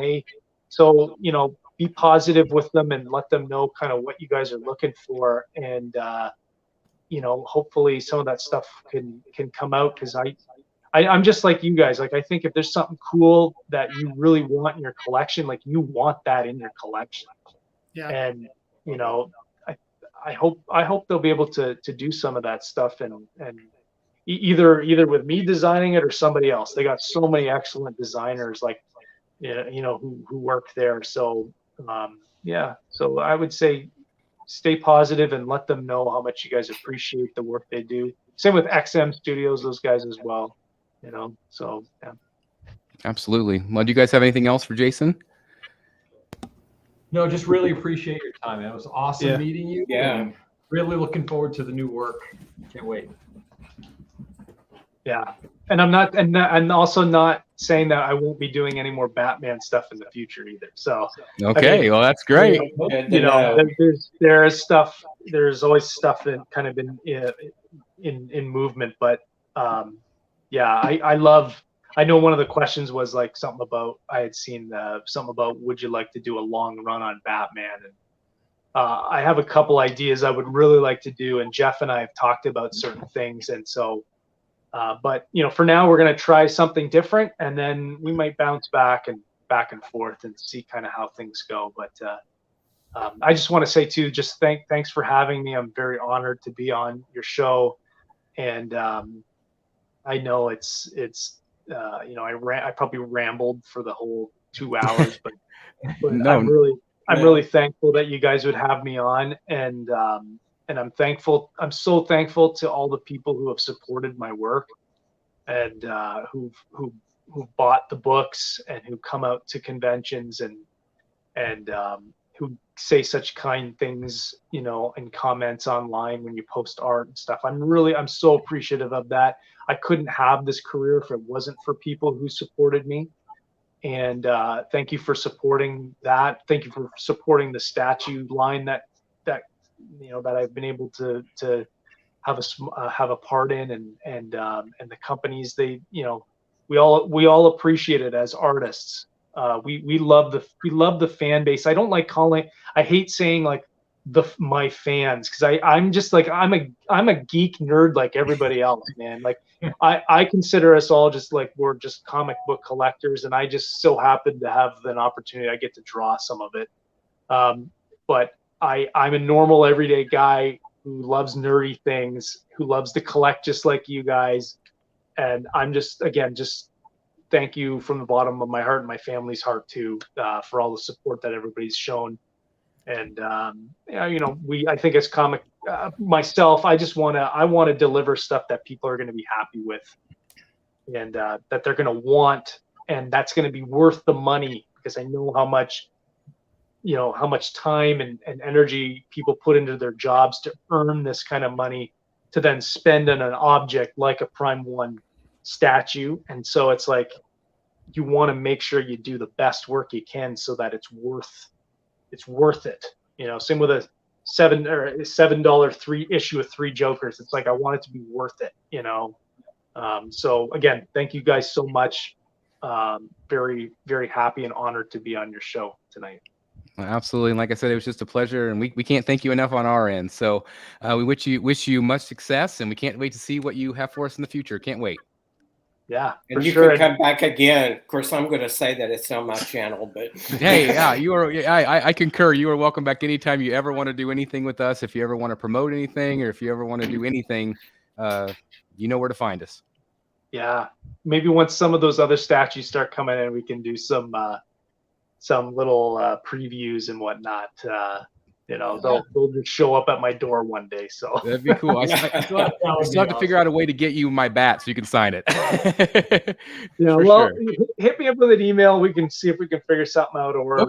So you know, be positive with them and let them know kind of what you guys are looking for, and you know, hopefully some of that stuff can come out, because I'm just like you guys. Like I think if there's something cool that you really want in your collection, like you want that in your collection. Yeah. And you know, I hope they'll be able to do some of that stuff, and either with me designing it or somebody else. They got so many excellent designers, like you know, who work there. So yeah. So I would say stay positive and let them know how much you guys appreciate the work they do. Same with XM Studios, those guys as well. You know, so yeah. Absolutely. Well, do you guys have anything else for Jason? No, just really appreciate your time. It was awesome meeting you. Yeah. Really looking forward to the new work. Can't wait. Yeah. And I'm also not saying that I won't be doing any more Batman stuff in the future either. So okay, I mean, well, that's great. You know, there's always stuff that kind of in movement, but yeah, I know one of the questions was like something about, I had seen something about, would you like to do a long run on Batman? And I have a couple ideas I would really like to do, and Jeff and I have talked about certain things. And so, but you know, for now we're going to try something different, and then we might bounce back and forth and see kind of how things go. But I just want to say too, just thanks for having me. I'm very honored to be on your show. And I know it's you know, I probably rambled for the whole 2 hours, but no, I'm really thankful that you guys would have me on, and I'm thankful. I'm so thankful to all the people who have supported my work, and who bought the books, and who come out to conventions, and who say such kind things, you know, in comments online when you post art and stuff. I'm so appreciative of that. I couldn't have this career if it wasn't for people who supported me. And thank you for supporting that. Thank you for supporting the statue line that that I've been able to have a part in, and the companies, they, we all appreciate it as artists. We love the fan base. I hate saying like my fans, because I'm just like, I'm a geek nerd like everybody else, man. Like I consider us all just like, we're just comic book collectors, and I just so happen to have an opportunity. I get to draw some of it, but I'm a normal everyday guy who loves nerdy things, who loves to collect just like you guys. And I'm just thank you from the bottom of my heart and my family's heart too, for all the support that everybody's shown. And I think as comic myself, I want to deliver stuff that people are going to be happy with, and that they're going to want, and that's going to be worth the money, because I know how much time and energy people put into their jobs to earn this kind of money, to then spend on an object like a Prime 1 statue. And so it's like, you want to make sure you do the best work you can so that it's worth it. Same with a $7 issue of 3 Jokers. It's like, I want it to be worth it, so again, thank you guys so much. Very, very happy and honored to be on your show tonight. Absolutely. And like I said, it was just a pleasure, and we can't thank you enough on our end. So we wish you much success, and we can't wait to see what you have for us in the future. Can't wait. Yeah, and you can come back again. Of course, I'm going to say that it's on my channel, but hey, yeah, you are. I concur. You are welcome back anytime you ever want to do anything with us. If you ever want to promote anything, or if you ever want to do anything, you know where to find us. Yeah, maybe once some of those other statues start coming in, we can do some little previews and whatnot. They'll just show up at my door one day. So that'd be cool. I still have to figure out a way to get you my bat so you can sign it. Sure. Hit me up with an email. We can see if we can figure something out, or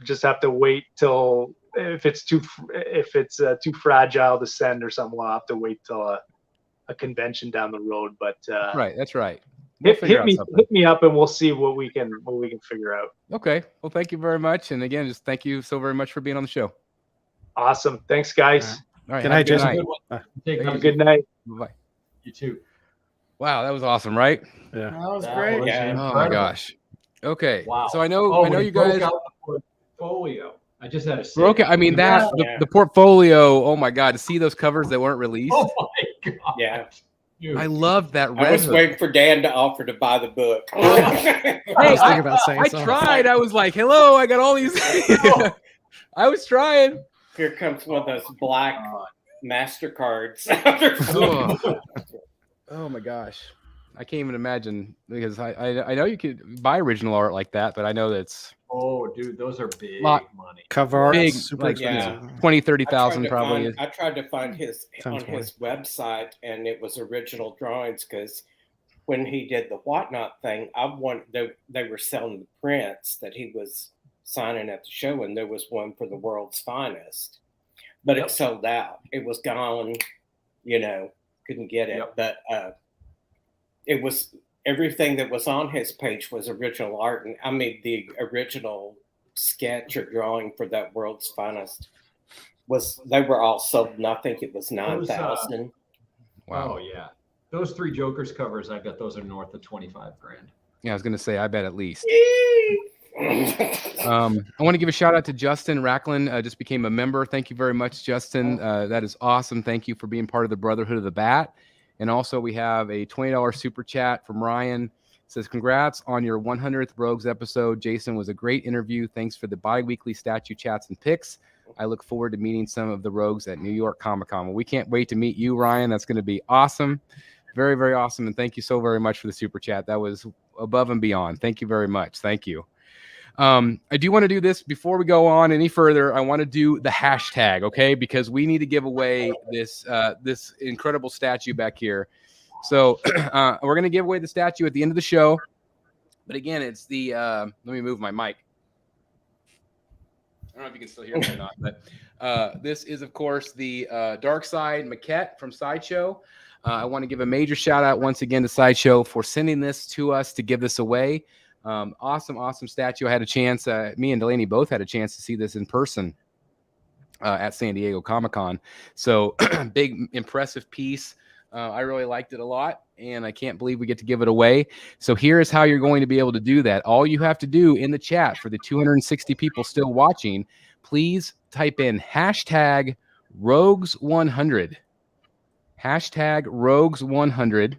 just have to wait till, if it's too fragile to send or something, we'll have to wait till a convention down the road. But right, that's right. Hit me up, and we'll see what we can figure out. Okay. Well, thank you very much. And again, just thank you so very much for being on the show. Awesome. Thanks, guys. All right. Good night, Jason. Have a good night. Bye. You too. Wow, that was awesome, right? That Yeah. was great. Yeah. Oh my gosh. Okay. Wow. So I know you guys. Out the portfolio. I just had a Rocha, I mean the portfolio. Oh my God, to see those covers that weren't released. Oh my God. Yeah. Dude. I love that red. I was waiting for Dan to offer to buy the book. I was thinking about saying I something. tried. I was like, hello, I got all these. I was trying. Here comes one of those black MasterCards. Oh my gosh. I can't even imagine, because I know you could buy original art like that, but I know that's dude, those are big money. Cover art, Big, super like, expensive. 20,000-30,000 probably. I tried to find his Times on his website, and it was original drawings, because when he did the Whatnot thing, they were selling the prints that he was signing at the show, and there was one for the World's Finest, but it sold out. It was gone, couldn't get it. Yep. But it was, everything that was on his page was original art, and I mean the original sketch or drawing for that World's Finest they were all sold, and I think it was 9,000. Wow. Oh yeah, those 3 Jokers covers, I bet those are north of 25 grand. Yeah, I was gonna say, I bet at least. I want to give a shout out to Justin Racklin. Just became a member. Thank you very much, Justin. That is awesome. Thank you for being part of the Brotherhood of the Bat. And also, we have a $20 super chat from Ryan. It says, congrats on your 100th Rogues episode. Jason was a great interview. Thanks for the bi-weekly statue chats and pics. I look forward to meeting some of the Rogues at New York Comic Con. Well, we can't wait to meet you, Ryan. That's going to be awesome. Very, very awesome. And thank you so very much for the super chat. That was above and beyond. Thank you very much. Thank you. I do want to do this before we go on any further. I want to do the hashtag, okay? Because we need to give away this incredible statue back here. So we're going to give away the statue at the end of the show. But again, it's the let me move my mic. I don't know if you can still hear me or not, but this is, of course, the Darkseid maquette from Sideshow. I want to give a major shout out once again to Sideshow for sending this to us to give this away. Awesome statue. I had a chance, me and Delaney both had a chance to see this in person at San Diego Comic-Con. So big, impressive piece. I really liked it a lot, and I can't believe we get to give it away. So here is how you're going to be able to do that. All you have to do in the chat for the 260 people still watching, please type in hashtag Rogues100. Hashtag Rogues100.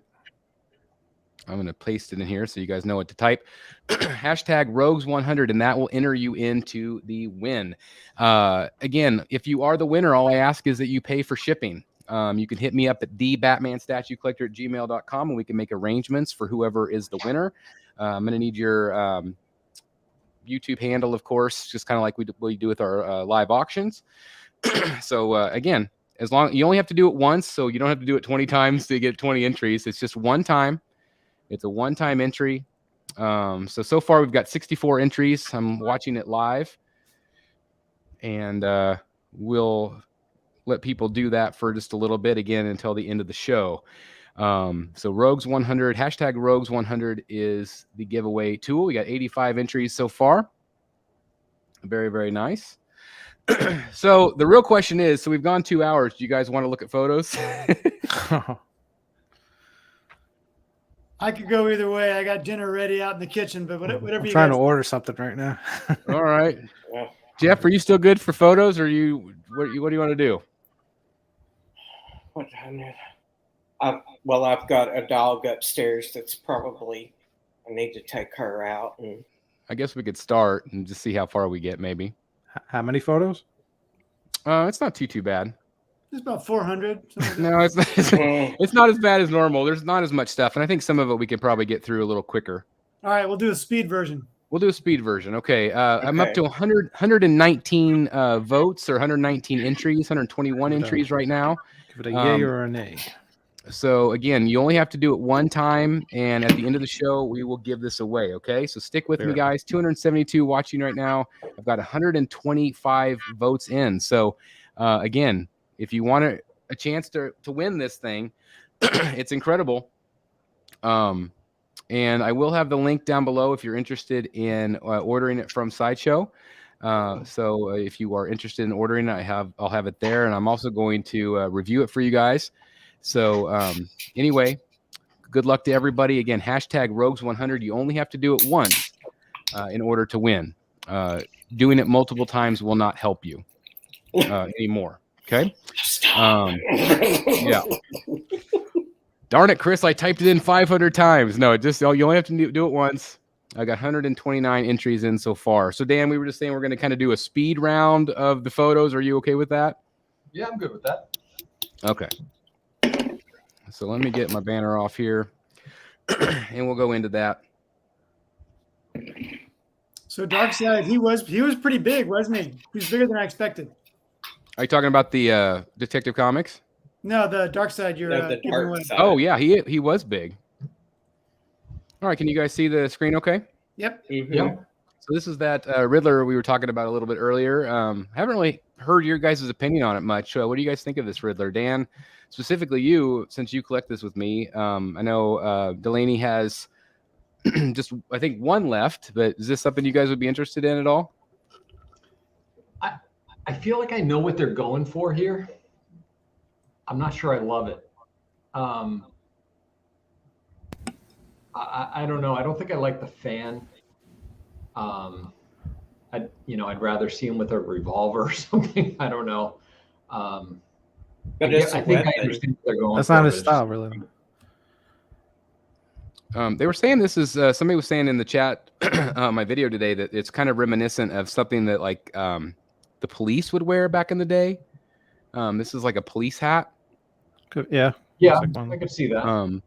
I'm going to paste it in here so you guys know what to type. Hashtag Rogues100, and that will enter you into the win. Again, if you are the winner, all I ask is that you pay for shipping. You can hit me up at thebatmanstatuecollector@gmail.com, and we can make arrangements for whoever is the winner. I'm going to need your YouTube handle, of course, just kind of like we do with our live auctions. So again, as long you only have to do it once, so you don't have to do it 20 times to get 20 entries. It's just one time. It's a one-time entry. So far we've got 64 entries. I'm watching it live, and we'll let people do that for just a little bit again until the end of the show. So Rogues100, hashtag Rogues100 is the giveaway tool. We got 85 entries so far. Very, very nice. So the real question is, so we've gone 2 hours. Do you guys want to look at photos? I could go either way. I got dinner ready out in the kitchen, but whatever I'm you trying guys. to order something right now. All right. Jeff, are you still good for photos, or what do you want to do? What do I need? Well, I've got a dog upstairs that's probably, I need to take her out. And I guess we could start and just see how far we get, maybe. How many photos? It's not too bad. It's about 400. No, it's not. It's not as bad as normal. There's not as much stuff, and I think some of it we can probably get through a little quicker. All right, we'll do a speed version. We'll do a speed version. Okay. I'm up to 119 votes, or 119 entries, 121 entries right now. Give it a yay or a nay. So again, you only have to do it one time, and at the end of the show, we will give this away. Okay, so stick with me, guys. 272 watching right now. I've got 125 votes in. So again, if you want a chance to win this thing, it's incredible. And I will have the link down below if you're interested in ordering it from Sideshow. So if you are interested in ordering it, I'll have it there, and I'm also going to review it for you guys. So anyway, good luck to everybody. Again, hashtag Rogues100. You only have to do it once in order to win. Doing it multiple times will not help you anymore. Okay. Yeah. Darn it, Chris! I typed it in 500 times. No, you only have to do it once. I got 129 entries in so far. So Dan, we were just saying we're going to kind of do a speed round of the photos. Are you okay with that? Yeah, I'm good with that. Okay. So let me get my banner off here, and we'll go into that. So Darkseid, he was pretty big, wasn't he? He was bigger than I expected. Are you talking about the Detective Comics? No, the Darkseid you're the giving dark away. side. Oh yeah, he was big. All right, can you guys see the screen? Okay. Yep. Mhm. So this is that Riddler we were talking about a little bit earlier. Haven't really heard your guys' opinion on it much. What do you guys think of this Riddler? Dan, specifically you, since you collect this with me. I know Delaney has just, I think, one left, but is this something you guys would be interested in at all? I feel like I know what they're going for here. I'm not sure I love it. I don't know. I don't think I like the fan. I'd rather see him with a revolver or something. I don't know. But it's I think I understand what they're going That's for. not his style, really. They were saying this is somebody was saying in the chat my video today that it's kind of reminiscent of something that like the police would wear back in the day. This is like a police hat. Yeah. Yeah, Looks like one. I could see that.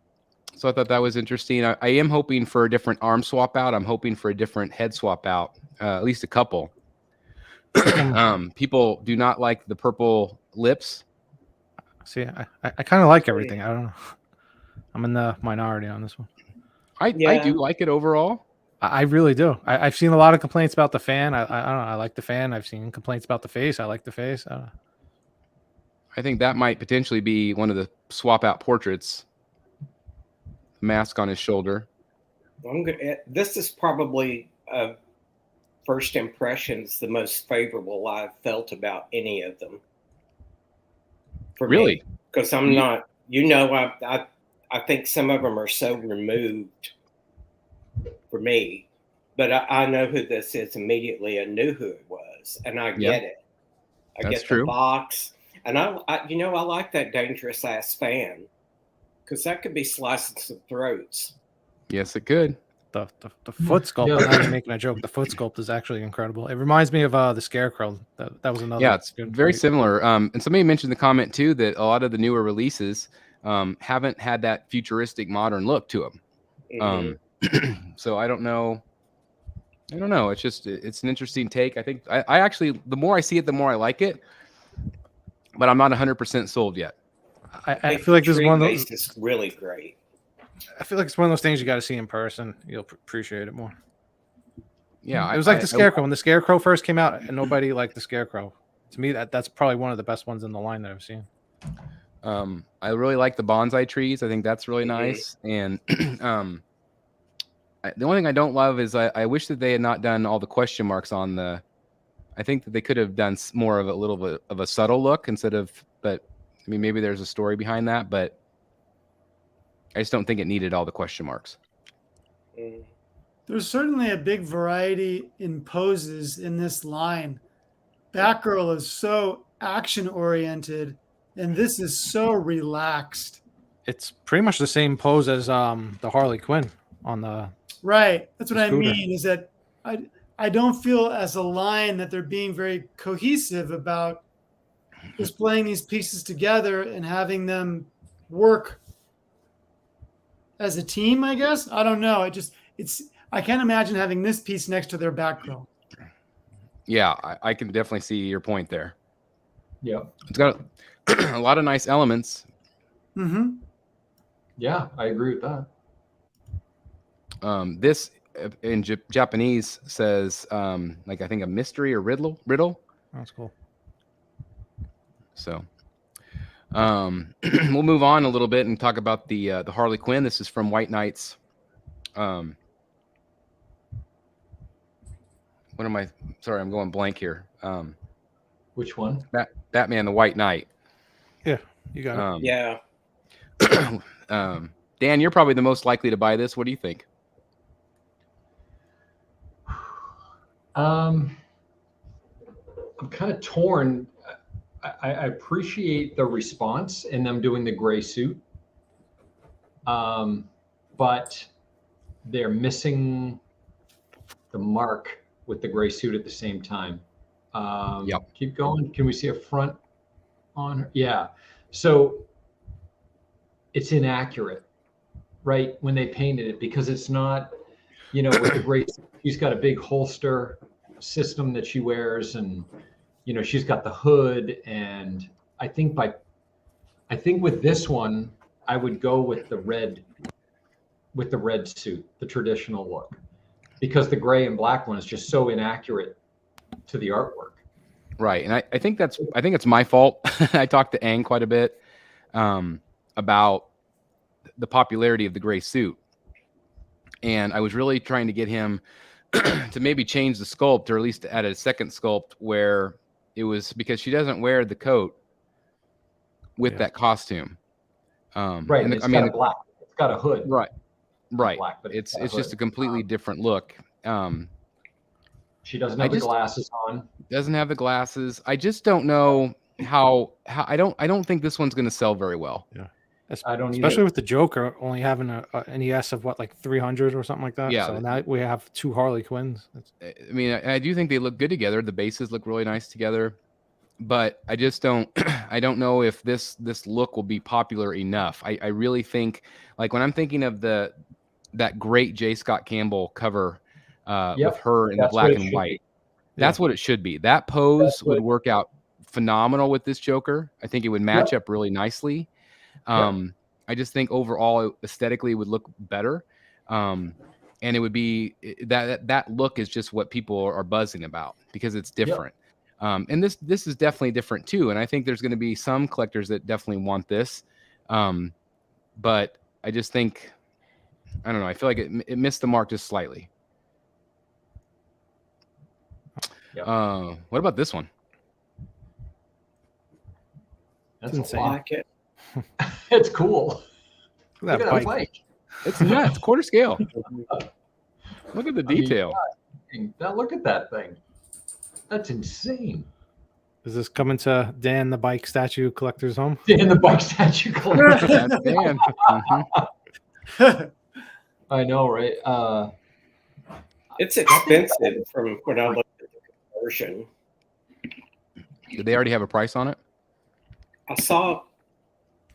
So I thought that was interesting. I am hoping for a different arm swap out. I'm hoping for a different head swap out, at least a couple. People do not like the purple lips. See, I kind of like everything. I don't know. I'm in the minority on this one. I do like it overall. I really do. I've seen a lot of complaints about the fan. I don't know. I like the fan. I've seen complaints about the face. I like the face. I don't know. I think that might potentially be one of the swap out portraits. Mask on his shoulder. This is probably first impressions the most favorable I've felt about any of them. For Really? Because I'm not, I think some of them are so removed for me, but I know who this is immediately. I knew who it was, and I get it. I That's get true. the box, and I like that dangerous ass fan, because that could be slicing some throats. Yes, it could. The foot sculpt. Yeah. I'm not even making a joke. The foot sculpt is actually incredible. It reminds me of the Scarecrow. That was another. Yeah, it's good very point. similar. And somebody mentioned in the comment too that a lot of the newer releases haven't had that futuristic modern look to them. Mhm. So I don't know. It's just it's an interesting take. I think I actually, the more I see it, the more I like it. But I'm not 100% sold yet. I feel like this is one of those. It's really great. I feel like it's one of those things you got to see in person. You'll appreciate it more. Yeah, It was like the Scarecrow. When the Scarecrow first came out, and nobody liked the Scarecrow. To me, that's probably one of the best ones in the line that I've seen. I really like the bonsai trees. I think that's really Mhm. nice. And the only thing I don't love is I wish that they had not done all the question marks on the. I think that they could have done more of a little bit of a subtle look instead of. But I mean, maybe there's a story behind that, but I just don't think it needed all the question marks. Mm. There's certainly a big variety in poses in this line. Batgirl is so action oriented, and this is so relaxed. It's pretty much the same pose as the Harley Quinn on the. Right. That's what The I scooter. mean, is that I don't feel as a line that they're being very cohesive about displaying these pieces together and having them work as a team, I guess. I don't know. I can't imagine having this piece next to their Batgirl. Yeah, I can definitely see your point there. Yeah. It's got a lot of nice elements. Mm-hmm. Yeah, I agree with that. This in Japanese says like I think a mystery or riddle. That's cool. So we'll move on a little bit and talk about the Harley Quinn. This is from White Knights. What am I? Sorry, I'm going blank here. Which one? Batman the White Knight. Yeah, you got it. Yeah. Dan, you're probably the most likely to buy this. What do you think? I'm kind of torn. I appreciate the response in them doing the gray suit, but they're missing the mark with the gray suit at the same time. Yep. Keep going. Can we see a front on her? Yeah. So it's inaccurate, right? When they painted it, because it's not, with the gray suit, she's got a big holster system that she wears, and she's got the hood. And I think with this one, I would go with the red suit, the traditional look, because the gray and black one is just so inaccurate to the artwork. Right, and I think it's my fault. I talked to Aang quite a bit about the popularity of the gray suit, and I was really trying to get him to maybe change the sculpt, or at least add a second sculpt where it was, because she doesn't wear the coat with that costume. Right, and it's got a black. It's got a hood. Right. Black, but it's just a completely different look. She doesn't have the glasses on. Doesn't have the glasses. I just don't know how I don't think this one's going to sell very well. Yeah. I don't Especially either. with the Joker only having an ES of like 300 or something like that. Yeah. So now we have two Harley Quinns. I mean, I do think they look good together. The bases look really nice together, but I just don't. I don't know if this look will be popular enough. I really think, like, when I'm thinking of that great J. Scott Campbell cover with her in the black and white. That's what it should be. That pose would work out phenomenal with this Joker. I think it would match up really nicely. I just think overall aesthetically it would look better. And it would be that look is just what people are buzzing about because it's different. And this is definitely different too. And I think there's going to be some collectors that definitely want this. But I just think, I don't know. I feel like it missed the mark just slightly. What about this one? That's insane. a lot. Like it. It's cool. Look Look at at that that bike. bike. It's nuts. Quarter scale. Look at the I mean, detail. Now look at that thing. That's insane. Is this coming to Dan the bike statue collector's home? In the bike statue collection. That's Dan. Mhm. I know, right? It's expensive from when I looked at the conversion. Did they already have a price on it? I saw,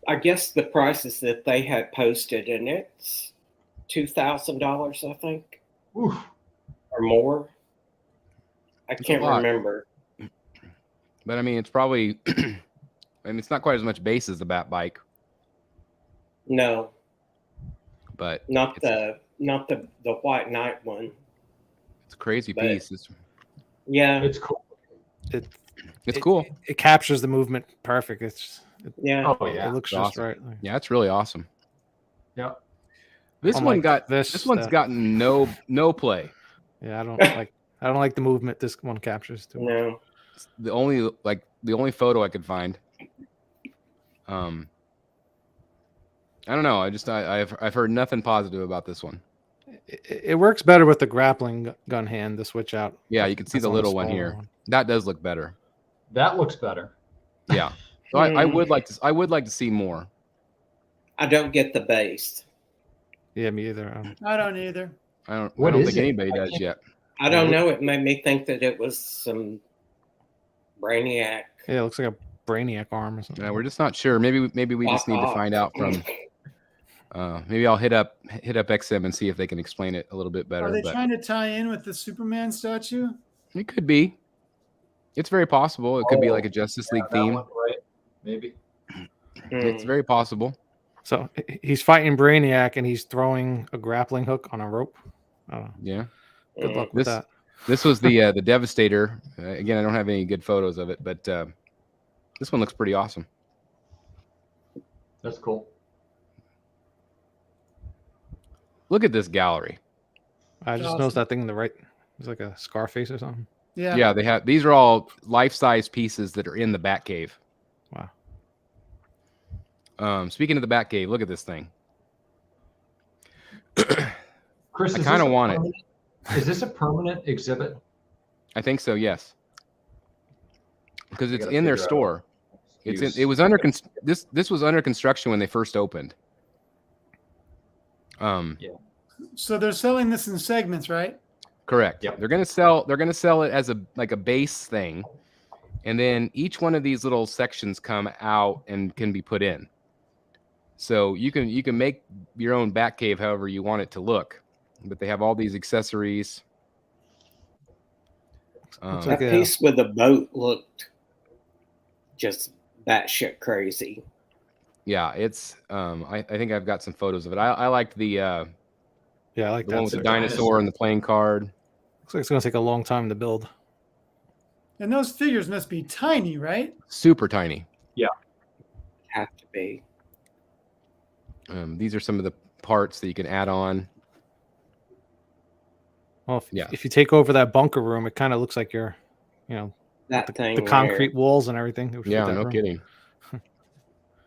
I guess the prices that they had posted, and it's $2,000, I think, Oof. or more. I a can't lot. remember. But I mean, it's probably. I mean, it's not quite as much base as the Bat bike, No, but not it's the White Knight one. a crazy but- piece. Yeah, It's cool. It's cool. It captures the movement perfect. yeah. Oh yeah. It looks It's just awesome. right. Yeah, it's really awesome. Yeah. This one Unlike got this this one's that- gotten no play. Yeah, I don't like the movement this one captures too. No, It's the only photo I could find. I don't know. I've heard nothing positive about this one. It works better with the grappling gun hand, the switch out. Yeah, you can see That's the on little one smaller here. That does look better. That looks better. Yeah. So I would like to see more. I don't get the base. Yeah, me either. I don't either. I What don't is think it? anybody I does can't- yet. I don't know. It made me think that it was some Brainiac. Yeah, it looks like a Brainiac arm or something. Yeah, we're just not sure. Maybe we just need to find out from. Maybe I'll hit up XM and see if they can explain it a little bit better. Are they But trying to tie in with the Superman statue? it could be. It's very possible. It could be like a Justice League That theme. one, right? Maybe. It's very possible. So he's fighting Brainiac and he's throwing a grappling hook on a rope. Yeah. Good luck with that. This was the Devastator. Again, I don't have any good photos of it, but this one looks pretty awesome. That's cool. Look at this gallery. I just noticed that thing in the right. It's like a Scarface or something. Yeah. Yeah, they have. These are all life-size pieces that are in the Batcave. Wow. Speaking of the Batcave, look at this thing. Chris, I is kinda this a want it. permanent- Is this a permanent exhibit? I think so. Yes, because I it's gotta in their figure out store. It's in. use. It was under this was under construction when they first opened. So they're selling this in segments, right? Correct. Yep. They're gonna sell it as a base thing, and then each one of these little sections come out and can be put in. So you can make your own Batcave however you want it to look, but they have all these accessories. Looks That like piece with the boat looked just batshit crazy. Yeah, it's. I think I've got some photos of it. I liked the Yeah, I like one that. with the too. dinosaur and the playing card. Looks like it's gonna take a long time to build. And those figures must be tiny, right? Super tiny. Have to be. These are some of the parts that you can add on. Well, Yeah. if you take over that bunker room, it kind of looks like you're, That thing. the concrete walls and everything. that would fit Yeah, that no room. kidding.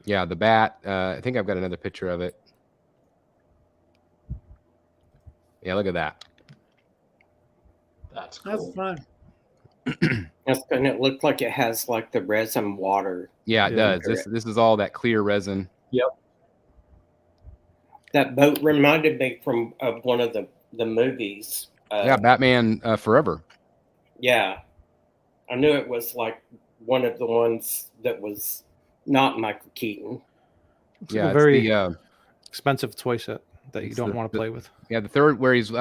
Yeah, the bat. I think I've got another picture of it. Yeah, look at that. That's cool. That's fun. And it looked like it has like the resin water. Yeah, it Yeah. does. This is all that clear resin. That boat reminded me of one of the movies. Yeah, Batman Forever. Yeah. I knew it was like one of the ones that was not Michael Keaton. It's Yeah, like a it's very the expensive toy set that you it's don't the- want to play with. yeah the third where he's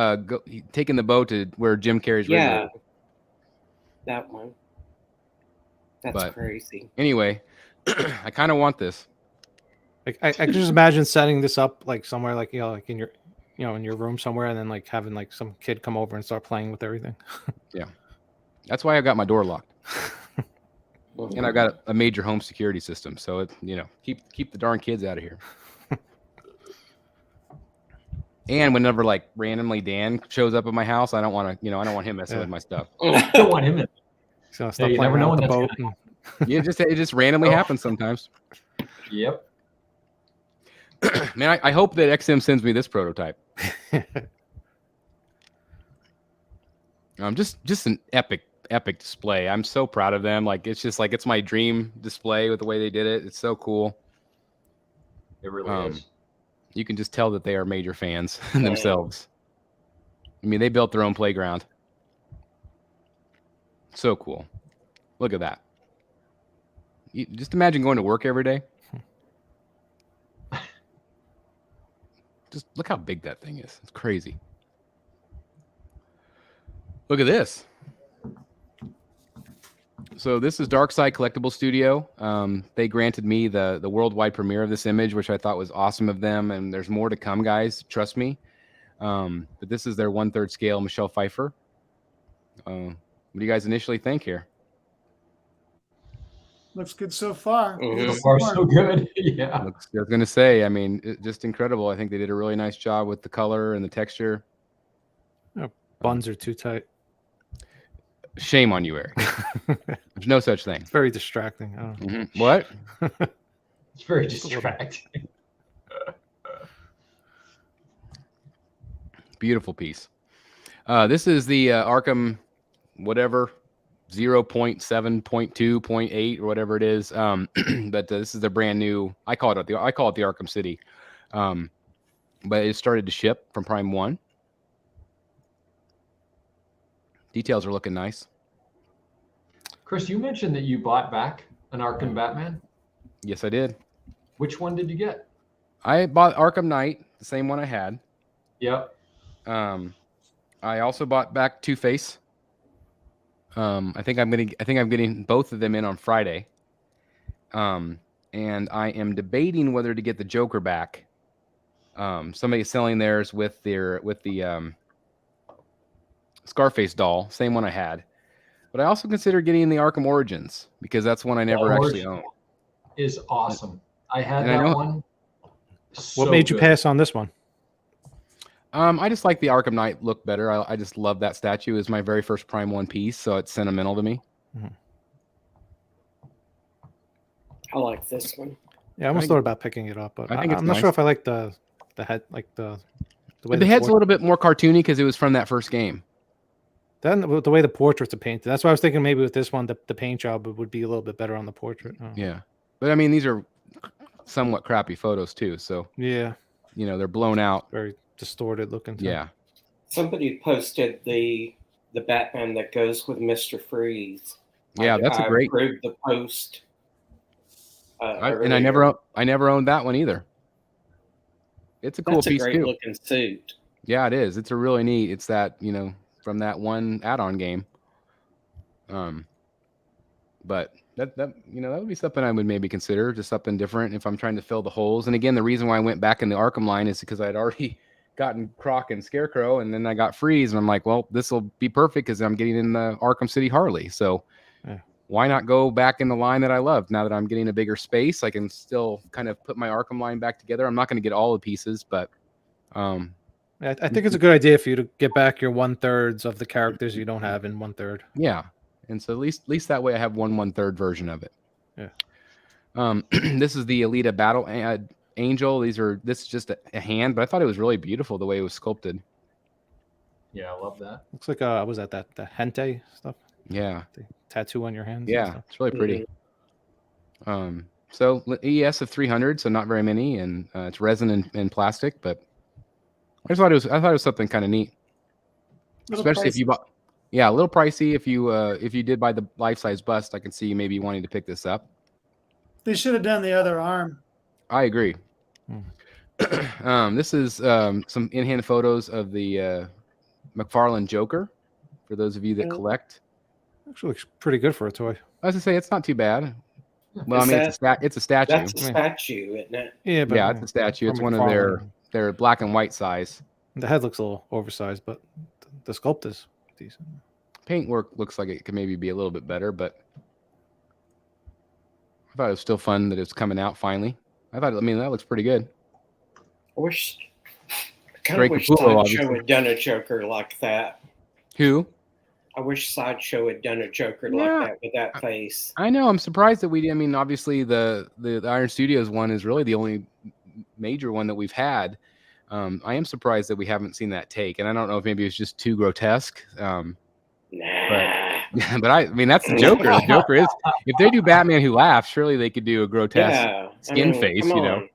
taking the boat to where Jim Carrey's Yeah. Riddler. That one. That's But- crazy. Anyway, I kind of want this. Like I can just imagine setting this up like somewhere, like like in your, in your room somewhere, and then like having like some kid come over and start playing with everything. That's why I got my door locked, and I've got a major home security system. So it keep the darn kids out of here. And whenever like randomly Dan shows up at my house, I don't want to I don't want him messing Yeah. with my stuff. I don't want him in. So Yeah, you never know when that's gonna Yeah, it just randomly happens sometimes. Yep. Man, I hope that XM sends me this prototype. Just an epic display. I'm so proud of them. Like it's my dream display with the way they did it. It's so cool. It really is. You can just tell that they are major fans themselves. I mean, they built their own playground. So cool. Look at that. Just imagine going to work every day. Just look how big that thing is. It's crazy. Look at this. So this is Darkseid Collectibles Studio. They granted me the worldwide premiere of this image, which I thought was awesome of them. And there's more to come, guys. Trust me. But this is their 1/3 scale Michelle Pfeiffer. What do you guys initially think here? Looks good so far. So far, so good. Yeah. I was going to say, I mean, just incredible. I think they did a really nice job with the color and the texture. Buns are too tight. Shame on you, Eric. There's no such thing. It's very distracting. I don't know. What? It's very distracting. Beautiful piece. This is the Arkham whatever 0.7.2.8 or whatever it is. But this is the brand new. I call it the Arkham City. But it started to ship from Prime 1. Details are looking nice. Chris, you mentioned that you bought back an Arkham Batman. Yes, I did. Which one did you get? I bought Arkham Knight, the same one I had. Yep. I also bought back Two-Face. I think I'm getting both of them in on Friday. And I am debating whether to get the Joker back. Somebody's selling theirs with the Scarface doll, same one I had. But I also consider getting the Arkham Origins because that's one I never actually owned. Is awesome. I had that one. What made you pass on this one? I just like the Arkham Knight look better. I just love that statue. It was my very first Prime 1 piece, so it's sentimental to me. I like this one. Yeah, I almost thought about picking it up, but I'm not sure if I like the head, like the way the head's a little bit more cartoony because it was from that first game. Then the way the portraits are painted, that's why I was thinking maybe with this one, the paint job would be a little bit better on the portrait. Yeah, but I mean these are somewhat crappy photos too, so yeah, you know they're blown out, very distorted looking. Too. Yeah. Somebody posted the Batman that goes with Mr. Freeze. Yeah, that's a great. I approved the post. And I never owned that one either. It's a cool piece too. That's a great looking suit. Yeah, it is. It's a really neat. It's that from that one add-on game. But that would be something I would maybe consider, just something different if I'm trying to fill the holes. And again, the reason why I went back in the Arkham line is because I'd already gotten Croc and Scarecrow, and then I got Freeze, and I'm like, well, this will be perfect because I'm getting in the Arkham City Harley. So why not go back in the line that I love? Now that I'm getting a bigger space, I can still kind of put my Arkham line back together. I'm not going to get all the pieces, but I think it's a good idea for you to get back your 1/3 of the characters you don't have in 1/3. Yeah, and so at least that way I have 1/3 version of it. Yeah. This is the Alita Battle Angel. This is just a hand, but I thought it was really beautiful the way it was sculpted. Yeah, I love that. Looks like was that the hentai stuff? Yeah, the tattoo on your hands. Yeah, it's really pretty. So ES of 300, so not very many, and it's resin and plastic, but I thought it was something kind of neat, especially if you bought. Yeah, a little pricey if you did buy the life-size bust. I can see you maybe wanting to pick this up. They should have done the other arm. I agree. This is some in-hand photos of the McFarlane Joker. For those of you that collect, actually looks pretty good for a toy. I was gonna say it's not too bad. Well, I mean, it's a statue. That's a statue, isn't it? Yeah, but, yeah, it's a statue. It's one of their black and white size. The head looks a little oversized, but the sculpt is decent. Paint work looks like it could maybe be a little bit better, but I thought it was still fun that it's coming out finally. That looks pretty good. I wish Sideshow had done a Joker like that. Who? I wish Sideshow had done a Joker Yeah. like that with that face. I know. I'm surprised that we. I mean, obviously the Iron Studios one is really the only major one that we've had. I am surprised that we haven't seen that take, and I don't know if maybe it's just too grotesque. Nah. But I mean, that's the Joker. The Joker is. If they do Batman Who Laughs, surely they could do a grotesque skin face. come You know. on.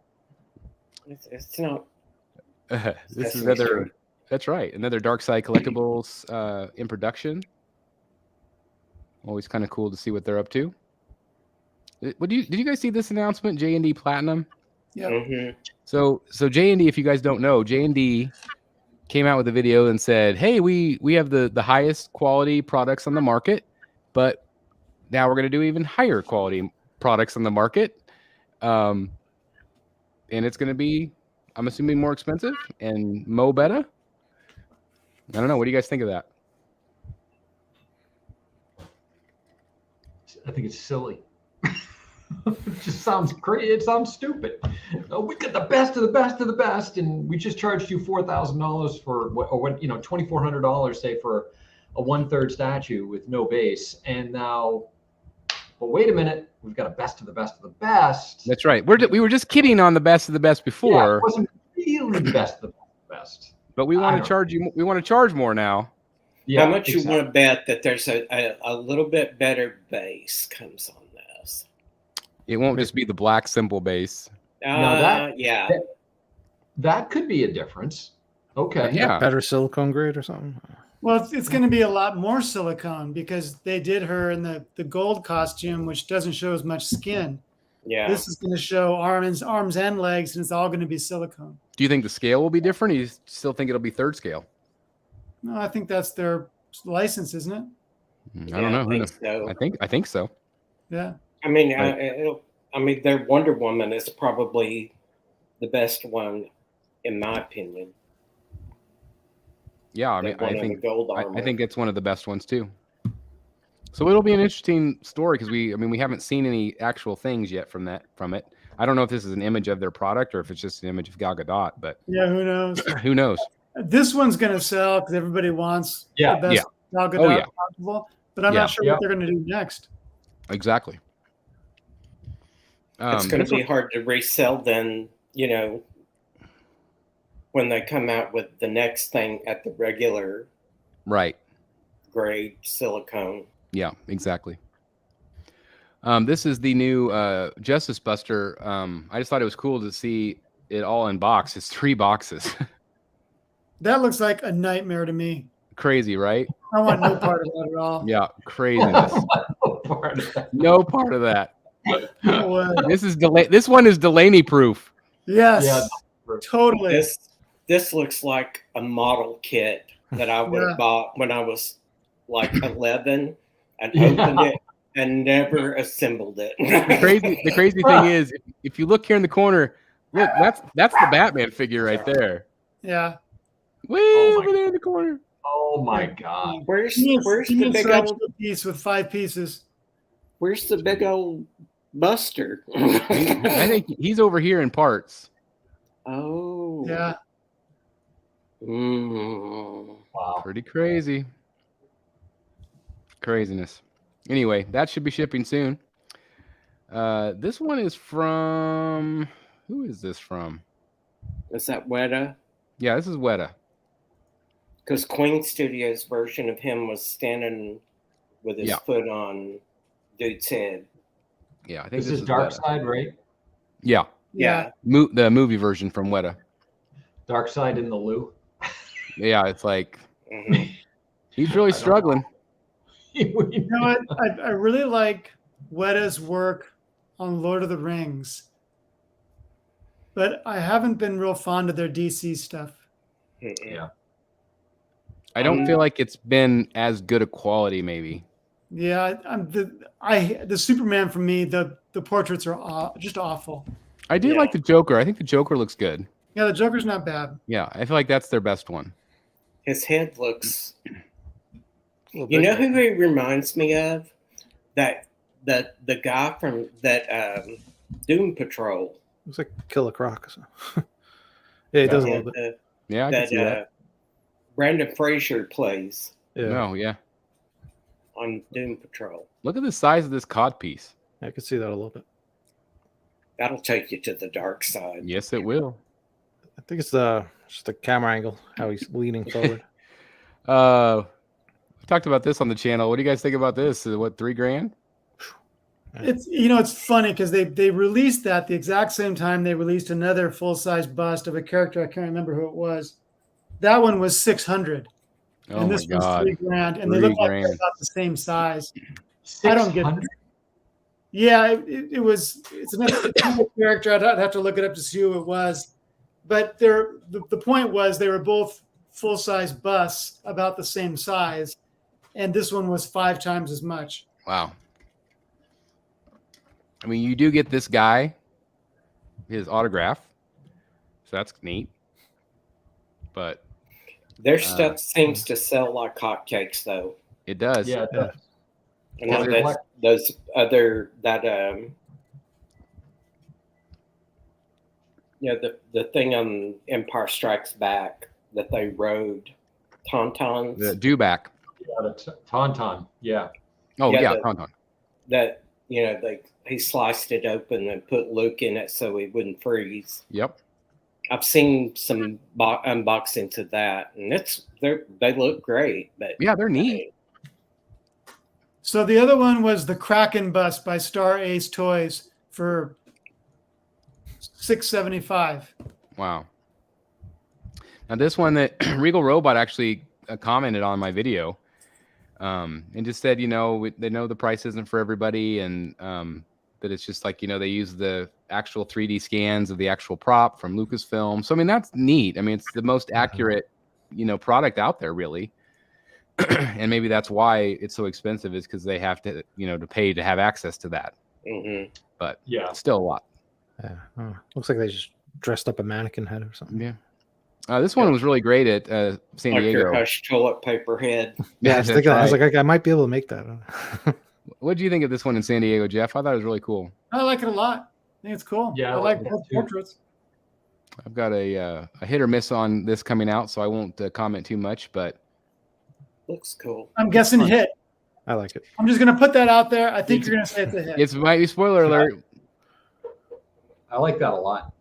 It's not. This is another. That's right. Another Darkseid Collectibles in production. Always kind of cool to see what they're up to. Did you guys see this announcement? J&D Platinum. Yeah. Mm-hmm. So J&D, if you guys don't know, J&D came out with a video and said, "Hey, we have the highest quality products on the market, but now we're going to do even higher quality products on the market, and it's going to be, I'm assuming, more expensive and mo better." I don't know. What do you guys think of that? I think it's silly. It just sounds crazy. It sounds stupid. Oh, we got the best of the best of the best, and we just charged you $4,000 for what $2,400, say, for a 1/3 statue with no base, and now, but wait a minute, we've got a best of the best of the best. That's right. We were just kidding on the best of the best before. Yeah, it wasn't really the best of the best. But we want to charge you. We want to charge more now. Yeah, How much you want to bet that there's a little bit better base comes on this? It won't just be the black symbol base. That could be a difference. Okay. Yeah. Better silicone grade or something. Well, it's going to be a lot more silicone because they did her in the gold costume, which doesn't show as much skin. Yeah. This is going to show arms and legs, and it's all going to be silicone. Do you think the scale will be different? Or you still think it'll be 3rd scale? No, I think that's their license, isn't it? I don't know. Who knows? So. I think so. Yeah. I mean, their Wonder Woman is probably the best one, in my opinion. Yeah, I mean, I I think it's one of the best ones too. So it'll be an interesting story because we haven't seen any actual things yet from it. I don't know if this is an image of their product or if it's just an image of Gal Gadot, but Yeah, who knows? who knows? This one's going to sell because everybody wants the best Gal Gadot possible, but I'm not sure what they're going to do next. Exactly. It's going to be hard to resell then, when they come out with the next thing at the regular grade silicone. Yeah, exactly. This is the new Justice Buster. I just thought it was cool to see it all in box. It's 3 boxes. That looks like a nightmare to me. Crazy, right? I want no part of that at all. Yeah, craziness. No part of that. No way. This one is Delaney proof. Yes. Yeah. Totally. This looks like a model kit that I would have bought when I was like 11 and opened it and never assembled it. The crazy thing is, if you look here in the corner, look, that's the Batman figure right there. Yeah. Way over there in the corner. Oh my God. Where's the big old piece with 5 pieces? Where's the big old Buster? I think he's over here in parts. Oh. Yeah. Wow. Pretty crazy. Craziness. Anyway, that should be shipping soon. This one is from... Who is this from? Is that Weta? Yeah, this is Weta. Because Queen Studios' version of him was standing with his foot on dude's head. Yeah, I think this is Darkseid, right? Yeah. Yeah. The movie version from Weta. Darkseid in the loo. Yeah, it's like he's really struggling. You know what? I really like Weta's work on Lord of the Rings, but I haven't been real fond of their DC stuff. Yeah. I don't feel like it's been as good a quality, maybe. Yeah, the Superman for me, the portraits are just awful. I do like the Joker. I think the Joker looks good. Yeah, the Joker's not bad. Yeah, I feel like that's their best one. His head looks. You know who he reminds me of? The guy from that Doom Patrol. Looks like Killer Croc. Yeah, it does a little bit. Yeah, I can see that. Brandon Fraser plays. Yeah. No, yeah. on Doom Patrol. Look at the size of this cod piece. I can see that a little bit. That'll take you to the dark side. Yes, it will. I think it's just the camera angle, how he's leaning forward. We talked about this on the channel. What do you guys think about this? What, $3,000? It's it's funny because they released that the exact same time they released another full-size bust of a character. I can't remember who it was. That one was 600, Oh and my this one's God. $3,000, and they look like they're $3,000. about the same size. I don't get it. 600? Yeah, it's another character. I'd have to look it up to see who it was, but the point was they were both full-size busts about the same size, and this one was 5 times as much. Wow. I mean, you do get this guy, his autograph, so that's neat. But Their stuff seems to sell like hotcakes, though. it does. Yeah, it does. And Well, then they're like- those other the thing on Empire Strikes Back that they rode, Tauntauns. The Dewback. Yeah, the Tauntaun. Yeah. Oh Yeah, yeah, the- Tauntaun. That he sliced it open and put Luke in it so he wouldn't freeze. Yep. I've seen some unboxings of that, and they look great. But Yeah, they're neat. So the other one was the Kraken bust by Star Ace Toys for $675. Wow. Now this one that Regal Robot actually commented on my video, and just said, they know the price isn't for everybody, and that it's just like, they use the actual 3D scans of the actual prop from Lucasfilm. So I mean, that's neat. I mean, it's the most accurate, product out there, really. And maybe that's why it's so expensive, is because they have to, to pay to have access to that. Mm-hmm. But Yeah. still a lot. Yeah. Oh, looks like they just dressed up a mannequin head or something. Yeah. This one was really great at San Like Diego. your hush toilet paper head. Yeah, I was that's thinking, I was right. like, I might be able to make that. What do you think of this one in San Diego, Jeff? I thought it was really cool. I like it a lot. I think it's cool. Yeah, I I like like it both too. portraits. I've got a hit or miss on this coming out, so I won't comment too much. But Looks cool. I'm guessing fun. hit. I like it. I'm just going to put that out there. I think you're going to say it's a hit. it's might be spoiler alert. I like that a lot.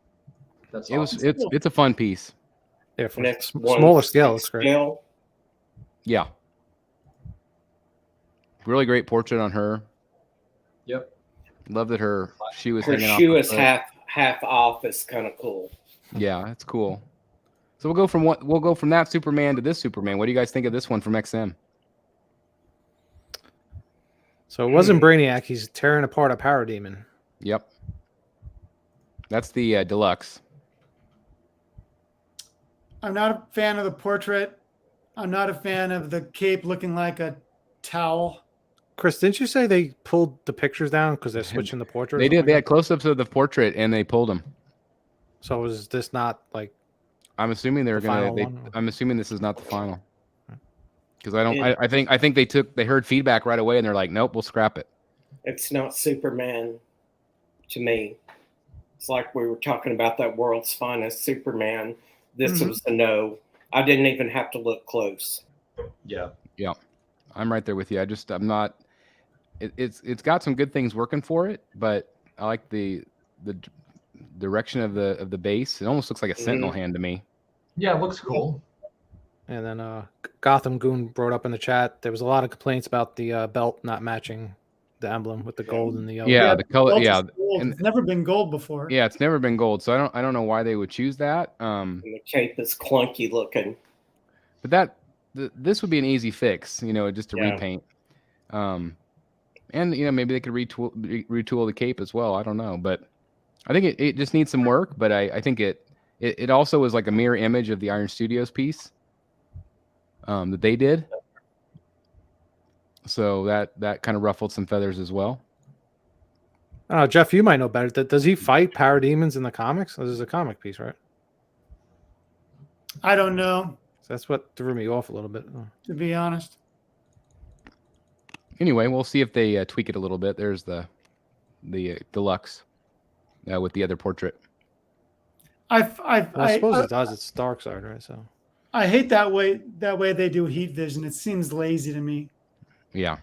That's awesome. It's a fun piece. Yeah, for Next smaller scale, it's great. Scale. Yeah. Really great portrait on her. Yep. Love that her shoe was Her hanging off. shoe her is foot. half off. It's kind of cool. Yeah, it's cool. So we'll go from that Superman to this Superman. What do you guys think of this one from XM? So it wasn't Brainiac. He's tearing apart a parademon. Yep. That's the deluxe. I'm not a fan of the portrait. I'm not a fan of the cape looking like a towel. Chris, didn't you say they pulled the pictures down because they're switching the portrait? or They did. something They like had close-ups of the portrait, and they pulled them. that? So is this not like? I'm assuming they're The gonna. final one? I'm assuming this is not the final. Because I don't. I think they heard feedback right away, and they're like, nope, we'll scrap it. It's not Superman to me. It's like we were talking about that world's finest Superman. This was a no. I didn't even have to look close. Yeah. I'm right there with you. I'm not. It's got some good things working for it, but I like the direction of the base. It almost looks like a Sentinel hand to me. Yeah, it looks cool. And then Gotham Goon brought up in the chat. There was a lot of complaints about the belt not matching the emblem with the gold and the yellow. Yeah, the color. Gold is Yeah, gold. and- It's never been gold before. yeah. It's never been gold, so I don't know why they would choose that. And the cape is clunky looking. But this would be an easy fix, just to Yeah. repaint. And maybe they could retool the cape as well. I don't know, but I think it just needs some work. But I think it also is like a mirror image of the Iron Studios piece that they did. So that kind of ruffled some feathers as well. Jeff, you might know better. Does he fight parademons in the comics? This is a comic piece, right? I don't know, So that's what threw me off a little bit. to be honest. Anyway, we'll see if they tweak it a little bit. There's the deluxe with the other portrait. I suppose it does. It's Darkseid, right? So I hate that way they do heat vision. It seems lazy to me. Yeah.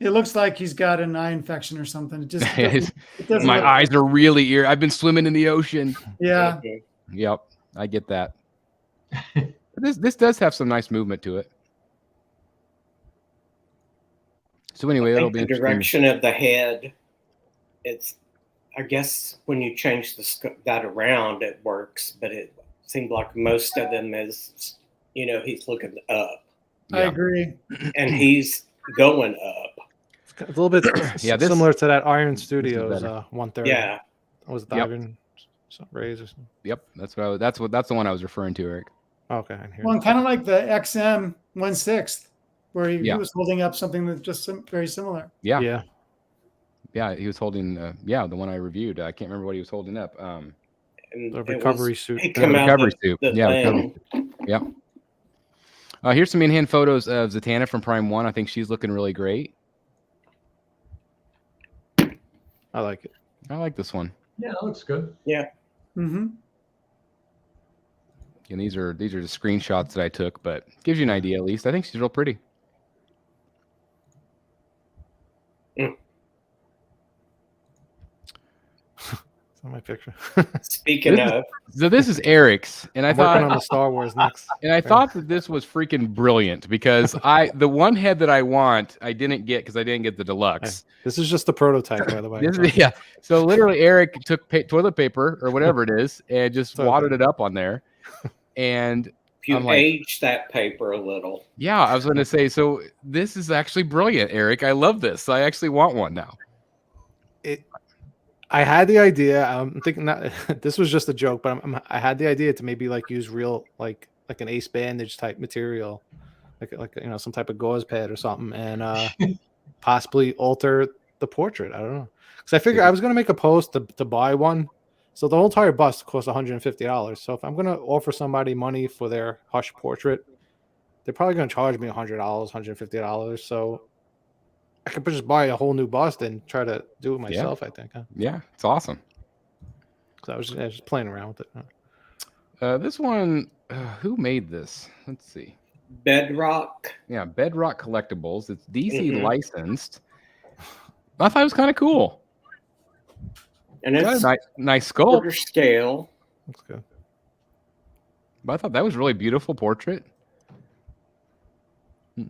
It looks like he's got an eye infection or something. It just it doesn't My look- eyes are really I've been swimming in the ocean. Yeah. Yep, I get that. This does have some nice movement to it. So anyway, I it'll think be the interesting. direction of the head. I guess when you change that around, it works. But it seemed like most of them is, he's looking up, I agree. and he's going up. It's a little bit similar to that Iron Studios better. 1/3. Yeah, Was it the Yep. Iron Rays or something? Yep, that's the one I was referring to, Eric. Okay, I hear Well, it. kind of like the XM 1/6, where he Yeah. was holding up something that's just very similar. Yeah, Yeah, he was holding. The one I reviewed. I can't remember what he was holding up. and the it recovery was- suit. He The come out recovery the, suit. the Yeah, thing. recovery. Here's some in-hand photos of Zatanna from Prime 1. I think she's looking really great. I like it. I like this one. Yeah, that looks good. Mm-hmm. And these are just screenshots that I took, but gives you an idea at least. I think she's real pretty. It's on my picture. Speaking This is- of, So this is Eric's, and I I'm working on thought the Star Wars next. thought that this was freaking brilliant because the one head that I want I didn't get because I didn't get the deluxe. This is just the prototype, by the way. This is, yeah. So literally, Eric took toilet paper or whatever it is and just Toilet wadded it up on there. And if you I'm like- age that paper a little, yeah, I was going to say, so this is actually brilliant, Eric. I love this. I actually want one now. I had the idea. I'm thinking that this was just a joke, but I had the idea to maybe like use real like an ace bandage type material, like some type of gauze pad or something, and possibly alter the portrait. I don't know, because I figured I was gonna make a post to buy one. So the whole entire bust costs $150. So if I'm gonna offer somebody money for their Hush portrait, they're probably gonna charge me $100, $150. So I could just buy a whole new bust and try to do it myself. I think. Huh? Yeah, it's awesome. So I was just playing around with it. This one, who made this? Let's see. Bedrock. Yeah, Bedrock Collectibles. It's DC Mhm. licensed. I thought it was kind of cool. And Got it's a nice sculpt. quarter scale. That's good. But I thought that was a really beautiful portrait.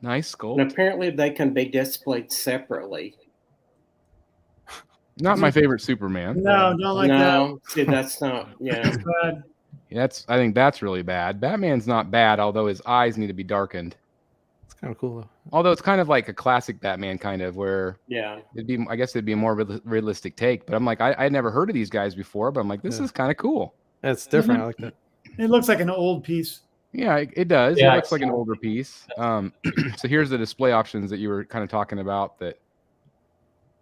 Nice And sculpt. apparently they can be displayed separately. Not my favorite Superman. No, don't like that. No, see, that's not, yeah. It's bad. I think that's really bad. Batman's not bad, although his eyes need to be darkened. It's kind of cool though. Although it's kind of like a classic Batman kind of where Yeah. I guess it'd be a more realistic take. But I'm like, I'd never heard of these guys before, but I'm like, this Yeah. is kind of cool. It's different. I like that. It looks like an old piece. Yeah, it does. Yeah, It looks like an it's- older piece. So here's the display options that you were kind of talking about that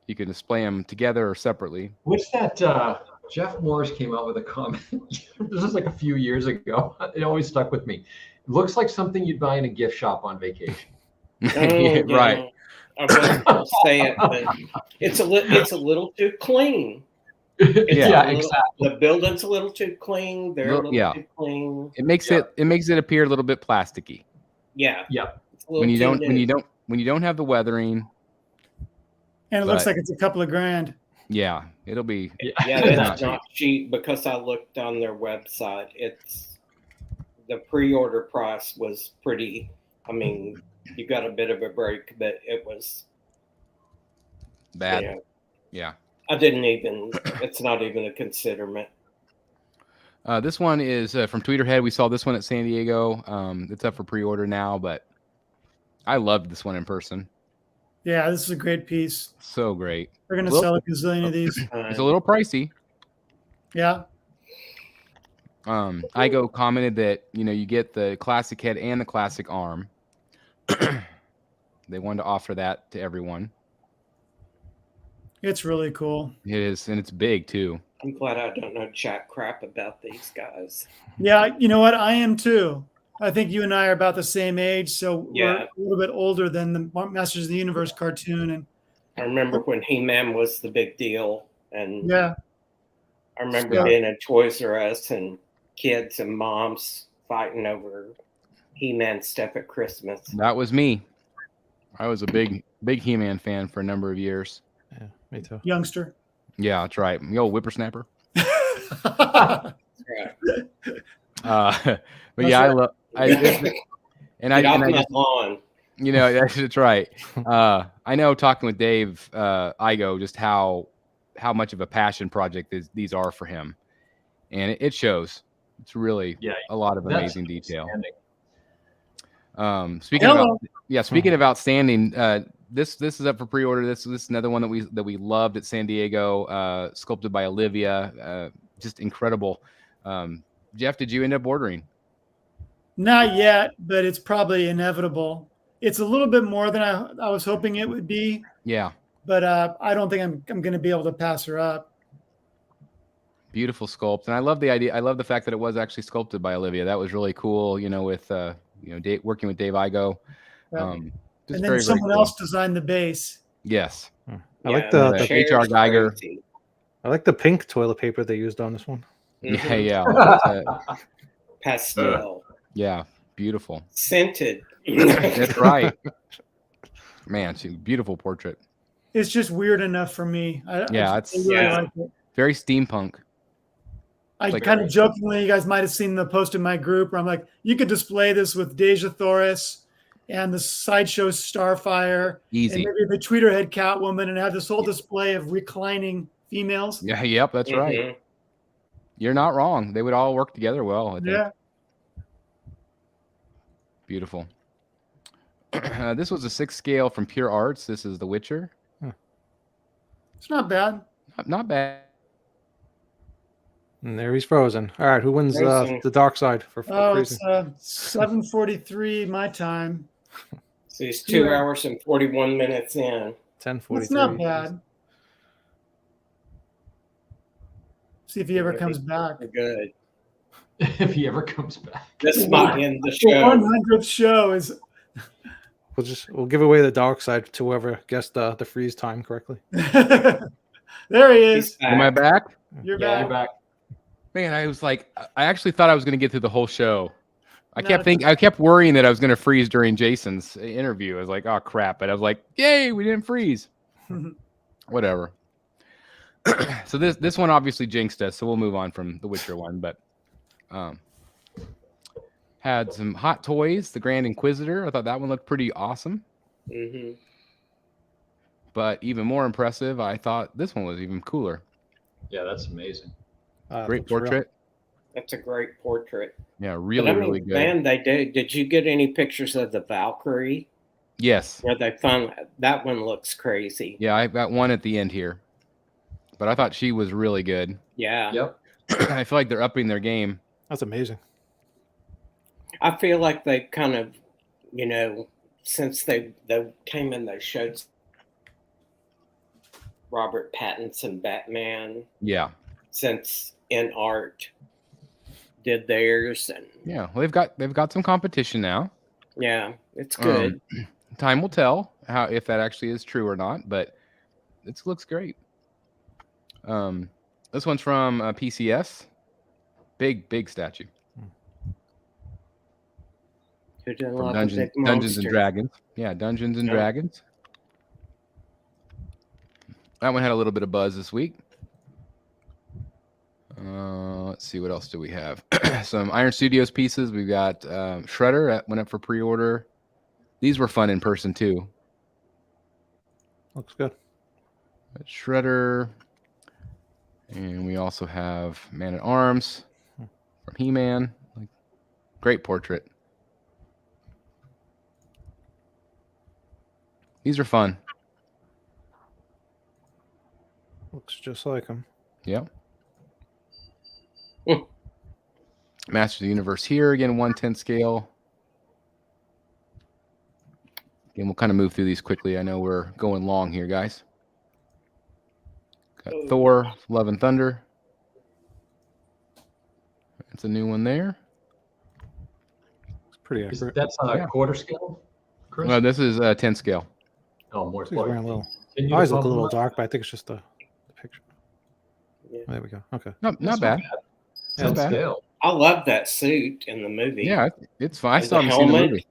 you can display them together or separately. What's that? Jeff Morris came out with a comment. This was like a few years ago. It always stuck with me. It looks like something you'd buy in a gift shop on vacation. Oh, Yeah, yeah. right. I wasn't going to say it, but it's a little too clean. It's Yeah. a Yeah, little- exactly. The building's a little too clean. They're a little Yeah. too clean. It makes Yeah. it makes it appear a little bit plasticky Yeah. It's a little when you too don't have the weathering. And it looks But- like it's a couple of grand. Yeah, it'll be. Yeah, Not it's not cheap because I looked on their website. It's the pre-order price was pretty. I mean, you got a bit of a break, but it was Bad. Yeah, Yeah. I didn't even. It's not even a considerment. This one is from Tweeterhead. We saw this one at San Diego. It's up for pre-order now, but I loved this one in person. Yeah, this is a great piece. So great. We're gonna Well- sell a gazillion of these. It's a little pricey. Yeah. Igo commented that you get the classic head and the classic arm. They wanted to offer that to everyone. It's really cool. It is, and it's big too. I'm glad I don't know jack crap about these guys. Yeah, you know what? I am too. I think you and I are about the same age, so Yeah. we're a little bit older than the Masters of the Universe cartoon. And I remember when He-Man was the big deal, and yeah, I remember Yeah. being at Toys R Us and kids and moms fighting over He-Man stuff at Christmas. That was me. I was a big Big He-Man fan for a number of years. Yeah, me too. Youngster. Yeah, that's right. Yo, whippersnapper. Right. But That's yeah, right. And Get off I my just, lawn. you know, that's right. I know talking with Dave Igo just how much of a passion project these are for him, and it shows. It's really a lot of That's amazing detail. outstanding. Speaking of outstanding, this is up for pre-order. This is another one that we loved at San Diego, sculpted by Olivia. Just incredible. Jeff, did you end up ordering? Not yet, but it's probably inevitable. It's a little bit more than I was hoping it would be. Yeah. But I don't think I'm going to be able to pass her up. Beautiful sculpt, and I love the idea. I love the fact that it was actually sculpted by Olivia. That was really cool. You know, with working with Dave Igo. Yeah. And then someone else designed the base. Yes. I like the HR Geiger. Crazy. I like the pink toilet paper they used on this one. Yeah. Pastel. Yeah. Beautiful. Scented. That's right. Man, she's a beautiful portrait. It's just weird enough for me. I really like it. Very steampunk. I kind of jokingly, you guys might have seen the post in my group where I'm like, you could display this with Deja Thoris and the Sideshow Starfire. Easy. And maybe the Tweeterhead Catwoman and have this whole display of reclining females. Yeah, yep, that's right. You're not wrong. They would all work together well, I think. Yeah. Beautiful. This was a 6 scale from Pure Arts. This is The Witcher. It's not bad. Not bad. And there he's frozen. All right, who wins the dark side for freezing? It's 7:43 my time. So he's 2 hours and 41 minutes in. 10:43. It's not bad. See if he ever comes back. Good. If he ever comes back. This might end the The show. 100th show is. We'll give away the dark side to whoever guessed the freeze time correctly. There he is. Am I back? You're Yeah, back. you're back. Man, I was like, I actually thought I was going to get through the whole show. I kept worrying that I was going to freeze during Jason's interview. I was like, oh crap! But I was like, yay, we didn't freeze. Whatever. So this one obviously jinxed us. So we'll move on from the Witcher one. But had some hot toys. The Grand Inquisitor. I thought that one looked pretty awesome. Mm-hmm. But even more impressive, I thought this one was even cooler. Yeah, that's amazing. Great portrait. That's a great portrait. Yeah, really good. Man, they did. Did you get any pictures of the Valkyrie? Yes. Where they found that one looks crazy. Yeah, I got one at the end here. But I thought she was really good. Yeah. Yep. I feel like they're upping their game. That's amazing. I feel like they kind of, since they came in, they showed Robert Pattinson Batman. Yeah. Since In Art did theirs, and yeah, well, they've got some competition now. Yeah, it's good. Time will tell if that actually is true or not, but it looks great. This one's from PCS. Big statue. From Dungeons and Dragons. Yeah, Dungeons and Dragons. That one had a little bit of buzz this week. Let's see, what else do we have? Some Iron Studios pieces. We've got Shredder that went up for pre-order. These were fun in person too. Looks good. Shredder. And we also have Man at Arms from He-Man. Great portrait. These are fun. Looks just like him. Yep. Masters of the Universe here again, 1/10 scale. Again, we'll kind of move through these quickly. I know we're going long here, guys. Got Thor, Love and Thunder. That's a new one there. It's pretty accurate. That's a quarter scale, Chris? No, this is 10 scale. Oh, more He's wearing a little. Can you Eyes look a bump little him up? dark, but I think it's just the picture. Yeah. There we go. Okay. Not That's bad. Ten Not bad. scale. I love that suit in the movie. Yeah, it's fine. I And still the haven't seen the helmet. movie.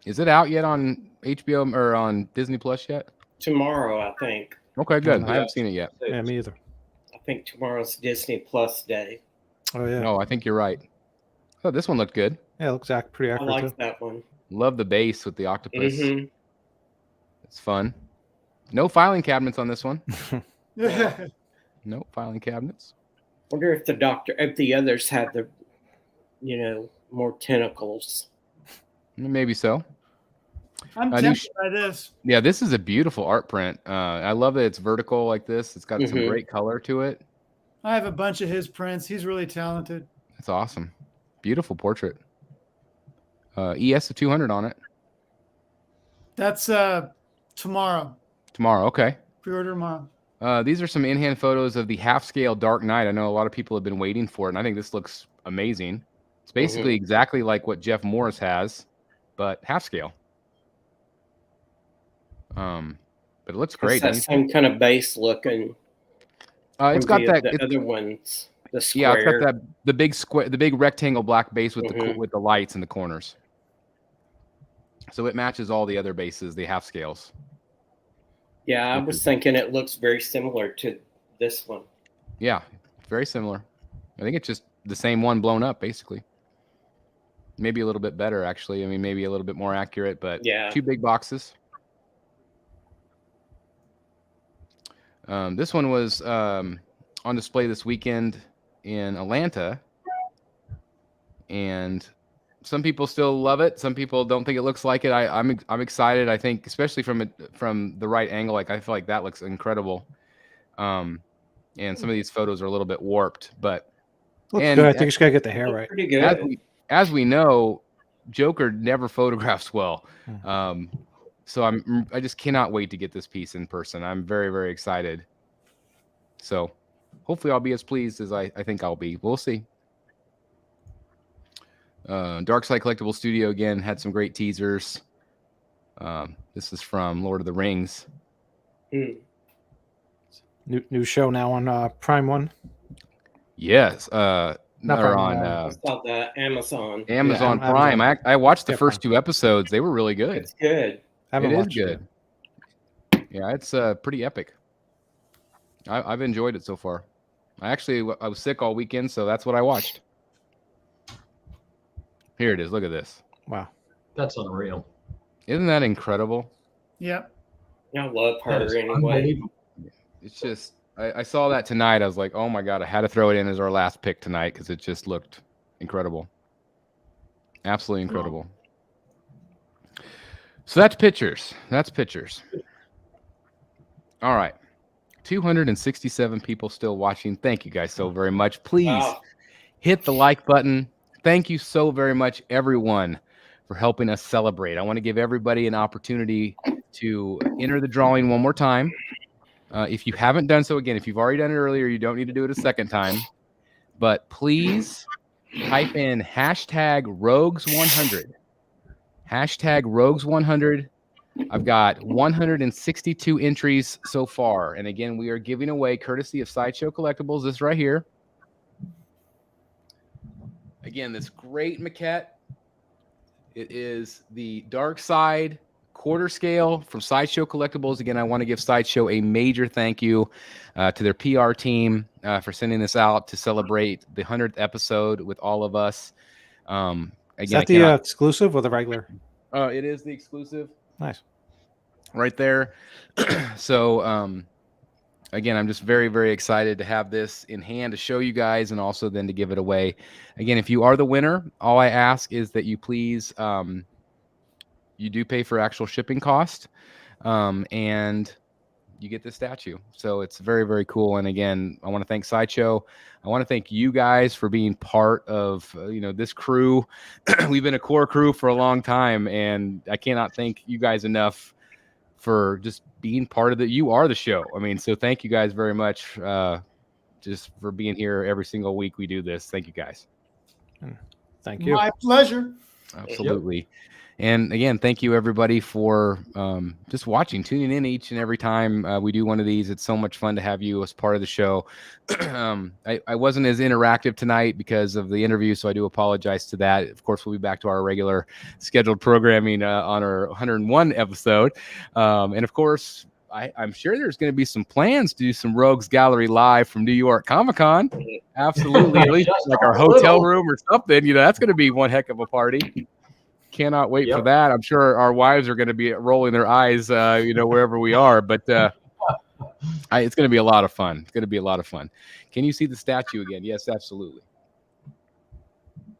Is it out yet on HBO or on Disney Plus yet? Tomorrow, I think. Okay, good. Oh, I haven't seen it yet. Yeah, me either. I think tomorrow's Disney Plus day. Oh yeah. No, I think you're right. Oh, this one looked good. Yeah, it looks pretty I accurate like too. that one. Love the base with the octopus. Mm-hmm. It's fun. No filing cabinets on this one. Yeah. No filing cabinets. Wonder if the others had the, more tentacles. Maybe so. I'm new tempted by this. Yeah, this is a beautiful art print. I love that it's vertical like this. It's got some Mhm. great color to it. I have a bunch of his prints. He's really talented. It's awesome. Beautiful portrait. ES of 200 on it. That's tomorrow. Tomorrow, okay. Pre-order tomorrow. These are some in-hand photos of the half-scale Dark Knight. I know a lot of people have been waiting for it, and I think this looks amazing. It's basically exactly like what Jeff Morris has, but half-scale. But it looks great. It's that same kind of base looking. It's got that. The other ones, the square. Yeah, it's got that the big rectangle black base with the lights in the corners. So it matches all the other bases, the half scales. Yeah, I was thinking it looks very similar to this one. Yeah, very similar. I think it's just the same one blown up, basically. Maybe a little bit better, actually. I mean, maybe a little bit more accurate, but yeah, 2 big boxes. This one was on display this weekend in Atlanta, and some people still love it. Some people don't think it looks like it. I'm excited. I think, especially from the right angle, like I feel like that looks incredible. And some of these photos are a little bit warped, but Looks good. I think you just gotta get the hair right. Pretty good. As we know, Joker never photographs well. So I just cannot wait to get this piece in person. I'm very, very excited. So hopefully I'll be as pleased as I think I'll be. We'll see. Darkseid Collectibles Studio again had some great teasers. This is from Lord of the Rings. New show now on Prime One. Yes. Not Or Prime, on I saw the Amazon. Amazon Yeah, Prime. Amazon. I watched the Yeah, first Prime. 2 episodes. They were really good. It's good. Haven't It is watched good. Yeah, it's pretty epic. I've enjoyed it so far. I was sick all weekend, so that's what I watched. Here it is. Look at this. Wow. That's unreal. Isn't that incredible? Yep. I love That her is anyway. unbelievable. It's just I saw that tonight. I was like, oh my god, I had to throw it in as our last pick tonight because it just looked incredible. Absolutely incredible. So that's pictures. All right. 267 people still watching. Thank you guys so very much. Please hit the like button. Thank you so very much, everyone, for helping us celebrate. I want to give everybody an opportunity to enter the drawing one more time. If you haven't done so, again, if you've already done it earlier, you don't need to do it a second time. But please type in #Rogues100. #Rogues100. I've got 162 entries so far. And again, we are giving away, courtesy of Sideshow Collectibles, this right here. Again, this great maquette. It is the Darkseid quarter scale from Sideshow Collectibles. Again, I want to give Sideshow a major thank you to their PR team for sending this out to celebrate the 100th episode with all of us. Again, Is that the exclusive or the regular? It is the exclusive. Nice. Right there. So, again, I'm just very, very excited to have this in hand to show you guys and also then to give it away. Again, if you are the winner, all I ask is that you please, you do pay for actual shipping cost, and you get this statue. So it's very, very cool. And again, I want to thank Sideshow. I want to thank you guys for being part of, this crew. We've been a core crew for a long time, and I cannot thank you guys enough for just being part of you are the show. I mean, so thank you guys very much just for being here every single week we do this. Thank you guys. Thank you. My pleasure. Absolutely. And again, thank you everybody for just watching, tuning in each and every time we do one of these. It's so much fun to have you as part of the show. I wasn't as interactive tonight because of the interview, so I do apologize to that. Of course, we'll be back to our regular scheduled programming on our 101 episode. And of course, I'm sure there's going to be some plans to do some Rogues Gallery live from New York Comic Con. Absolutely, at least like our hotel room or something. That's going to be one heck of a party. Cannot wait for that. I'm sure our wives are going to be rolling their eyes, wherever we are. But it's going to be a lot of fun. It's going to be a lot of fun. Can you see the statue again? Yes, absolutely.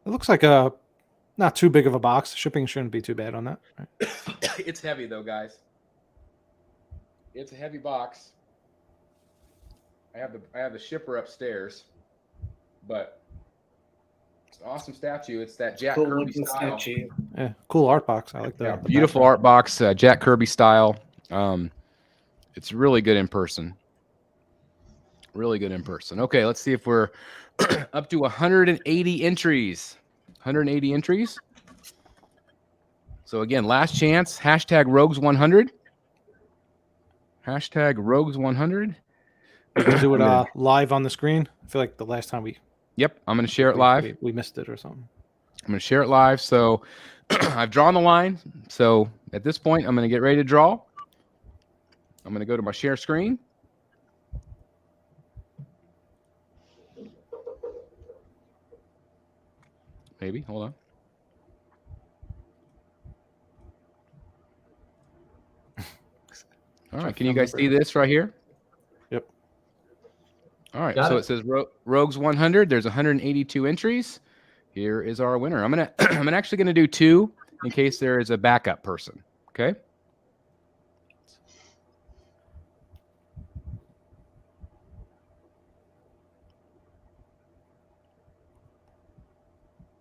It looks like a not too big of a box. Shipping shouldn't be too bad on that. Right? It's heavy though, guys. It's a heavy box. I have the shipper upstairs, but it's an awesome statue. It's that Jack Kirby style. Statue. Yeah, cool art box. I like that. Yeah, beautiful art box, Jack Kirby style. It's really good in person. Really good in person. Okay, let's see if we're up to 180 entries. 180 entries. So again, last chance. Hashtag Rogues100. Hashtag Rogues100. We can do it live on the screen. I feel like the last time Yep, I'm going to share it live. We missed it or something. I'm going to share it live. So I've drawn the line. So at this point, I'm going to get ready to draw. I'm going to go to my share screen. Maybe. Hold on. All right. Can you guys see this right here? Yep. All right. So it says Rogues 100. There's 182 entries. Here is our winner. I'm actually gonna do 2 in case there is a backup person. Okay.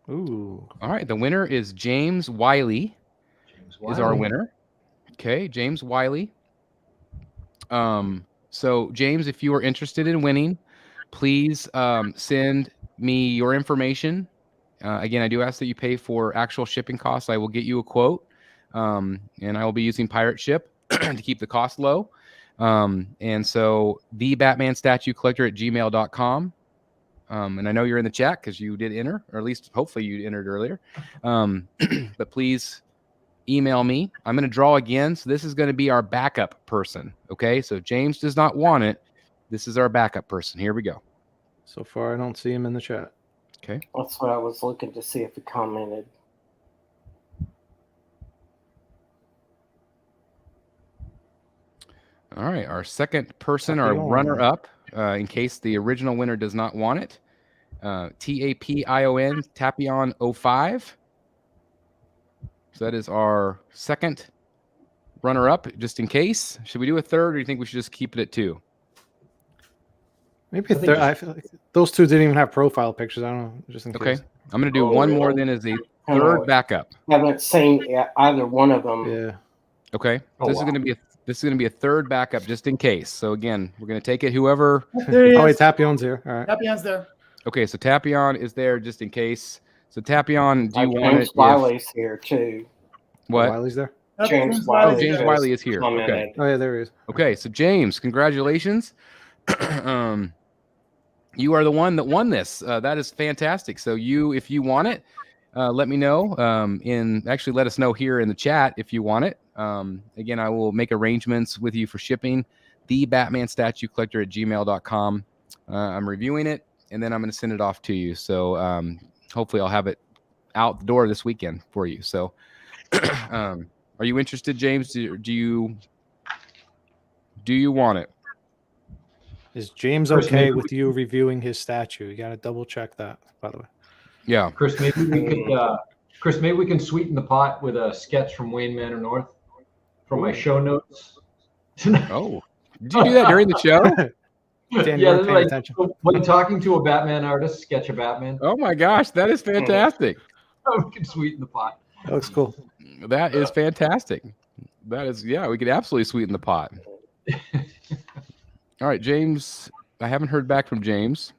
Ooh. All right. The winner is James Wiley. Is our winner. Okay, James Wiley. So James, if you are interested in winning, please send me your information. Again, I do ask that you pay for actual shipping costs. I will get you a quote, and I will be using Pirate Ship to keep the cost low. And so the Batman Statue Collector at gmail.com. And I know you're in the chat because you did enter, or at least hopefully you entered earlier. But please email me. I'm going to draw again. So this is going to be our backup person. Okay. So if James does not want it, this is our backup person. Here we go. So far, I don't see him in the chat. Okay. That's what I was looking to see if he commented. All right. Our second person, our runner up, in case the original winner does not want it. TAPION, Tapion 05. So that is our second runner-up, just in case. Should we do a third, or do you think we should just keep it at 2? Maybe a third. I feel like those 2 didn't even have profile pictures. I don't know. Just in case. Okay. I'm going to do one more then as a third backup. Haven't seen either one of them. Yeah. Okay. This is going to be a third backup just in case. So again, we're going to take it whoever. There wait, Tapion's here. All right. Tapion's there. Okay, so Tapion is there just in case. So Tapion, do you want James it? Wiley's here too. What? Wiley's there. James Oh, Wiley. James Wiley is here. Okay. Commented. Oh yeah, there he is. Okay, so James, congratulations. You are the one that won this. That is fantastic. So if you want it, let me know. Actually let us know here in the chat if you want it. Again, I will make arrangements with you for shipping. The Batman Statue Collector at gmail.com. I'm reviewing it, and then I'm going to send it off to you. So hopefully I'll have it out the door this weekend for you. So are you interested, James? Do you want it? Is James okay with you reviewing his statue? You got to double check that, by the way. Yeah. Chris, maybe we can sweeten the pot with a sketch from Wayne Manor North from my show notes tonight. Oh, did you do that during the show? Dan, you weren't paying attention. When talking to a Batman artist, sketch a Batman. Oh my gosh, that is fantastic. We can sweeten the pot. That looks cool. That is fantastic. That is, yeah, we could absolutely sweeten the pot. All right, James. I haven't heard back from James.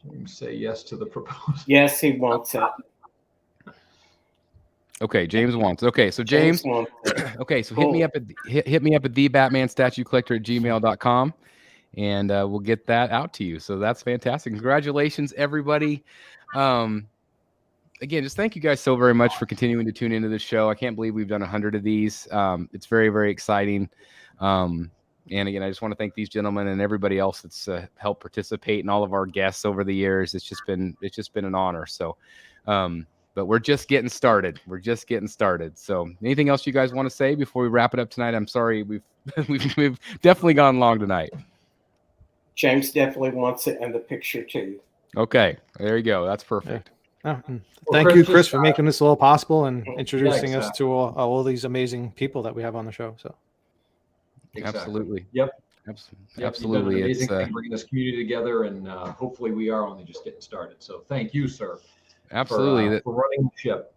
James, say yes to the proposal. Yes, he wants it. Okay, James wants. Okay, so James. wants it. Okay, so Cool. hit me up at thebatmanstatuecollector@gmail.com, and we'll get that out to you. So that's fantastic. Congratulations, everybody. Again, just thank you guys so very much for continuing to tune into the show. I can't believe we've done 100 of these. It's very, very exciting. And again, I just want to thank these gentlemen and everybody else that's helped participate, and all of our guests over the years. It's just been an honor. So, but we're just getting started. So, anything else you guys want to say before we wrap it up tonight? I'm sorry, we've definitely gone long tonight. James definitely wants it in the picture too. Okay, there you go. That's perfect. Oh, thank you, Chris, for making this all possible and introducing us to all these amazing people that we have on the show. So, absolutely. Yep. Absolutely. It's amazing It's thing bringing this community together, and hopefully we are only just getting started. So thank you, sir. Absolutely. For running the ship.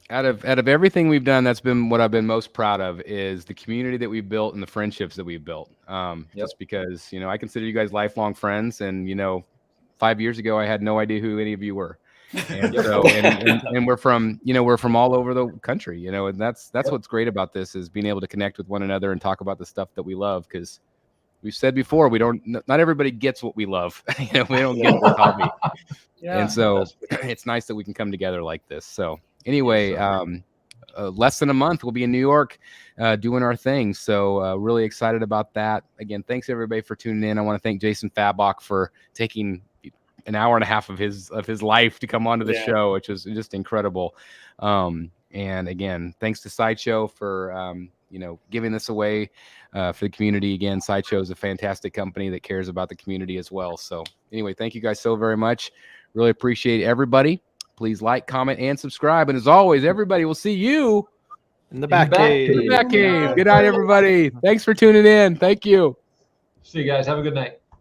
Out of everything we've done, that's been what I've been most proud of, is the community that we've built and the friendships that we've built. Just because, I consider you guys lifelong friends, and 5 years ago I had no idea who any of you were. And so and we're from all over the country, and that's what's great about this, is being able to connect with one another and talk about the stuff that we love, because we've said before, not everybody gets what we love. We don't get this hobby. And so it's nice that we can come together like this. So anyway, less than a month we'll be in New York doing our thing. So really excited about that. Again, thanks everybody for tuning in. I want to thank Jason Fabok for taking an hour and a half of his life to come onto the show, which is just incredible. And again, thanks to Sideshow for giving this away for the community. Again, Sideshow is a fantastic company that cares about the community as well. So anyway, thank you guys so very much. Really appreciate everybody. Please like, comment, and subscribe. And as always, everybody, will see you in the back cave. Good night, everybody. Thanks for tuning in. Thank you. See you guys. Have a good night.